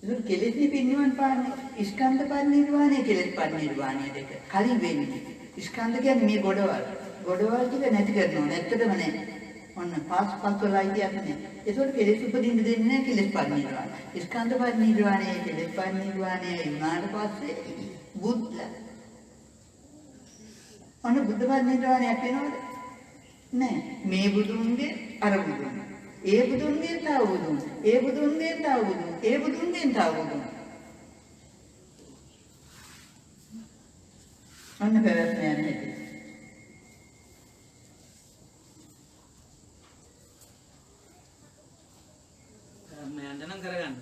ඒක කෙලෙස්නි පින්වන්න පාන්නේ. ස්කන්ධ පරිනිර්වාණය කෙලෙස් පරිනිර්වාණය දෙක. කලින් වෙන්නේ. ස්කන්ධ කියන්නේ මේ ගොඩවල්. ගොඩවල් ටික නැති කරනවා. නැත්තටම නෑ. ඔන්න පස්වලයි කියන්නේ. ඒකට කෙලෙස් උපදින්න දෙන්නේ නෑ කෙලෙස් පරිනිර්වාණය. ස්කන්ධ පරිනිර්වාණය කෙලෙස් පරිනිර්වාණය වුණාට පස්සේ බුද්ධ අන්න බුද්ධ පරිනිර්වාණයක් වෙනවද? නෑ. මේ බුදුන්ගේ අර බුදුන්. ඒ බුදුන්ගේ තව බුදුන්. ඒ බුදුන්ගේ තව බුදුන්. ඒ බුදුන්ගේ තව බුදුන්. අන්න පැවැත්ම යන්නේ. මම යන්න නම් කරගන්න.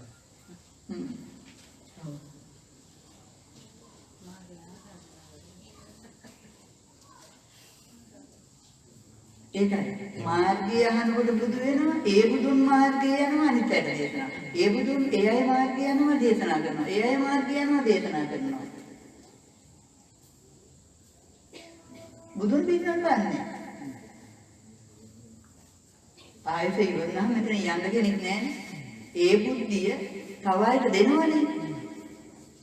ඒකයි මාර්ගය අහනකොට බුදු වෙනවා. ඒ බුදුන් මාර්ගය යනවා අනිත් පැයට දේශනා. ඒ බුදුන් ඒ අය මාර්ගය යනවා දේශනා කරනවා. ඒ අය මාර්ගය යනවා දේශනා කරනවා. බුදුන් පිළිගන්නේ. ආයෙත් ඉවරනම් මෙතන යන්න කෙනෙක් නැහැ. ඒ බුද්ධිය තව අයට දෙනවනේ.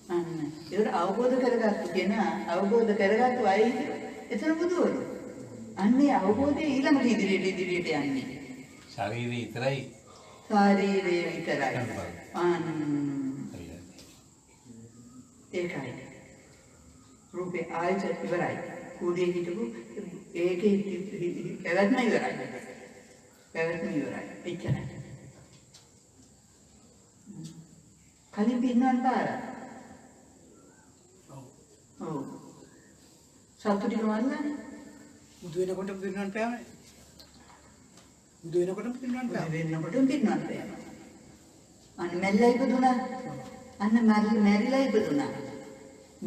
අන්න ඒක අවබෝධ කරගත්තු කෙනා අවබෝධ කරගත්තු අය එතන බුදුවරු. අන්නේ අවබෝධය ඊළඟට ඉදිරියට යන්නේ. ශරීරය විතරයි. ශරීරය විතරයි. ඒකයි. රූපේ ආයත ඉවරයි. කුඩේ හිටපු ඒකේ පැවැත්ම ඉවරයි. පැවැත්ම ඉවරයි. එච්චරයි. කලින් පින්නවන් පාර. ඔව්. ඔව්. සතුටු ටික වන්නනේ. බුදු වෙනකොට පිරිනවන් පෑවනේ. බුදු වෙනකොට පිරිනවන් පෑවා. වෙන්නකොට පින්නවන් පෑවා. අන්න මැරිලා ඉපදුනා. අන්න මැරිලා ඉපදුනා.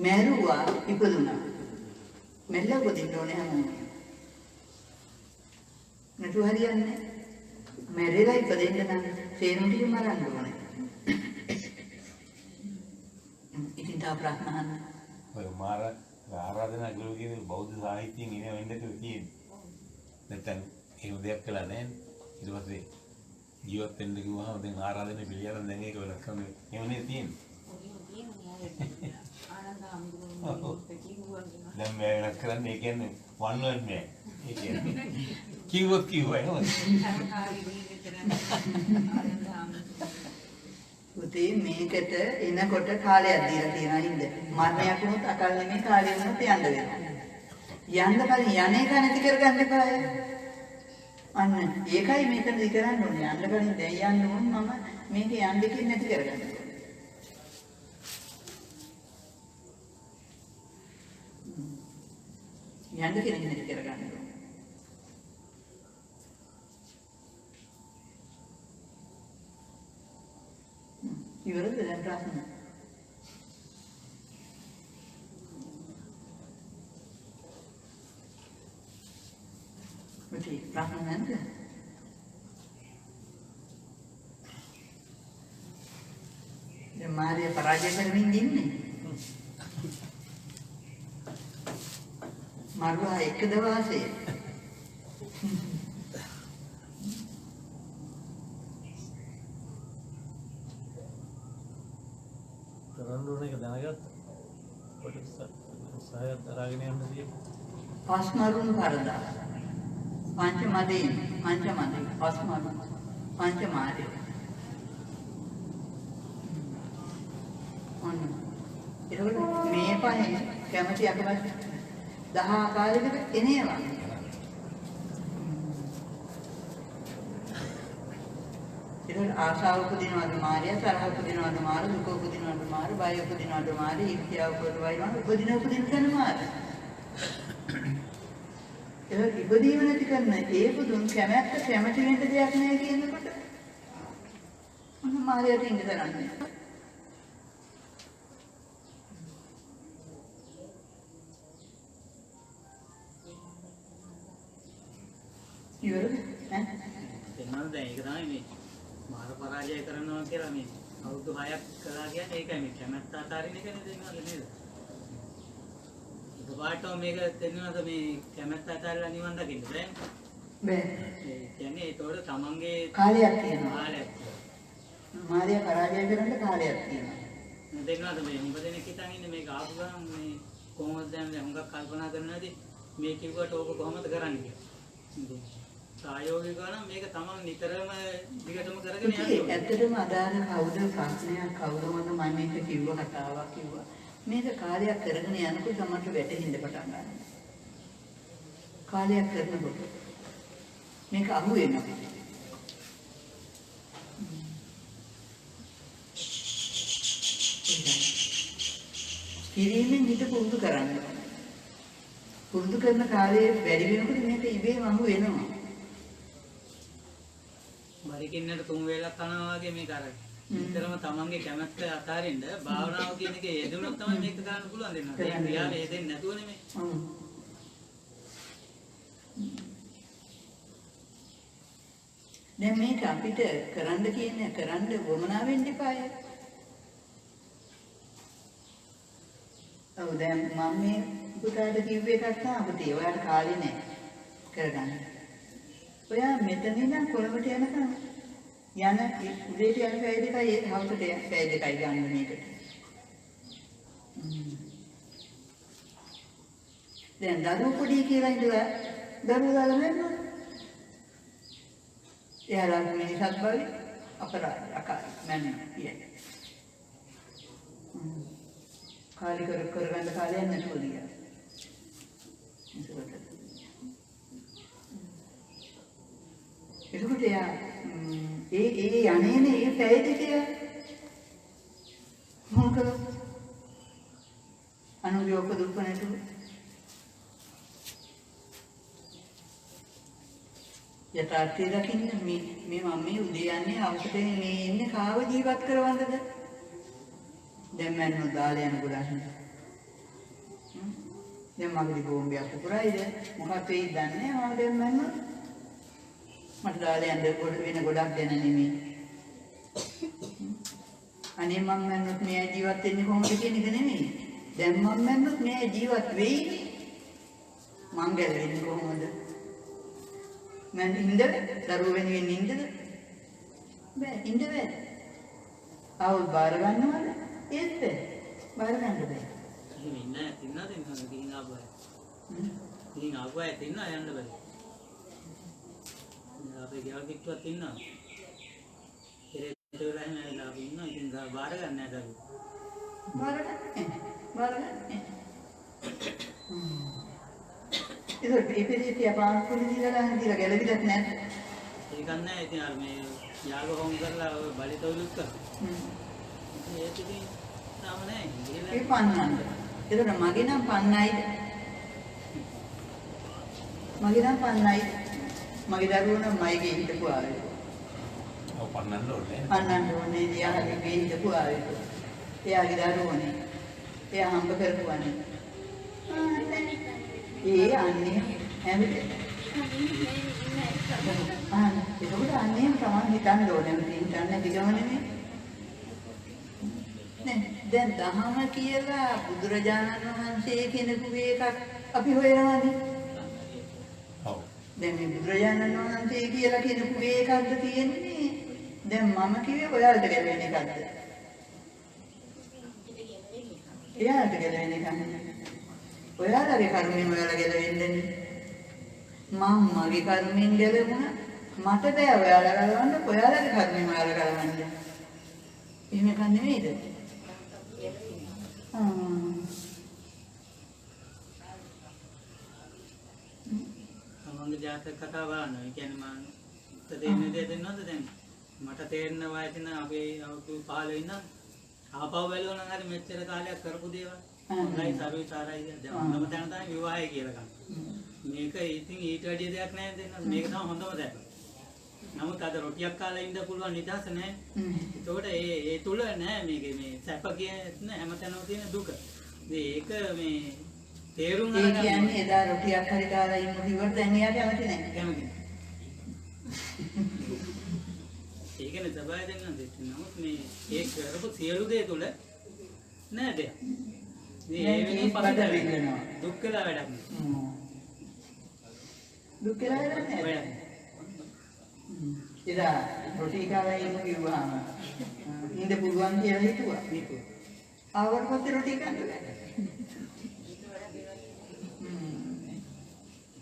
මැරුවා ඉපදුනා. මැරිලා උපදින්න ඕනේ හැමෝම. නැතු හරියන්නේ. මැරිලා ඉපදෙන්න නම් සේරම ටික මරන්න ඕනේ. ඉතින් තා ප්‍රශ්න ඔය මාර ආරාධනා කළු කියන බෞද්ධ සාහිත්‍යයෙන් ඉන වෙන්න කියලා තියෙන්නේ. නැත්නම් එහෙම දෙයක් කළා නැහැ. ඊට පස්සේ ජීවත් වෙන්න කිව්වහම දැන් ආරාධනේ පිළියරන් දැන් ඒක වෙනස් කරන්න එහෙමනේ තියෙන්නේ. දැන් මේ වෙනස් කරන්නේ ඒ කියන්නේ one word නෑ. ඒ කියන්නේ කිව්වොත් කිව්වයි නේද? උදේ මේකට එනකොට කාලයක් දීලා තියෙනවා නේද? මරණයක් වුණොත් අකල් නෙමෙයි කාලය වුණොත් යන්න වෙනවා. යන්න කලින් යන්නේ නැති කරගන්න එපා. අන්න ඒකයි මේකද කරන්න ඕනේ. යන්න කලින් දැන් යන්න ඕන මම මේක යන්න දෙකින් නැති කරගන්න ඕනේ. යන්න කෙනෙක් නැති කරගන්න ඕනේ. ඉවරද දැන් ප්‍රශ්න? මෙතේ ප්‍රශ්න නැද්ද? දැන් මාර්ය පරාජය කරමින් ඉන්නේ. මරුවා එකද වාසය. කරන්න ඕන එක දැනගත්තා. කොටස් සහයත් අරගෙන යන්න තියෙනවා. පස්මරුන් පරදා. පංච මදේ පස්මරුන් පංච මාර්ය. ඔන්න. ඒකවල මේ පහෙන් කැමැති අකමැති 10 ආකාරයකට එනේවා. ඒකවල ආශාව උපදිනවද මාර්ය, තරහ උපදිනවද මාර්ය, දුක උපදිනවද මාර්ය, බය උපදිනවද මාර්ය, ඊර්ෂ්‍යාව උපදිනවද උපදින තැන මාර්ය. ඒක ඉබදීම නැති කරන ඒ පුදුන් කැමැත්ත කැමැති වෙන්න දෙයක් නැහැ කියනකොට මොන මාර්යයට ඉන්න තරන්නේ. ඉවරද? ඈ? එන්නද දැන් ඒක තමයි මේ මාර පරාජය කරනවා කියලා මේ අවුරුදු 6ක් කළා කියන්නේ ඒකයි මේ කැමැත්ත අතාරින එක නේද නේද? ඒකපාරටම මේක දෙන්නවද මේ කැමැත්ත අතාරලා නිවන් දකින්න බෑ. බෑ. ඒ කියන්නේ ඒතකොට තමන්ගේ කාලයක් තියෙනවා. කාලයක්. මාර්ය පරාජය කරන්න කාලයක් තියෙනවා. දෙන්නවද මේ හුඟ දෙනෙක් හිතන් ඉන්නේ මේක ආපු ගමන් මේ කොහොමද දැන් හුඟක් කල්පනා කරනවාදී මේ කිව්වට ඕක කොහොමද කරන්නේ කියලා. ප්‍රායෝගිකව නම් මේක තමන් නිතරම දිගටම කරගෙන යන්න ඕනේ. ඇත්තටම අදාළ කවුද ප්‍රශ්නයක් කවුද මම මේක කිව්ව කතාවක් කිව්වා. මේක කාලයක් කරගෙන යනකොට තමයි වැටෙන්න පටන් ගන්නවා. කාලයක් කරනකොට මේක අහු වෙනවා. කිරීමෙන් හිත පුරුදු කරන්න. පුරුදු කරන කාලයේ වැඩි වෙනකොට මේක ඉබේම අහු වෙනවා. බරිකින්නට 3 වේලක් කනවා වගේ මේක අර නිතරම තමන්ගේ කැමැත්ත අතාරින්න භාවනාව කියන එකේ යෙදුනොත් තමයි මේක කරන්න පුළුවන් දෙන්නා. ඒ ක්‍රියාවේ යෙදෙන්නේ නැතුව නෙමෙයි. දැන් මේක අපිට කරන්න කියන්නේ කරන්න වමනා වෙන්න එපාය. ඔව් දැන් මම මේ පුතාට කිව්ව එකක් තමයි පුතේ ඔයාලට කාලේ නැහැ කරගන්න. ඔයා මෙතන ඉඳන් කොළඹට යනකම් යන උදේට යන පැය දෙකයි හවසට පැය දෙකයි ගන්න මේකට. දැන් දරුවෝ පොඩි කියලා ඉඳලා දරුවෝ දාලා නැන්නා. එයාලා මිනිහත් බවි අපරාධ අකාරී මන්නේ කියන්නේ. කාලි කරගන්න කාලයක් නැතුව ගියා. එතකොට යා ඒ යන්නේනේ ඒ පැය දෙකේ කළොත් අනුගේ ඔක දුක නැතුව යථාර්ථය දකින්න මේ මම මේ උදේ යන්නේ අවසරේ මේ ඉන්නේ කාව ජීවත් කරවන්නද දැන් මම දාලා යන ගොඩක් දැන් මගේ බෝම්බයක් පුරයිද මොකක්ද වෙයිද දන්නේ නැහැ මම දැන් මට දාලා යන්න වෙන ගොඩක් දැන නෙමෙයි අනේ මම මන්නොත් මේ ජීවත් වෙන්නේ කොහොමද කියන එක නෙමෙයි දැන් මම මන්නොත් මේ ජීවත් වෙයි මං ගැලවෙන්නේ කොහොමද මම ඉඳ දරුවෝ වෙනුවෙන් ඉඳද බෑ ඉඳ බෑ ආව බාර ගන්නවද ඒත් බාර ගන්න බෑ ඉන්නේ තින්නද ඉතින් ආපුවා ඉතින් ආපුවා තින්න යන්න බෑ අපේ ගෙවල් කිට්ටුවක් තින්නවා ඒක වෙලා නෑ අපි ඉන්නවා ඉතින් බාර ගන්න නෑ දරුවෝ බාර ගන්න ඒක ඉතින් පාන් කුලි දිලා ගැලවිලත් නැහැ. ඒක නෑ ඉතින් අර මේ යාළුව හොම් කරලා ඔය බලතොලුත් කරා. ඒක ඉතින් තාම නෑ. ඒ පන්නන්න. ඒතර මගේ නම් පන්නයිද? මගේ නම් පන්නයිද? මගේ දරුවෝ නම් මයිගේ හිටපු ආවේ. ඔව් පන්නන්න ඕනේ. පන්නන්න ඕනේ යාළුවගේ හිටපු ආවේ. එයාගේ දරුවෝනේ. එයා හම්බ කරපුවානේ. ඒ අන්නේ හැමදේ ඒකට අන්නේ තමයි හිතන්න ඕනේ හිතන්න දිගම නෙමෙයි නේ දැන් දහම කියලා බුදුරජාණන් වහන්සේ කෙනෙකුගේ එකක් අපි හොයනවානේ ඔව් දැන් මේ බුදුරජාණන් වහන්සේ කියලා කෙනෙකුගේ එකක්ද තියෙන්නේ දැන් මම කිව්වේ ඔයාලට ගැලවෙන එකක්ද එයාලට ගැලවෙන එකක් ඔයාලගේ කර්මයෙන් ඔයාලා ගැලවෙන්නේ මම මගේ කර්මයෙන් ගැලවුණා මට බෑ ඔයාලා ගලවන්න ඔයාලගේ කර්මයෙන් ඔයාලා ගලවන්න එහෙම එකක් නෙමෙයිද තමන්ගේ ජාතක කතා බලන්න. ඒ කියන්නේ මම තේරෙන්නේ දෙන්නවද දැන් මට තේරෙන වයසින් අපේ අවුරුදු 15 ඉඳන් ආපහු බැලුවා නම් හරි මෙච්චර කාලයක් කරපු දේවල් හොඳයි සරුවිචාරයි දැන් මොනම තැන තමයි විවාහය කියලා ගන්න. මේක ඉතින් ඊට වැඩිය දෙයක් නැහැ දෙන්න. මේක තමයි හොඳම දේ. නමුත් අද රොටියක් කාලා ඉන්න පුළුවන් නිදහස නැහැ. ඒකට ඒ තුල නැහැ මේකේ මේ සැප කියන හැමතැනම තියෙන දුක. ඒක මේ තේරුම් ගන්න. ඒ කියන්නේ එදා රොටියක් හරි කාලා ඉන්න කිව්වට දැන් එයාට කැමති නැහැ. කැමති නැහැ. ඒකනේ සබාය දෙන්න දෙන්න. නමුත් මේ ඒ කරපු සියලු දේ තුල නෑ දෙයක්. මේ වෙනින් පස්සට වෙනවා. දුක් කියලා වැඩක් නෑ. දුක් කියලා වැඩක් නෑ. එදා රොටි කාලා ඉන්න කිව්වහම ඉන්න පුළුවන් කියලා හිතුවා. ආවට පස්සේ රොටි කන්න බෑ.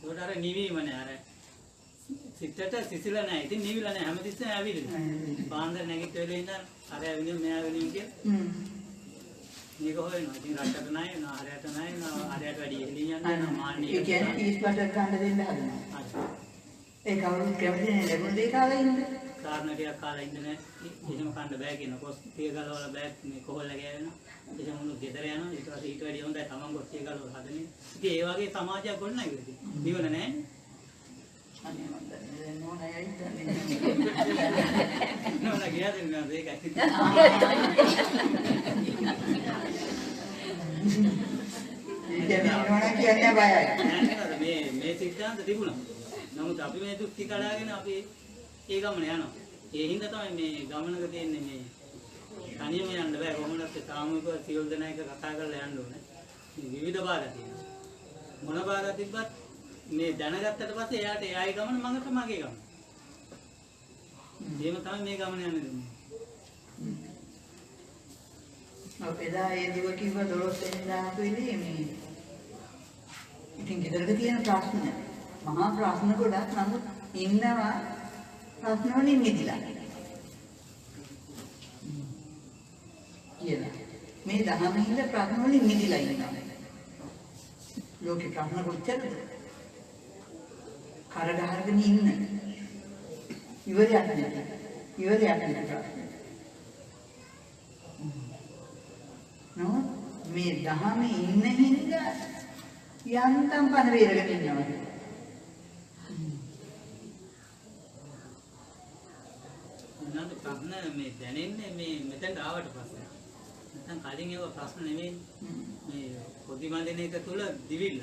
ඒකට අර නිවීම නෑ අර සිතට සිසිල නැහැ. ඉතින් නිවිලා නැහැ. හැමතිස්සෙම ඇවිදිනවා. පාන්දර නැගිට වෙලේ ඉඳන් අර ඇවිදින මෙයා වෙනින් කියලා. මේක හොයනවා. ඉතින් රටට නැහැ නා හරයට නැහැ නා හරයට වැඩි එළින් යනවා මාන්නේ. ඒ කියන්නේ ඊස්පට ගන්න දෙන්න හදනවා. ඒ කවුරුත් කැමති නැහැ ලැබුණ දෙය කාලා ඉන්න. කාරණා ටිකක් කාලා ඉන්න නැහැ. එහෙම කන්න බෑ කියන කොස් තිය ගලවලා බෑ මේ කොහොල්ල ගෑවෙනවා. එහෙම උණු ගෙදර යනවා. ඊට පස්සේ ඊට වැඩි හොඳයි තමන් කොස් තිය ගලවලා හදන්නේ. ඉතින් ඒ වගේ සමාජයක් ගොඩනගලා නිවන නැහැ. අනේ මන්ද නෝනා යයිද නෝනා ගියා දෙන්නා ඒකයි. මේ සිද්ධාන්ත තිබුණා. නමුත් අපි මේ දුක්ටි කඩාගෙන අපි ඒ ගමන යනවා. ඒ හින්දා තමයි මේ ගමනක තියෙන්නේ මේ තනියම යන්න බෑ. කොහොමද සාමූහිකව සියලු දෙනා එක කතා කරලා යන්න ඕනේ. මේ විවිධ බාධා තියෙනවා. මොන බාධා තිබ්බත් මේ දැනගත්තට පස්සේ එයාට එයාගේ ගමන මඟට මගේ ගමන. එහෙම තමයි මේ ගමන යන්නේ. අපේදා ඒ දිව කිව්ව 12 වෙනිදා අපේදී මේ ඉතින් ගෙදරක තියෙන ප්‍රශ්න මහා ප්‍රශ්න ගොඩක් නමුත් ඉන්නවා ප්‍රශ්න වලින් මිදිලා කියලා මේ දහමින්ද ප්‍රශ්න වලින් මිදිලා ඉන්නවා ලෝකේ ප්‍රශ්න කොච්චරද කරදහරගෙන ඉන්න ඉවරයක් නැහැ ප්‍රශ්න මේ දහමේ ඉන්න හින්දා යන්තම් පණ වේරගෙන ඉන්නවා. මොනවාද ප්‍රශ්න මේ දැනෙන්නේ මේ මෙතෙන්ට ආවට පස්සේ. නැත්නම් කලින් ඒව ප්‍රශ්න නෙමෙයි. මේ පොඩි මන්දින එක තුල දිවිල්ල.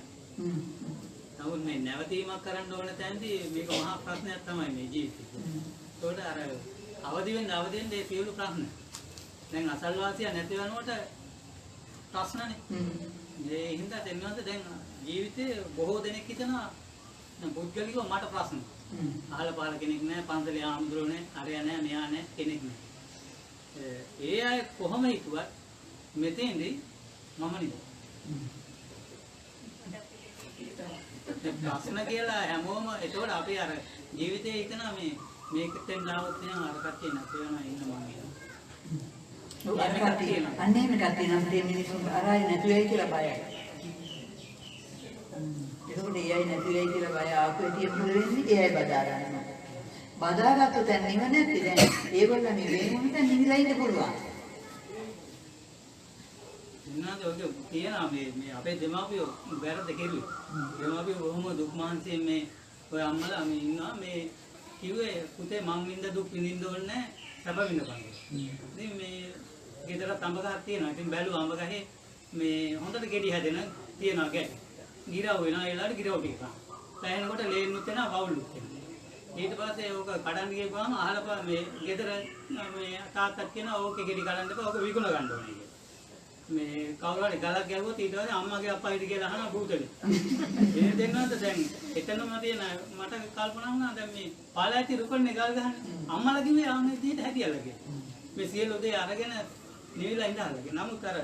නමුත් මේ නැවතීමක් කරන්න ඕන තැනදී මේක මහා ප්‍රශ්නයක් තමයි මේ ජීවිතේ. ඒකට අර අවදි වෙන්න ඒ සියලු ප්‍රශ්න. දැන් අසල්වාසිය නැති වෙනකොට ප්‍රශ්නනේ. මේ හින්දා දෙන්නවද දැන් ජීවිතේ බොහෝ දෙනෙක් හිතනවා පුද්ගලිකව මට ප්‍රශ්න. අහල පහල කෙනෙක් නැහැ, පන්සලේ ආම්දුරෝ නැහැ, අරයා නැහැ, මෙයා නැහැ, කෙනෙක් නැහැ. ඒ අය කොහොම හිතුවත් මෙතෙන්දී මම නෙවෙයි. ප්‍රශ්න කියලා හැමෝම ඒතකොට අපි අර ජීවිතේ හිතනවා මේකෙන් දාවත් නම් අර කට්ටිය නැති වෙනවා ඉන්න මම කියනවා. අන්නේ මේකත් තියෙනවා මේ මිනිස්සු අරයි නැති වෙයි කියලා බයයි. ඒකෝට එයයි නැති වෙයි කියලා බය ආපු ඇටි මොකද වෙන්නේ? එයයි බදා ගන්නවා. බදාගත්තු තැන නිව නැති දැන් ඒගොල්ලෝ මේ වෙනුවට නිවිලා ඉන්න පුළුවන්. ඉන්නද ඔය කියනවා මේ අපේ දෙමාපියෝ වැරද්ද කෙරුවේ. දෙමාපියෝ බොහොම දුක් මහන්සියෙන් මේ ඔය අම්මලා මේ ඉන්නවා මේ කිව්වේ පුතේ මං වින්ද දුක් විඳින්න ඕනේ නැහැ සැප විඳපන්. ඉතින් මේ ගෙදර තඹ ගහක් තියෙනවා. ඉතින් බැලුවා අඹ ගහේ මේ හොඳට ගෙඩි හැදෙන තියනවා ගැටි. ගිරව වෙනවා ඒලාට ගිරව ටික. පැහැෙනකොට ලේන්නුත් වෙනවා වවුලුත් වෙනවා. ඊට පස්සේ ඕක කඩන්න ගියපුවාම අහලා මේ ගෙදර මේ තාත්තත් කියනවා ඕකේ ගෙඩි කඩන්න එපා ඕක විකුණ ගන්න ඕනේ කියලා. මේ කවුරු හරි ගලක් ගැහුවොත් ඊට පස්සේ අම්මගේ අප්පයිට කියලා අහනවා භූතලේ. ඒ දෙන්නත් දැන් එතනම තියෙන මට කල්පනා වුණා දැන් මේ පාල ඇති රුකන්නේ ගල් ගහන්නේ. අම්මලා කිව්වේ ආන්නේ දෙයට හැදියලා කියලා. මේ සියලු දේ අරගෙන නිවිලා ඉඳහල්ලා. නමුත් අර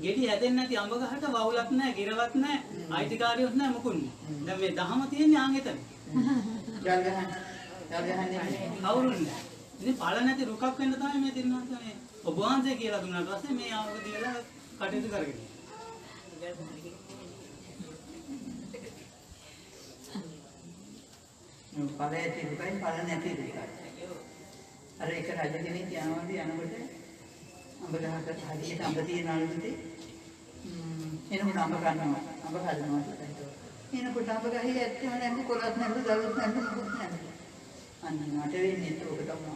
ගෙඩි හැදෙන්නේ නැති අඹ ගහට වවුලක් නැහැ, ගිරවක් නැහැ, අයිතිකාරියොත් නැහැ මොකුත් නැහැ. දැන් මේ දහම තියෙන්නේ ආන් එතන. ගල් ගහන්නේ කවුරුන්නේ. ඉතින් පාල නැති රුකක් වෙන්න තමයි මේ දෙන්නා කියන්නේ. ඔබ වහන්සේ කියලා දුන්නාට පස්සේ මේ ආවක දීලා කටයුතු කරගෙන. පළ ඇති දුකයි පළ නැති දුකයි. අර එක රජ කෙනෙක් යනවාද යනකොට අඹ ගහකට හරියට අඹ තියෙන අලුතේ එනකොට අඹ ගන්නවා. අඹ හදනවා කියලා. එනකොට අඹ ගහේ ඇත්තම නැති කොළත් නැති දලුත් නැති මොකුත් නැති. අන්න මට වෙන්නේ ඒක තමයි.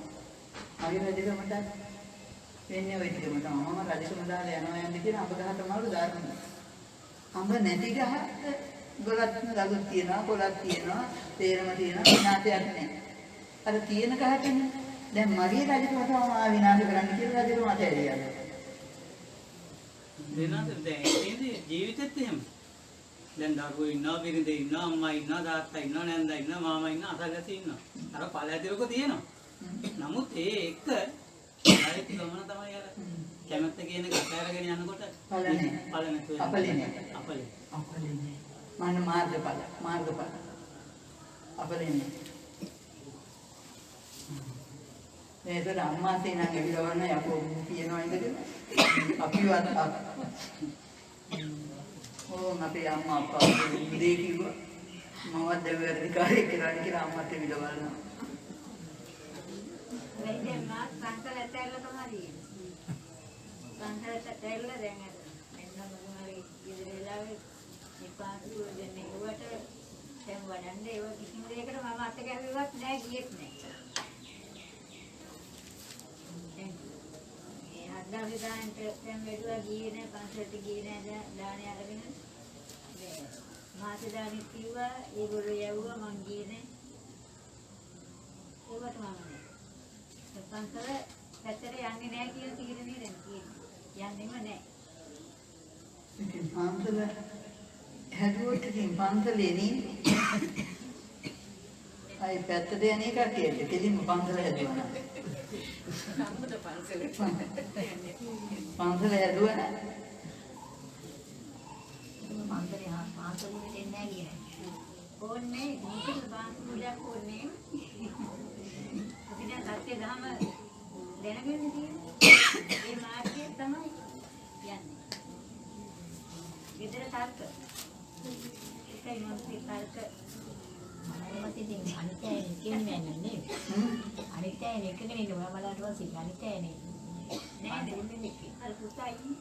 මගේ රජකමට වෙන්නේ ඔය ටිකම තමයි. මම රජකම දාලා යනවා යන්නේ කියන අඹ ගහ තමයි දාන්නේ. අඹ නැති ගහ ගොලත් දලුත් තියෙනවා, කොළත් තියෙනවා, තේරම තියෙනවා, විනාශයක් නැහැ. අර තියෙන ගහටනේ දැන් මගේ රජකම තමයි විනාශ කරන්න කියලා රජකම අතහැරියා. දෙන්නත් දැන් ඉතින් ජීවිතෙත් එහෙම. දැන් දරුවෝ ඉන්නවා, බිරිඳ ඉන්නවා, අම්මා ඉන්නවා, තාත්තා ඉන්නවා, නැන්දා ඉන්නවා, මාමා ඉන්නවා, අසල්වැසි ඉන්නවා. අර පළ ඇතිරක තියෙනවා. නමුත් ඒ එක ආයෙත් ගමන තමයි අර කැමැත්ත කියන එක අතහැරගෙන යනකොට පළ නැතුව අපලේ මන මාර්ගඵල අපලෙන්නේ මේකට අම්මා තේනන් ඇවිල්ලා වන්න යකෝ කියනවා ඉඳගෙන අපිවත් අපේ අම්මා අප්පා ඉඳී කිව්වා මමත් දෙවියන්කාරයෙක් කියලා අම්මත් ඇවිල්ලා බලනවා. දැන් මාත් සංකල්ප ඇතැල්ල තමයි. සංකල්ප ඇතැල්ල දැන් අර මෙන්න මොනවාරි ඉදිරියලාවේ නිපාතු දෙන්නේ වට දැන් වඩන්නේ ඒව කිසිම දෙයකට මම අත ගැහුවත් නෑ ගියෙත් නෑ. ඒ අද්දාවිදාන්ට දැන් වෙදුවා ගියේ නෑ පන්සලට ගියේ නෑ දානේ අරගෙන මාසේ දානේ කිව්වා ඒගොල්ලෝ යවුවා මං ගියේ නෑ. ඒවට මම නෑ. පන්සල පැත්තට යන්නේ නෑ කියන තීරණය දැන් තියෙන්නේ. යන්නෙම නෑ. ඉතින් පන්සල හැදුවට ඉතින් පන්සලේ නේ අය පැත්තට යන්නේ කටියට කෙලින්ම පන්සල හැදුවා නේද? සම්මුද පන්සලේ පන්සල හැදුවා නේද? පන්සලේ දෙන්නේ නැහැ කියන්නේ. ඕන්නේ මොකද බාන්කුලක් ඕන්නේ. අපි දැන් සත්‍ය ධර්ම දැනගෙන තියෙන්නේ. ඒ මාර්ගය තමයි යන්නේ. විතර තර්ක. ඒකයි මම තර්ක මම ඉතින් අනිත්‍යය කියන්නේ නෑ. අනිත්‍යය එකගෙන ඉන්න ඔයා බලන්න වාසි අනිත්‍යයනේ. නෑ දෙන්නේ අර පුතයි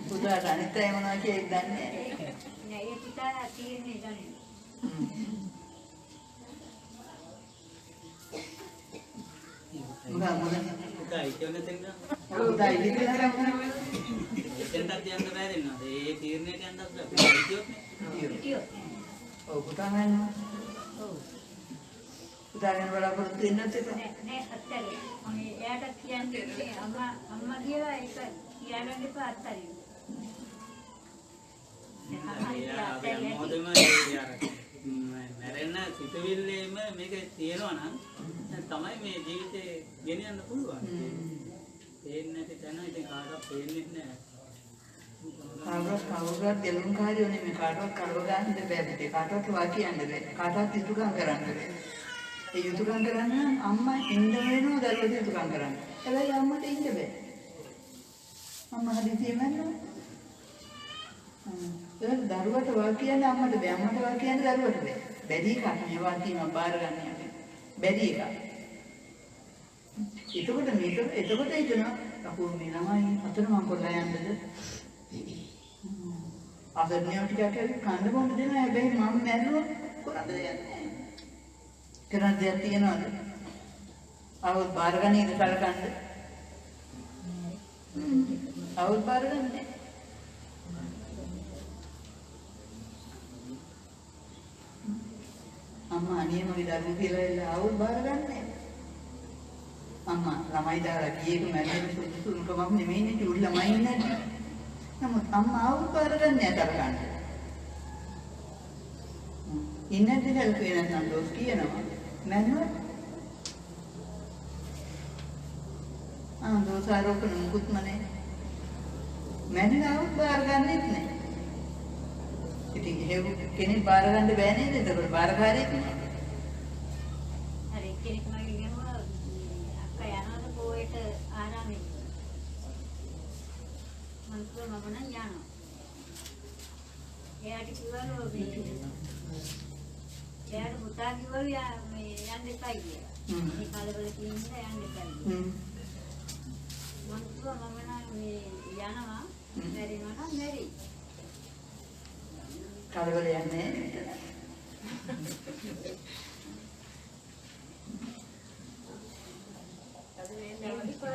පුතාට අනිත් අය මොනවා කියයිද දන්නේ නෑ ඒ පුතා තීරණේ ගන්නේ. පුතා ඉතින් දෙන්න. පුතා ඉතිලා ගන්න. එතෙන්ට යන්න බෑ දෙන්නා. ඒ තීරණයට යන්නත් බෑ. හිටියොත්. ඔව් පුතා ගන්න. ඔව්. පුතා ගැන බලාපොරොත්තු වෙන්නත් එපා. නෑ අත්තරේ. මම එයාට කියන්නේ අම්මා කියලා ඒක කියාගන්න එපා අත්තරේ. මොදම මැරෙන්න සිතුවිල්ලේම මේක තියෙනවා නම් තමයි මේ ජීවිතේ ගෙනියන්න පුළුවන්. තේන්නේ නැති තැන ඉතින් කාටවත් තේන්නේ නැහැ. කවුරුත් දෙලුම් කාර්යෝ නෙමෙයි කාටවත් කරව ගන්න බෑ පිටේ කාටවත් වාකියන්න බෑ කාටවත් යුතුයකම් කරන්න බෑ. ඒ යුතුයකම් කරන්න අම්මා ඉන්න වෙනවා දරුවෝ යුතුයකම් කරන්න. හැබැයි අම්මට ඉන්න බෑ. අම්මා හදිසියෙම යනවා. ඒක දරුවට වාකියන්න අම්මට බෑ. අම්මට වාකියන්න දරුවට බෑ. බැරි එකක් මේ වාකියම බාර ගන්න යන්නේ. බැරි එකක්. එතකොට හිතනවා අපෝ මේ ළමයි අතන මම පොඩ්ඩක් යන්නද? අසරණියෝ ටිකක් ඇවිත් කන්න බොන්න දෙනවා. හැබැයි මම මැරුණොත් කරන්න දෙයක් නැහැ. කරන්න දෙයක් තියනවද? අවුත් බාර ගන්න ඉඳ කලකන්න. අවුත් බාර ගන්නෑ. අම්මා අනියම විදර්ම කියලා එලා අවුත් බාර ගන්නෑ. අම්මා ළමයි දාලා ගියේක මැරෙන්න සුදුසුකමක් නෙමෙයිනේ චූටි ළමයි ඉන්නේ. නමුත් අම්මා අවුත් බාර ගන්නෑ තරකන්න. ඉන්නේ දෙයක් වෙනසක් දොස් කියනවා. මැනුව දොස් ආරෝපණ මුකුත්ම නැහැ. මැනිලා අවුත් බාර ගන්නෙත් නැහැ. ඉතින් එහෙම කෙනෙක් බාර ගන්න බෑ නේද? ඒක බාරකාරයෙක් නේ. හරි කෙනෙක් මගේ ගියම අක්කා යනවාද පොයට ආරාමෙට. මම කිව්වා මම නම් යනවා. එයාට කිව්වලු එයාට පුතා කිව්වලු මේ යන්න එපා කියලා. මේ කලබල කින්ද යන්න එපා කියලා. මම කිව්වා මම නම් මේ යනවා. මැරෙනවා නම් මැරෙයි. කලබල යන්නේ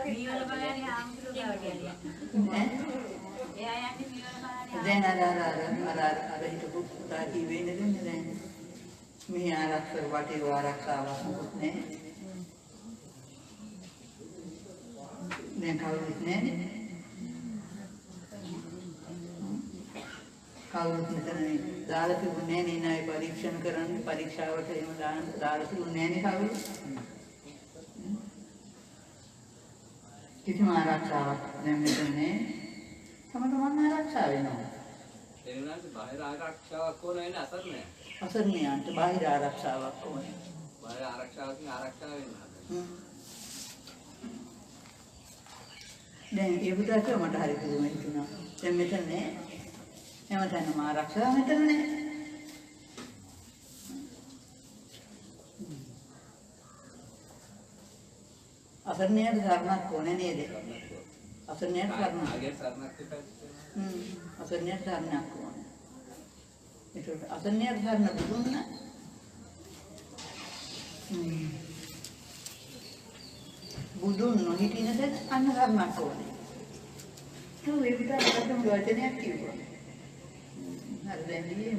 මීවල බලන්නේ ආම්තුරු ගාවට යන්නේ. එයා යන්නේ මීවල බලන්නේ. දැන් අර හිටපු පුතා කිව්වේ නේද දැන් මේ ආරක්ෂක වටේ ආරක්ෂාවක් නැහැ. දැන් කවුරුත් නැහැ. කවුරුත් මෙතන දාලා තිබුණේ නෑ නේ පරීක්ෂණ කරන්න පරීක්ෂාවට එහෙම දාලා තිබුණේ නෑ නේ කවුරු. කිසිම ආරක්ෂාවක් දැන් මෙතන නෑ. තමන් ආරක්ෂා වෙනවා. ඒ වුණාට බාහිර ආරක්ෂාවක් ඕන වෙන්නේ අසරණයි. අසරණයන්ට බාහිර ආරක්ෂාවක් ඕනේ. බාහිර ආරක්ෂාවකින් ආරක්ෂා වෙන්න හදනවා. දැන් ඒ පුතාට මට හරි පුදුම හිතුණා. දැන් මෙතන නෑ. හැමතැනම ආරක්ෂාව මෙතන නෑ. අසරණයට සරණක් ඕනේ නේද? අසරණයට සරණක්. ආගේ සරණක් තිබ්බා. අසරණයට සරණක් ඕනේ. ඒකට අසරණයට සරණ දුන්නා. බුදුන් නොහිටින තැන අන්න සරණක් ඕනේ. ඒ විදිහට අපිට වචනයක් කිව්වා. හරි දැන් මේ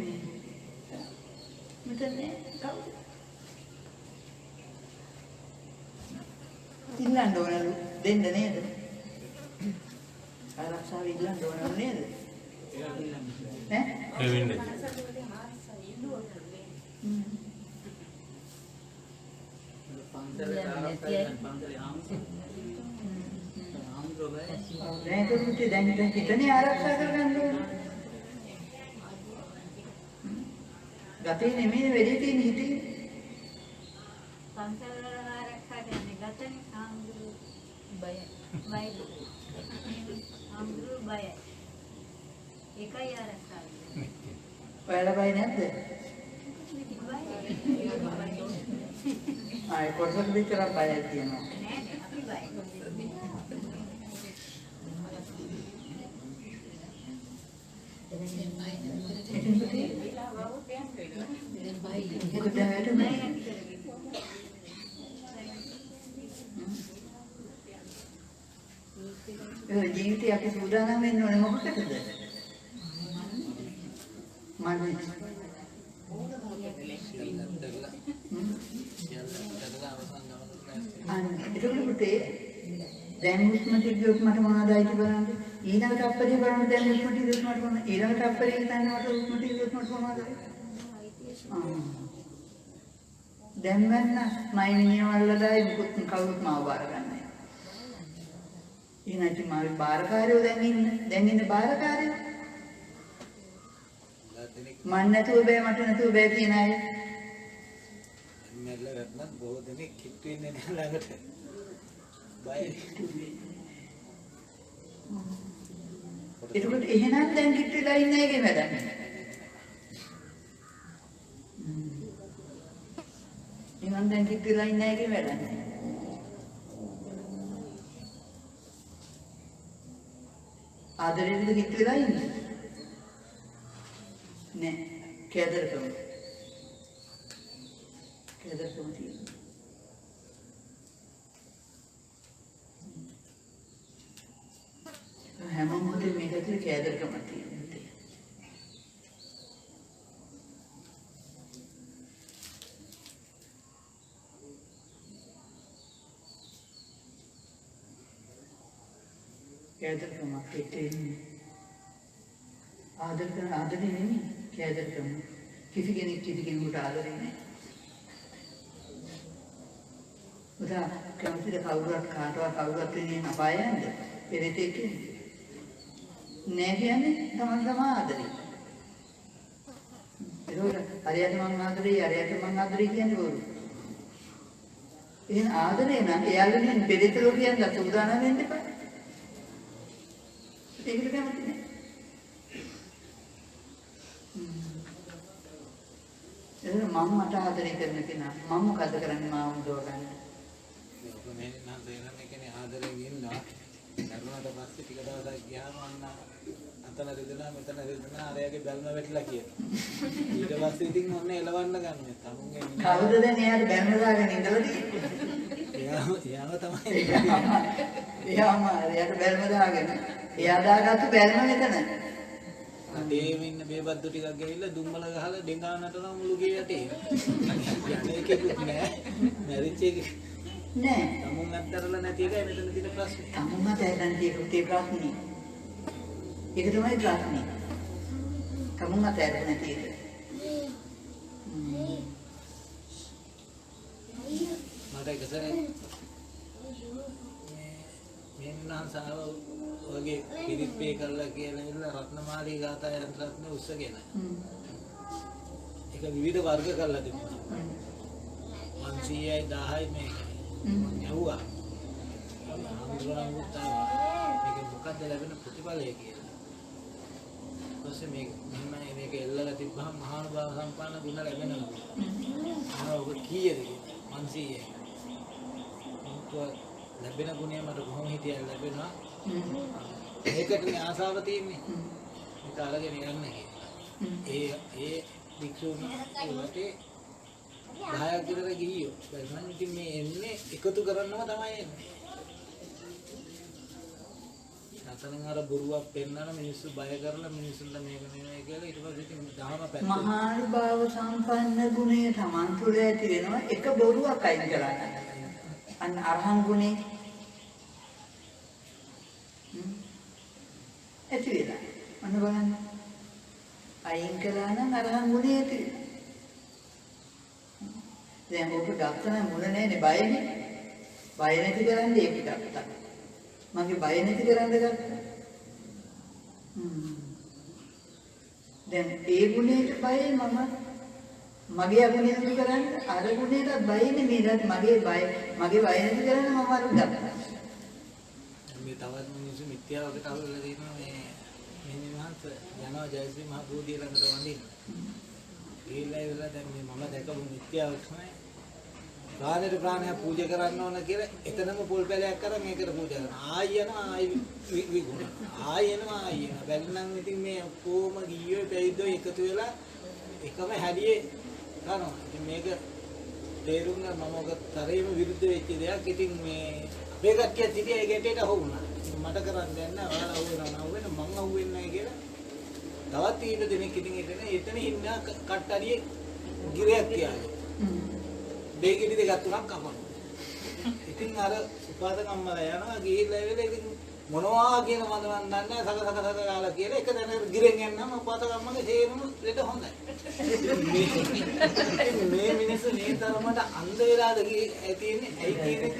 මෙතන කවුද? ඉල්ලන්න ඕනලු දෙන්න නේද? ආරක්ෂාව ඉල්ලන්න ඕනලු නේද? ඈ? ඒ වෙන්නේ. දැන් හිතන්නේ ආරක්ෂා කරගන්න ඕනේ. ගතේ නෙමෙයි වෙලේ තියෙන හිතේ. පන්සල් වල ආරක්ෂා කරන්නේ ගතනේ ආම්දුරු බයයි. ආම්දුරු බයයි. ඒකයි ආරක්ෂා වෙන්නේ. ඔයාලා බය නැද්ද? ආයි කොටසක් විතර බයයි කියනවා. නෑ අපි බයයි. ජීවිතය අපි සූදානම් වෙන්න ඕනේ මොකටද? මන්නේ එතකොට පුතේ දැන් මුස්ම තිබ්බොත් මට මොනවද අයිති බලන්න ඊළඟට අප්පරිය බලන්න දැන් මුස්ම තිබ්බොත් මට මොනවද ඊළඟට අප්පරිය හිතන්න මට මුස්ම තිබ්බොත් මට මොනවද දැන් මන්න මයි මිනිහවල්ලදායි මුකුත් කවුරුත් මාව බාර ගන්නෑ ඊනයිති මාගේ බාරකාරයෝ දැන් ඉන්න බාරකාරයෝ මන් නැතුව බෑ මට නැතුව බෑ කියන අය මෙල්ල රත්නත් බොහෝ දෙනෙක් කිට්ටු වෙන්නේ නැහැ ළඟට. බයයි. එතකොට එහෙනම් දැන් කිට්ටුලා ඉන්න එකේ වැඩක් නැහැ. එහෙනම් දැන් කිට්ටුලා ඉන්න එකේ වැඩක් නැහැ. ආදරෙන්ද කිට්ටුලා ඉන්නේ? නෑ. කේදරකම. කේදරකම තියෙනවා. හැම මොහොතේ මේක ඇතුලේ කේදරකම තියෙනවා. කේදරකමක් හිතෙන්නේ. ආදරේ නෙමෙයි කේදරකම. කිසි කෙනෙකුට ආදරේ නැහැ. උදා කැමතිද කවුරුත් කවුරුත් වෙනින් අපායන්ද? පෙරේතෙක් නෑ කියන්නේ තමන් ආදරේ. ඒක හරියට මං ආදරේ කියන්නේ බොරු. එහෙනම් ආදරේ නම් එයාලගෙන් පෙරේත ලෝකයෙන් සූදානම් වෙන්න එපා. ඒකට කැමති නෑ. එහෙනම් මම මට ආදරේ කරන කෙනා මම මොකද කරන්නේ මාව උදව ගන්න. මේක මේ නම් දෙනවා කියන්නේ ආදරෙන් ඉන්නවා. කරුණාට පස්සේ ටික දවසක් ගියාම අන්න අතන රිදෙනා මෙතන රිදෙනා අරයාගේ බැල්ම වැටිලා කියනවා. ඊට පස්සේ ඉතින් ඔන්න එලවන්න ගන්නවා. තමුන්ගේ කවුද දැන් එයාට බැල්ම දාගෙන ඉඳලා තියෙන්නේ? එයාම තමයි. එයාම එයාට බැල්ම දාගෙන. එයා දාගත්තු බැල්ම මෙතන. අදේම ඉන්න බේබද්දු ටිකක් ගිහිල්ලා දුම්බල ගහලා ඩෙංගා නටනවා මුළු ගේ යටේ. යන්නේකෙකුත් නෑ. මැරිච් එක නෑ. තමුන් අත්තරලා නැති එකයි මෙතන තියෙන ප්‍රශ්නේ. තමුන් අතහැරලා තියෙන ප්‍රශ්නේ. ඒක තමයි ප්‍රශ්නේ. තමුන් අතහැරලා නැති එක. මට එකසරේ මේ නන්සාව වගේ පිරිත් පේ කරලා කියලා ඉන්න රත්නමාලී ගාථා යන්ත්‍රත්න උස්සගෙන. ඒක විවිධ වර්ග කරලා තිබුණා. 500යි 10යි මේක. යවුවා. අනුරාම උත්තරව. මේක මොකද්ද ලැබෙන ප්‍රතිඵලය කියලා. ඊපස්සේ මේක එල්ලලා තිබ්බහම මහානුභාව සම්පන්න ගුණ ලැබෙනවා. ඔබ කීයද කියලා 500යි. ලැබෙන ගුණය මට කොහොම හිතියද ලැබෙනවා. ඒකටනේ ආසාව තියෙන්නේ. මේක අරගෙන යන්න කියලා. ඒ වික්ෂුන් ඒකට 10ක් විතර ගිහියෝ. දැන් ඉතින් මේ එන්නේ එකතු කරන්නම තමයි එන්නේ. අතනින් අර බොරුවක් පෙන්නන මිනිස්සු බය කරලා මිනිස්සුන්ට මේක නෙමෙයි කියලා ඊට පස්සේ ඉතින් දහම පැත්ත. මහානුභාව සම්පන්න ගුණය Taman තුළ ඇති වෙනවා එක බොරුවක් අයින් කරන්න. අන්න අරහං ගුණේ ඇති වෙලා. අන්න බලන්න. අයින් කළා නම් අරහං ගුණේ ඇති වෙනවා. දැන් ඔබ ගත්තම මුල නෑනේ බයනේ. බය නැති කරන්නේ ඒක ගත්තා. මගේ බය නැති කරන්න ගත්තා. දැන් ඒ ගුණයට බයයි මම මගේ අගුණය දුරු කරන්න අර ගුණයට බයනේ මේකට මගේ බය නැති කරන්න මම අර ගත්තා. මේ තවත් මිනිස්සු මිත්‍යාවකට අහුවෙලා තියෙනවා මේ මහන්ස යනවා ජයශ්‍රී මහ බෝධිය ළඟට වඳින්න. ගිහිල්ලා ඉවරලා දැන් මේ මම දැකපු මිත්‍යාව තමයි ප්‍රාණයට ප්‍රාණයක් පූජා කරන්න ඕන කියලා එතනම පොල් පැලයක් අරන් මේකට පූජා කරනවා. ආයි යනවා ආයි විගුණනවා. ආයි එනවා ආයි එනවා. බැලුනම් ඉතින් මේ ඔක්කොම ගියෝ පැවිද්දෝ එකතු වෙලා එකම හැඩියේ කරනවා. ඉතින් මේක තේරුම් ගන්න මම ඔක තරේම විරුද්ධ වෙච්ච දෙයක්. ඉතින් මේ අපේ කට්ටියත් හිටියේ ඒ ගැටේට අහු වුණා. මට කරන්න දෙන්න ඔයාලා අහු වෙනවා නෝ වෙන මං අහු වෙන්නේ නැහැ කියලා. තවත් ඊට දෙනෙක් ඉතින් එතන ඉන්න කට්ටඩියේ ගිරයක් තියාගෙන. දෙකෙදි දෙකක් තුනක් කපනවා. ඉතින් අර උපාසක අම්මලා යනවා ගිහිල්ලා ඉවරලා ඉතින් මොනවා කියන මම දන්නේ නැහැ සක ගාලා කියලා එක දැන ගිරෙන් යනනම් උපාසක අම්මගේ හේරම දෙට හොඳයි. මේ මිනිස්සු මේ තරමට අන්ධ වෙලාද තියෙන්නේ ඇයි කියන එක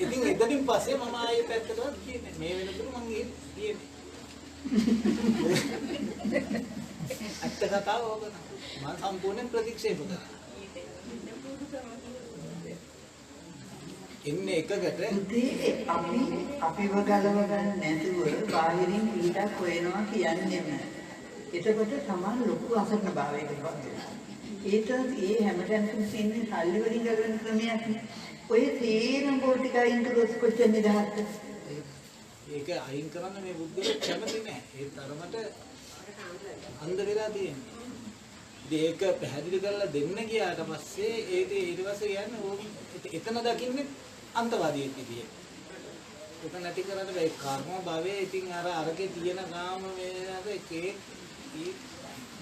ඉතින් එතනින් පස්සේ මම ආයේ පැත්තටවත් ගියේ මේ වෙනකොට මම ගියේ අත්ත කතාව ඕක මම සම්පූර්ණයෙන් ප්‍රතික්ෂේප කරා. ඉන්නේ එකකට අපිව ගලව ගන්න නැතුව බාහිරින් පීඩක් හොයනවා කියන්නේම. එතකොට සමාන ලොකු අසරණ භාවයකට පත් වෙනවා. ඒ හැමතැනම තියෙන සල්ලි වලින් ගලවන ක්‍රමයක් නේ. ඔය තේරෙන පොටික අයින් කරොත් කොච්චර නිදහස්ද? ඒක අයින් කරන්න මේ බුද්ධිය කැමති නැහැ. ඒ තරමට අන්ධ වෙලා තියෙනවා. ඒක පැහැදිලි කරලා දෙන්න ගියාට පස්සේ ඒක ඊට පස්සේ කියන්නේ ඕක එතන දකින්නේ අන්තවාදියෙක් විදියට. ඒක නැති කරන්න බෑ කර්ම භවයේ ඉතින් අරකේ තියෙන කාම වේදනාද ඒකේ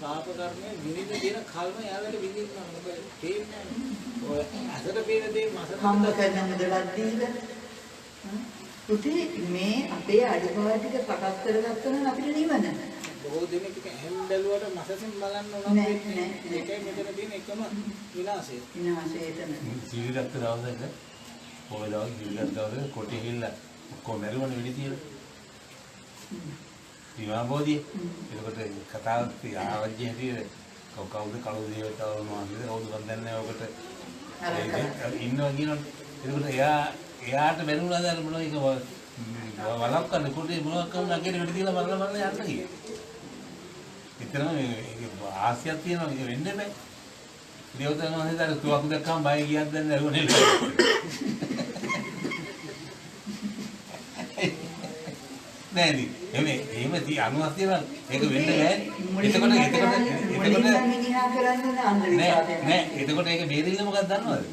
පාප කර්මයේ විනිවිද තියෙන කල්ම යාලට විඳින්න මොකද තේන්නේ ඔය අසර පේන දේ මසර හම්බ කරන මුදලක් දීලා පුතේ මේ අපේ අඩුපාඩු ටික සකස් කරගත්තා නම් අපිට නිවන. බොහෝ දෙනෙක් එහෙම බැලුවට මසසින් බලන්න ඕන නෑ. ඒකයි මෙතන තියෙන එකම විනාශය. විනාශය එතන. සීලගත්ත දවසක පොය දවස් සීලගත්ත දවසක කොටි හිල්ල කො මැරුවන වෙලී තියෙන. විවාහෝදී ඒකට කතාවක් ආවජ්‍ය හැටියට කවුද කවුද දේවතාවෝ මොනවද කවුද වන්දන්නේ ඔකට ඉන්නවා කියනකොට ඒකට එයාට බැනුණාද අර මොනවා එක වලක් කරන කොටේ මොනවා කරන අගේට වෙඩි තියලා මරලා යන්න කියේ. ඉතින් මේ ආසියක් තියෙනවා මේක වෙන්නේ නැහැ. දේවතාවෝ හිතාර තුවක්කු දැක්කම බය ගියක් දැන් නරුවනේ. නෑනේ. එහෙම අනුමත තියෙනවා ඒක වෙන්නේ නැහැ. එතකොට මිනිහා කරන්නේ අන්ධවිශ්වාසය. නෑ එතකොට ඒක බේරිලා මොකක්ද දන්නවද?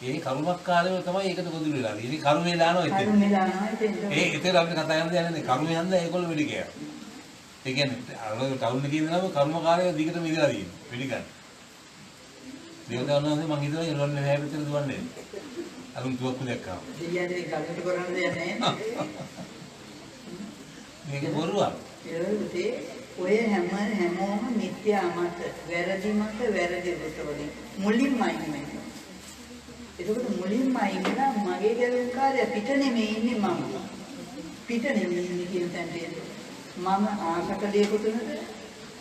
ඒ කර්මස්කාරයෝ තමයි ඒකට ගොදුරු වෙලා. ඉතින් කර්මේ දානවා ඉතින්. කර්මේ දානවා ඉතින්. ඒතර අපිට කතා කරන්න දෙන්නේ කර්මේ හන්ද ඒගොල්ලෝ වෙලි කියලා. ඒ කියන්නේ අර ටවුන් එකේ ඉඳලාම කර්මකාරයෝ දිගටම ඉඳලා තියෙනවා. පිළි ගන්න. දේවතාවුන්ගේ මං හිතුවා ඉරොන්නේ නැහැ පිටර දුවන්නේ. අරුන් තුවක්කු දැක්කා. දෙයියන්ගේ කල්පිට කරන්න දෙයක් නැහැ. මේක බොරුවක්. ඒකේ ඔය හැමෝම මිත්‍යා මත වැරදි වලින් මුලින්මයි නෙමෙයි. එතකොට මුලින්ම ඉඳලා මගේ ගැලුම් කාර්යය පිට නෙමෙයි ඉන්නේ මම. පිට නෙමෙයි ඉන්නේ කියන තැනට මම ආසකලයේ කොතනද?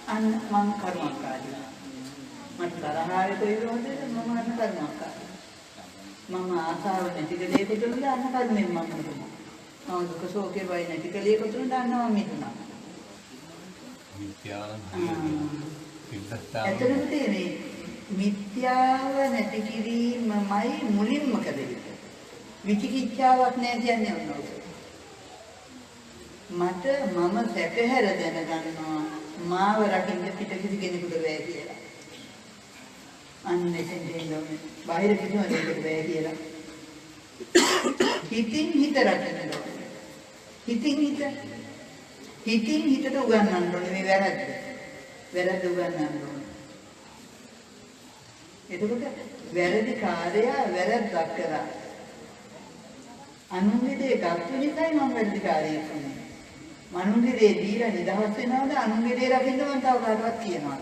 අන්න මම කර්මකාරී. මට තරහාවේ කොයිලෝද මම අන්න කර්මකාරී. මම ආසාව නැති කලයේ කොතනද අන්න කර්මෙන් මම හිතුවා. මම දුක සෝකේ වයි නැති කලයේ කොතනද අන්න මම හිතුණා. ඇත්තටම තේරෙන්නේ මිත්‍යාව නැති කිරීමමයි මුලින්ම කළ යුතු. විචිකිච්ඡාවක් නෑ කියන්නේ මොනවද? මට මම සැකහැර දැනගන්නවා මාව රකින්න පිට කිසි කෙනෙකුට බෑ කියලා. අන්න එතෙන් දෙන්නේ බාහිර කිසිම දෙයකට බෑ කියලා. හිතින් හිත රකින්න ඕනේ. හිතින් හිතට උගන්වන්න ඕනේ මේ වැරද්ද. වැරද්ද උගන්වන්න ඕනේ. එතකොට වැරදි කාර්යය වැරද්දක් කරා. අනුන්ගේ දේ ගන්න නිසායි මම වැරදි කාර්යය කරන්නේ. අනුන්ගේ දේ දීලා නිදහස් වෙනවද අනුන්ගේ දේ රකින්න මම තව කාටවත් කියනවා.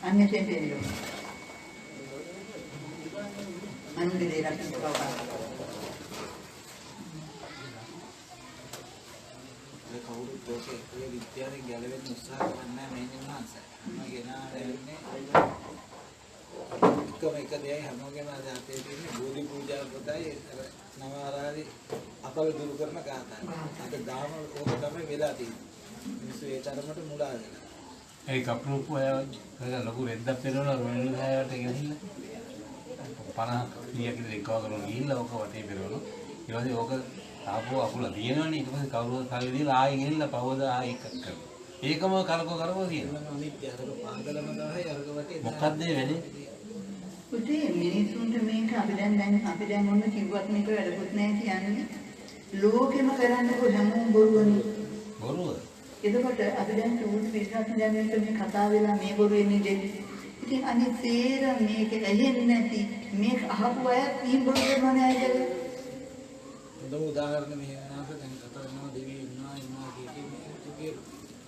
අන්නේ තෙන්ටෙන්න ඕනේ. අනුන්ගේ දේ රකින්න තව කාටවත්. කවුරුත් ඔය විද්‍යාවෙන් ගැලවෙන්න උත්සාහ කරන්නේ නැහැ මේ නිවන්ස. මම ගෙනාරෙන්නේ එකම එක දෙයයි හැමෝගෙම ආතේ තියෙන්නේ බෝධි පූජා පොතයි අර නව ආරාධි අපල දුරු කරන ගාථා. අද දාම ඕක තමයි වෙලා තියෙන්නේ. මිනිස්සු ඒ තරමට මුලා වෙනවා. ඒ කප්පුපු අය ලොකු වෙද්දක් පෙරවන රොයල් ගායට ගෙනිහිල්ලා 50 කිලෝ එකව කරන ගිහිල්ලා ඔක වටේ පෙරවන. ඊට පස්සේ ඕක ආපුව අකුල දිනවනේ. ඊට පස්සේ කවුරුද සල්ලි දීලා ආයෙ ගෙනිලා පවද ආයෙ එකක් කරනවා. ඒකම කරකෝ තියෙනවා. අනිත්‍ය අරක පාදලම තමයි අරක වටේ. මොකක්ද මේ වෙන්නේ? පුතේ මිනිසුන්ට මේක අපි දැන් ඔන්න කිව්වත් මේක වැඩකුත් නැහැ කියන්නේ. ලෝකෙම කරන්නේ හැමෝම බොරුවනේ. බොරුව. එතකොට අපි දැන් චූටි පිටසක් දැන් මේ කතා වෙලා මේ බොරු එන්නේ දෙන්නේ. ඉතින් අනිත් සේර මේක ඇහෙන්නේ නැති මේක අහපු අය කී බොරු කරනවා නෑ කියලා. හොඳම උදාහරණ මේ ආස දැන් කතා කරනවා දෙවියෝ ඉන්නවා කියන්නේ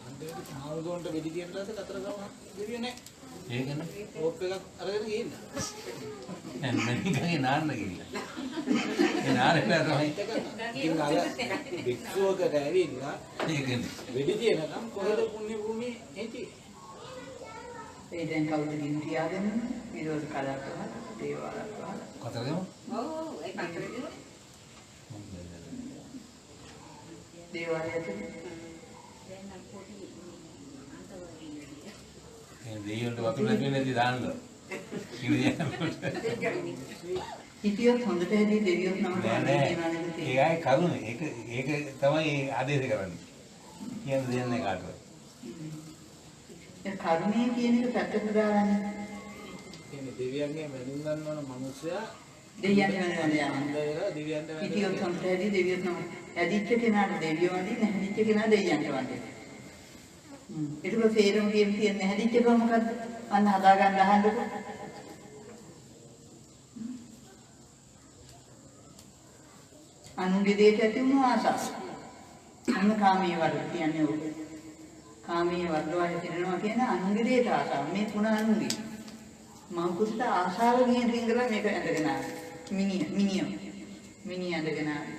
අන්තිමට ආවුදොන්ට වෙඩි තියන දාසේ කතර ගම දෙවියෝ නෑ. ඒකනේ. ඕප් එකක් අරගෙන ගිහින්. දැන් මනිකගේ නාන්න ගිහිල්ලා. ඒ නාරේට තමයි. ඉතින් අර වික්ෂෝකට ඇවිල්ලා ඒකනේ. වෙඩි තියනකම් කොහෙද පුණ්‍ය භූමිය හිටියේ? ඒ දැන් කවුද ගින් තියාගෙන ඊළඟ කලක් දේවාලක් වහලා කතරගම? ඔව් ඒ කතරගම දේවාලය ඇතුලේ දැන් නම් පොඩි අන්තවලින් ඒ දෙයියන්ට වතුර නැති වෙන්නේ දාන්න. හිතියොත් හොඳට ඇදී දෙවියොත් නම් ඒකයි කරුණ. ඒක තමයි ආදේශ කරන්නේ. කියන දෙන්නේ කාටවත්. ඒ කර්මයේ කියන එක පැත්තට දාලානේ. කියන්නේ දෙවියන්ගේ මැනුම් ගන්නවන මිනිස්සයා දෙවියන්ට වෙනවා අන්දේලා දෙවියන්ට හිතියොත් හොඳට ඇදී දෙවියොත් නම් ඇදිච්ච කෙනාට දෙවියෝ වඳින්න හැදිච්ච කෙනා දෙවියන්ට වඳින්න. ඒක තේරුම් කියන හැදිච්ච එක මොකද්ද? අන්න හදා ගන්න අහන්නකො. අනුගේ දෙයට ඇති වුණු ආසාව. අන්න කාමයේ වර්ධ කියන්නේ ඕක. කාමයේ වර්ධවා හිතෙනවා කියන අනුගේ දෙයට ආසාව. මේ තුන අනුගේ. මම කුසිත ආසාව කියන රින්ගලා මේක ඇඳගෙන ආවා. මිනිහ ඇඳගෙන ආවා.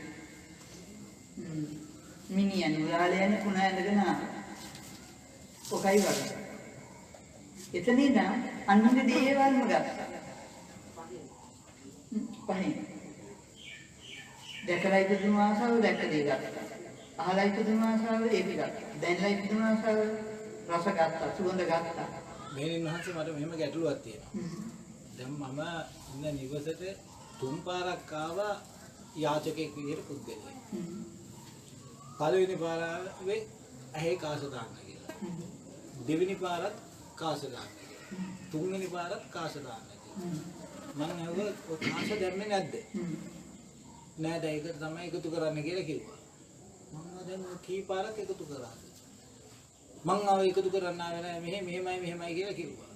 මිනිහන් උලාලයන් කුණ ඇඳගෙන ආවා. ඔකයි වගේ. එතන ඉඳන් අනුගේ දේවල්ම ගත්තා. පහින් දැකලා ඉපදුණු ආසාව දැක්ක දේ ගත්තා. අහලා ඉපදුණු ආසාව ඒක ගත්තා. දැනලා ඉපදුණු ආසාව රස ගත්තා, සුවඳ ගත්තා. මේනින් වහන්සේ මට මෙහෙම ගැටලුවක් තියෙනවා. දැන් මම ඉන්න නිවසට තුන් පාරක් ආවා යාචකෙක් විදිහට පුද්ගලයෙක්. පළවෙනි පාරාවේ ඇහි කාස දාන්න කියලා. දෙවෙනි පාරත් කාස දාන්න කියලා. තුන්වෙනි පාරත් කාස දාන්න කියලා. මම ඇහුවා ඔය කාස දැම්මේ නැද්ද? නෑ දැන් ඒක තමයි එකතු කරන්න කියලා කිව්වා. මම දැන් කී පාරක් එකතු කරාද? මං ආව එකතු කරන්න ආවේ නෑ මෙහෙමයි කියලා කිව්වා.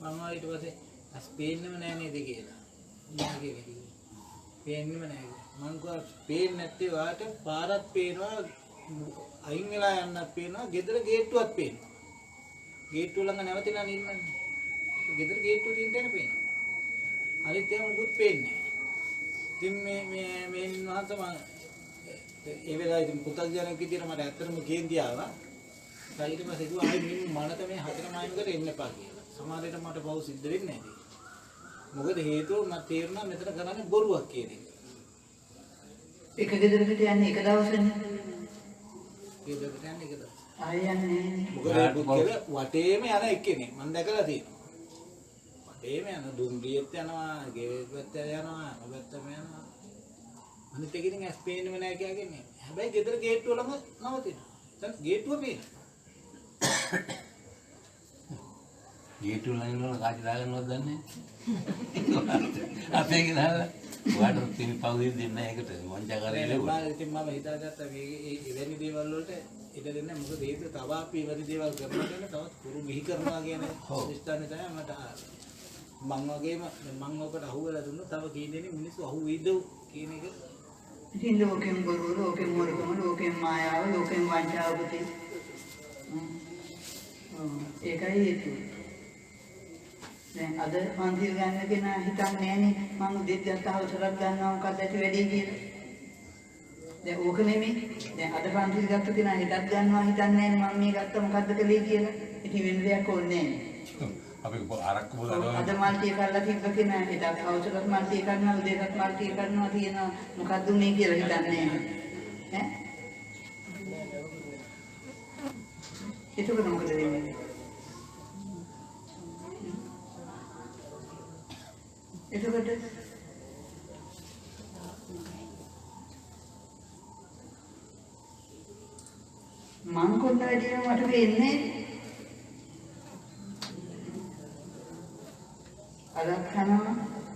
මම ආව ඊට පස්සේ අස් පේන්නෙම නෑ නේද කියලා. නෑ කියලා කිව්වා. පේන්නෙම නෑ. මං කිව්වා පේන්නේ නැත්තේ වාට පාරක් පේනවා අයින් වෙලා යන්නත් පේනවා ගෙදර ගේට්ටුවක් පේනවා. ගේට්ටුව ළඟ නැවතිලා ඉන්නන්නේ. ගෙදර ගේට්ටුව තියෙන තැන පේනවා. අනිත් ඒවා මුකුත් පේන්නේ නෑ. ඉතින් මේ මහත්තයා මම ඒ වෙලාවේ ඉතින් පුතක් ජනක විදියට මට ඇත්තටම කේන්ති ආවා. ඊට පස්සේ කිව්වා ආයි මින් මනත මේ හතර මායිමකට එන්න එපා කියලා. සමහරවිට මට පව් සිද්ධ වෙන්නේ නැහැ. මොකද හේතුව මට තේරුණා මෙතන කරන්නේ බොරුවක් කියන එක. එක ගෙදරකට යන්නේ එක දවසනේ. ගෙදරකට යන්නේ එක දවස්. ආයෙ යන්නේ නැහැ. මොකද වටේම යන එක්කනේ මම දැකලා තියෙනවා. වටේම යන දුම්රියෙත් යනවා, ගෙවෙත් යනවා, ඔබත්තම යනවා. අනිත් එකකින් ඇස් පේන්නේම නැහැ කියන්නේ. හැබැයි ගෙදර ගේට්ටුව ළඟ නවතිනවා. දැන් ගේට්ටුව පේනවා. ගේට්ටුව ළඟ නෝන කාටි දාගන්නවද දන්නේ අපේ ගිනහලා ඔයාලට තින් පවුදින් දෙන්න ඒකට වංචාකාරී ලැබුණා. ඉතින් මම හිතාගත්තා මේ එවැනි දේවල් වලට ඉඩ දෙන්න මොකද හේතුව තව අපි එවැනි දේවල් කරනවා කියන්නේ තවත් කුරු මිහි කරනවා කියන ස්ථානේ තමයි මට මං වගේම මං ඔකට අහුවෙලා දුන්නොත් තව කී දෙනෙක් මිනිස්සු අහුවෙයිද කියන එක. ඉතින් ලෝකෙම බොරු, ලෝකෙම මොරකම, ලෝකෙම මායාව, ලෝකෙම වංචාව පුතේ. ඒකයි හේතුව. දැන් අද පන්තිල් ගන්න කෙනා හිතන්නේ නෑනේ මම උදේට ගත්ත අවසරයක් ගන්නවා මොකක්ද ඇති වැඩි කියලා. දැන් ඕක නෙමෙයි. දැන් අද පන්තිල් ගත්ත කෙනා හිතක් ගන්නවා හිතන්නේ නෑනේ මම මේ ගත්ත මොකද්ද කළේ කියලා. ඉතින් වෙන දෙයක් ඕනේ නෑනේ. අපි ආරක්ක බලනවා. අද මල්ටි කරලා තිබ්බ කෙනා හිතක් අවසරයක් මල්ටි කරනවා උදේටත් මල්ටි කරනවා තියෙනවා මොකද්ද උනේ කියලා හිතන්නේ නෑ. ඈ? ඒක මොකද වෙන්නේ? එතකොට මං කොන්න වැඩිම මට වෙන්නේ අරක් කනවා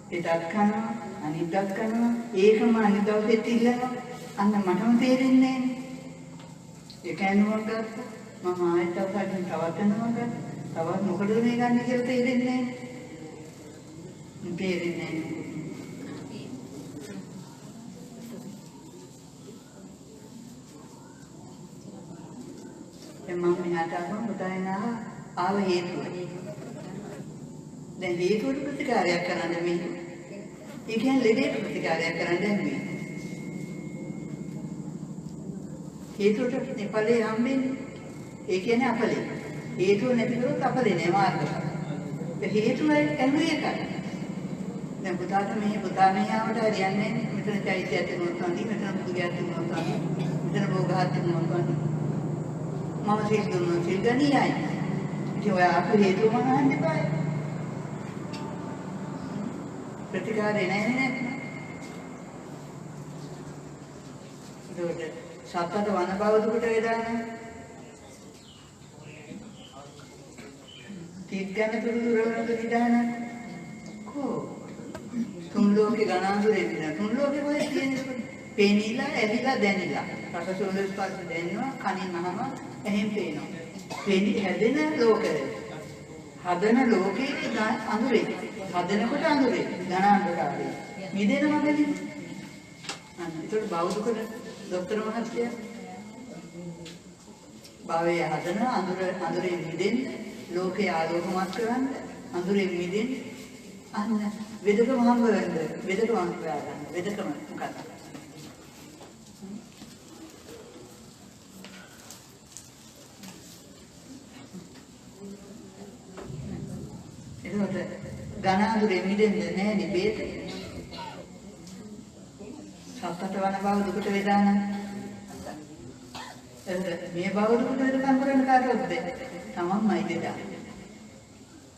පිටත් කනවා අනිද්දත් කනවා ඒකම අනිත් දවසෙත් ඉල්ලනවා අන්න මටම තේරෙන්නේ නැහැ ඒක ඇනුවක් ගත්තා මම ආයෙත් තවත් ඇනුවක් ගත්තා තවත් මොකටද මේ ගන්න කියලා තේරෙන්නේ නැහැ තේරෙන්නේ නැහැ මම මෙහාට ආවම පුතායනා ආව හේතුව. දැන් හේතුවට ප්‍රතිකාරයක් කරන්න මේ. ඒ කියන්නේ ලෙඩේට ප්‍රතිකාරයක් කරන්න බැහැ. හේතුවට ඵලයේ හම්බෙන්නේ. ඒ කියන්නේ අපලේ. හේතුව නැති කරොත් අපලේ නෑ මාර්ගය. ඒ හේතුව ඇන්නේ එකයි. දැන් පුතාට පුතා මෙහාට හරියන්නේ මෙතන චෛත්‍යයක් තියෙනවා නේද? මෙතන පුදුගයක් තියෙනවා නේද? මෙතන භෝගහත් තියෙනවා නේද? මම සිල් දුන්නා සිල් ගනියයි. ඉතින් ඔය අපේ හේතුව මම අහන්න එපායි. ප්‍රතිකාරේ නැහැ නේද? ඒක සත්‍යත වන බව දුකට වේදාන. තීත්‍යන තුරුරවන විදාන. කෝ තුන් ලෝකේ ගණන්දුරේ ඉන්න තුන් ලෝකේ මොකද කියන්නේ? පේනිලා ඇවිලා දැනිලා. රසසෝලස් පාස් දැනෙනවා කනින් අහම එහෙන් පේනවා. පේනි හැදෙන ලෝකෙද. හදන ලෝකේ අඳුරේ. හදනකොට අඳුරේ. ධන අන්ධකාරේ. මිදෙනවා බැලි. අන්න ඒක බෞද්ධකද ડોක්ටර් මහත්තයා. භවයේ හදන අඳුරේ මිදෙන්න ලෝකේ ආලෝකමත් කරන්න අඳුරේ මිදෙන්න අන්න වෙදකම හම්බ වෙන්න වෙදකම හොයා ගන්න. වෙදකම මොකක්ද? එතකොට ඝන අඳුරේ මිදෙන්නේ නැහැ නේ බේත. සත්තට වන බව දුකට වේදාන. මේ බව දුකට වේදකම් කරන්න කාටවත්ද? තමන්මයි දෙදා.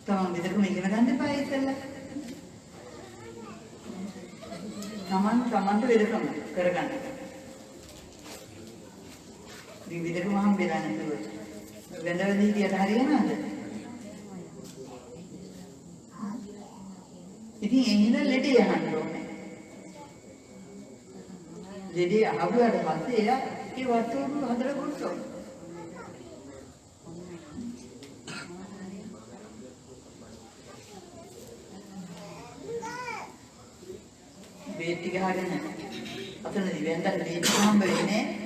තමන් දෙදකම ඉගෙන ගන්න එපා ඉතින්ලා. තමන්ට වේදකම කරගන්න. විවිධකම හම්බෙලා නැතුව වෙනවදී කියන හරියනවද? ඉතින් එන්නේ ලෙඩේ අහන්න ඕනේ. ලෙඩේ අහුවාට පස්සේ එයා ඒ වස්තුව හදලා ගොඩනගනවා. බේත් ටික ගහගෙන අතනදී වෙන්දට බේත් හම්බ වෙන්නේ.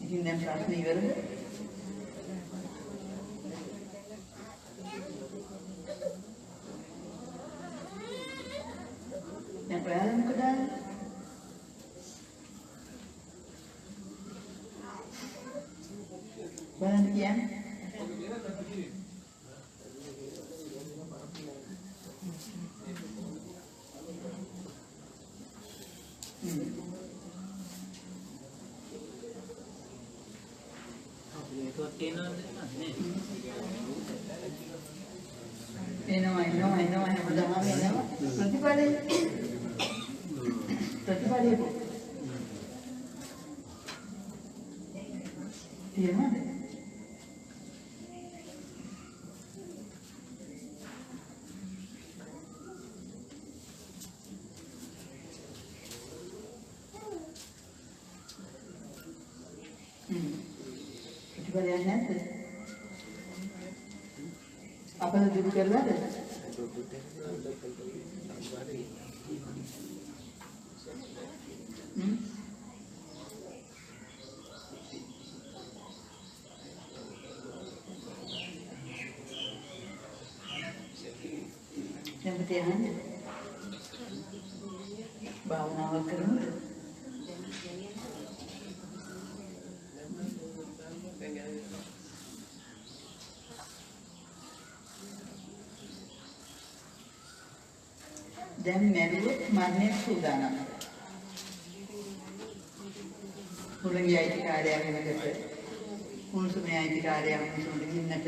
ඉතින් දැන් ප්‍රශ්න ඉවරද? දැන් ඔයාලා මොකද? බලන්න කියන්නේ. එනවා හැමදාම එනවා ප්‍රතිපලයි තියෙනවද? ප්‍රතිපලයක් නැද්ද? අපල දුරු කරලාද? නැවත යන්න. භාවනාවක් කරනවද? දැන් මැරුවොත් මරණය සූදානම්. හුළඟේ අයිතිකාරයා වෙනකට, කුණුසුමේ අයිතිකාරයා කුණුසුමට ගින්නට,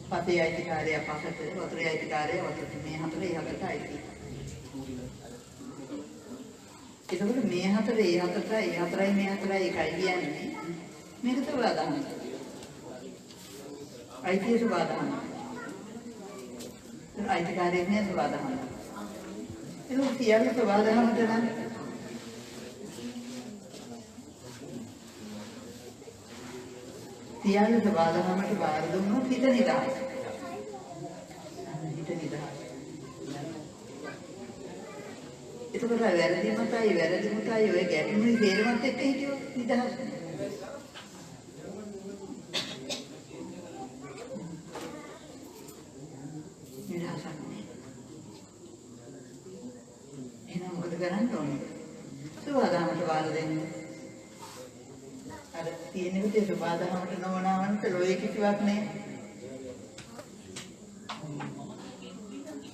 පතේ අයිතිකාරයා පසට, වතුරේ අයිතිකාරයා වතුරට. මේ හතරේ හතරට අයිති. ඒකවල මේ හතරේ හතරයි මේ හතරයි එකයි කියන්නේ. මේක තවලා දාන්න. අයිතිය සබදාන්න. අයිතිකාරයෙක් නෑ සබදාන්න. ඒක සියල්ල සබදාන්නට නම් සියල්ල සබදාන්නට බාර දුන්නොත් හිත නිදහස්. හිත නිදහස්. එතකොට වැරදි මතයි ඔය ගැටුමුයි තේරෙමත් එක්ක හිටියොත් නිදහස්. එහෙනම් මොකද කරන්න ඕනේ? සුවාදාමට වාර දෙන්න. අර තියෙන විදිහට සුවාදාමට නොවනවන්ට ලෝයේ කිසිවක් නෑ.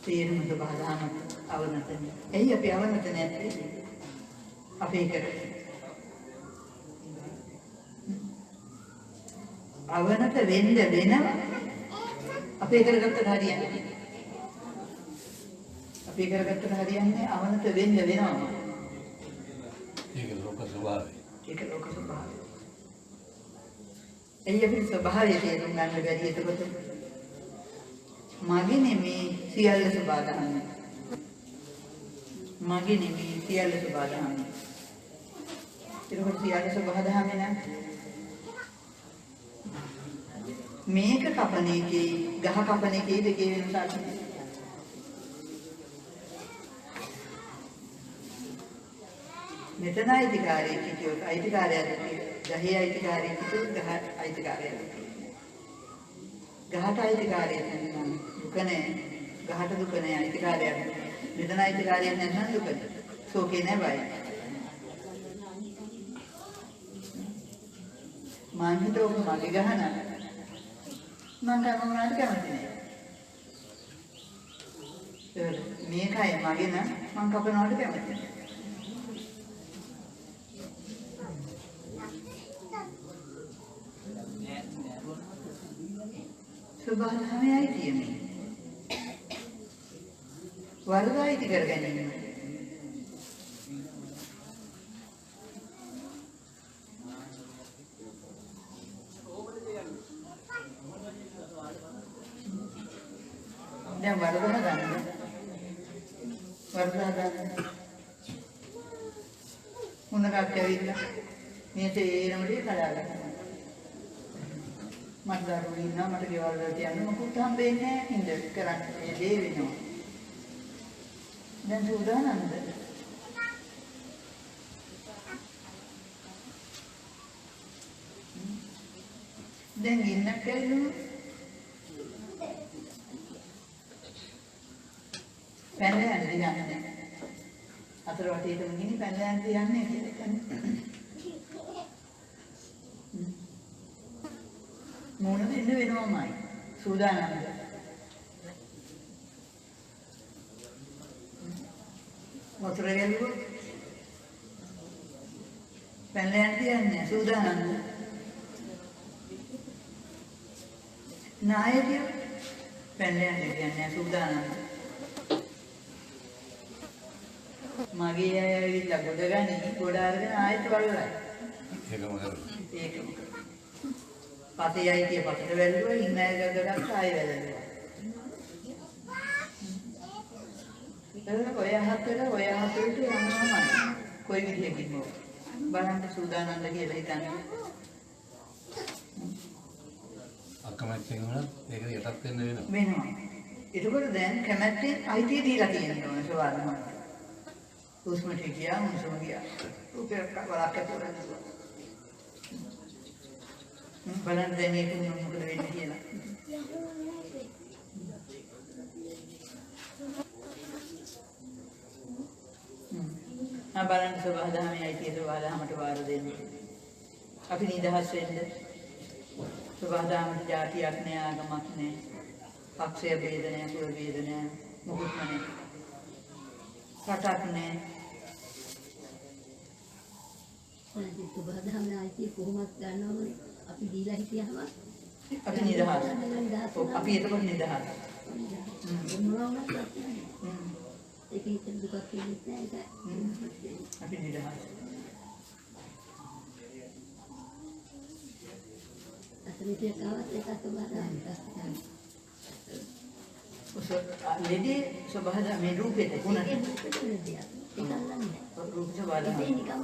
තේරුම සුවාදාමට අවනත. එයි අපි අවනත නැත්තේ. අපේ කරේ. අවනත වෙන්න වෙනවා. අපේ කරගත්තට හරියන්නේ. අපේ කරගත්තට හරියන්නේ අවනත වෙන්න වෙනවා. ඒක ලෝක ස්වභාවය. ඒක ලෝක ස්වභාවය. එයි අපි ස්වභාවය තේරුම් ගන්න බැරි. එතකොට මගේ නෙමේ සියල්ල සබදාන්න. මගේ නෙමේ සියල්ල සබදාන්න. එතකොට සියල්ල සබදාන්නේ නැහැ. මේක කපන එකේ ගහ කපන එකේ දෙකේ වෙනසක් නැහැ. මෙතන අයිතිකාරයෙක් හිටියොත් අයිතිකාරයාට ගහේ අයිතිකාරයෙක් හිටියොත් ගහ අයිතිකාරයාට. ගහට අයිතිකාරයෙක් නැත්නම් දුක නැහැ. ගහට දුක නැහැ අයිතිකාරයාට. මෙතන අයිතිකාරයෙක් නැත්නම් දුක නැහැ. සෝකේ නැහැ බයි. මං හිතුව මගේ ගහ නෑ. මං කවුරුනාට කැමති නෑ. මේකයි මගේ නම් මං කපනවට කැමති නෑ. සබහාමයි තියෙන්නේ. වරදයි ඉති කරගන්නේ. දැන් වරදහ ගන්න. වරදහ ගන්න. මොනකක් ඇවිල්ලා මේ තේරෙන්නේ කඩා ගන්න. මට දරුවෝ ඉන්නවා මට ගෙවල් වලට යන්න මොකුත් හම්බෙන්නේ නැහැ ඉඳ කරන්නේ මේ දේ වෙනවා. දැන් සූදානම්ද? දැන් ඉන්නක් ඇවිල්ලා පැනලා යන්නේ. අතර වටේටම ගිනි පැනලා යන්නේ කියලා. මොන දෙන්න වෙනවමයි. සූදානම්ද? වතුර ගැලුවොත් පැනලා යන්නේ සූදානම්ද? නායකයෝ පැනලා යන්නේ සූදානම්ද? මගේ අය ඇවිල්ලා ගොඩ ගනි ගොඩ අරගෙන ආයෙත් බලලා. ඒකම කරලා. ඒකම. පතේ අයිතිය පතට වැළුවා ඉන්න අය ගගඩක් ආයෙ වැළඳුවා. ඔය හතරට යනවා කොයි විදියකින්ද බලන්න සූදානම්ද කියලා හිතන්නේ. අකමැත්තෙන් වුණත් ඒක යටත් වෙන්න වෙනවා. වෙනවා. ඒකවල දැන් කැමැත්තෙන් අයිතිය දීලා තියෙනවා සවාදමට. උස්මට ගියා මුසම ගියා. උපේ වලක් ඇතුළට. බලන්න දැන් ඒක මොකද වෙන්නේ කියලා. බලන්න සබහාදහමේ අයිතිය සබහාදහමට වාර දෙන්න. අපි නිදහස් වෙන්න. සබහාදහමට ජාතියක් නෑ ආගමක් නෑ. පක්ෂය ભેද නෑ කුල ભેද නෑ මොකුත් නෑ. රටක් නැහැ. නැති සුබදහමේ ආයිති කොහොමද ගන්නවනේ අපි දීලා හිටියම අපි නිදහස්. අපි එතකොට නිදහස්. මොනවාවත් ඒක හිතේ දුකක් කියන්නේ නැහැ ඒක. අපි නිදහස්. අතනිතේ කාවත් එකක් බාරයි. ලෙඩේ සබහද මේ රූපෙට ගුණ. ඒක නේද? ඒක නෑ. රූප සබහද. ඒක නිකම්ම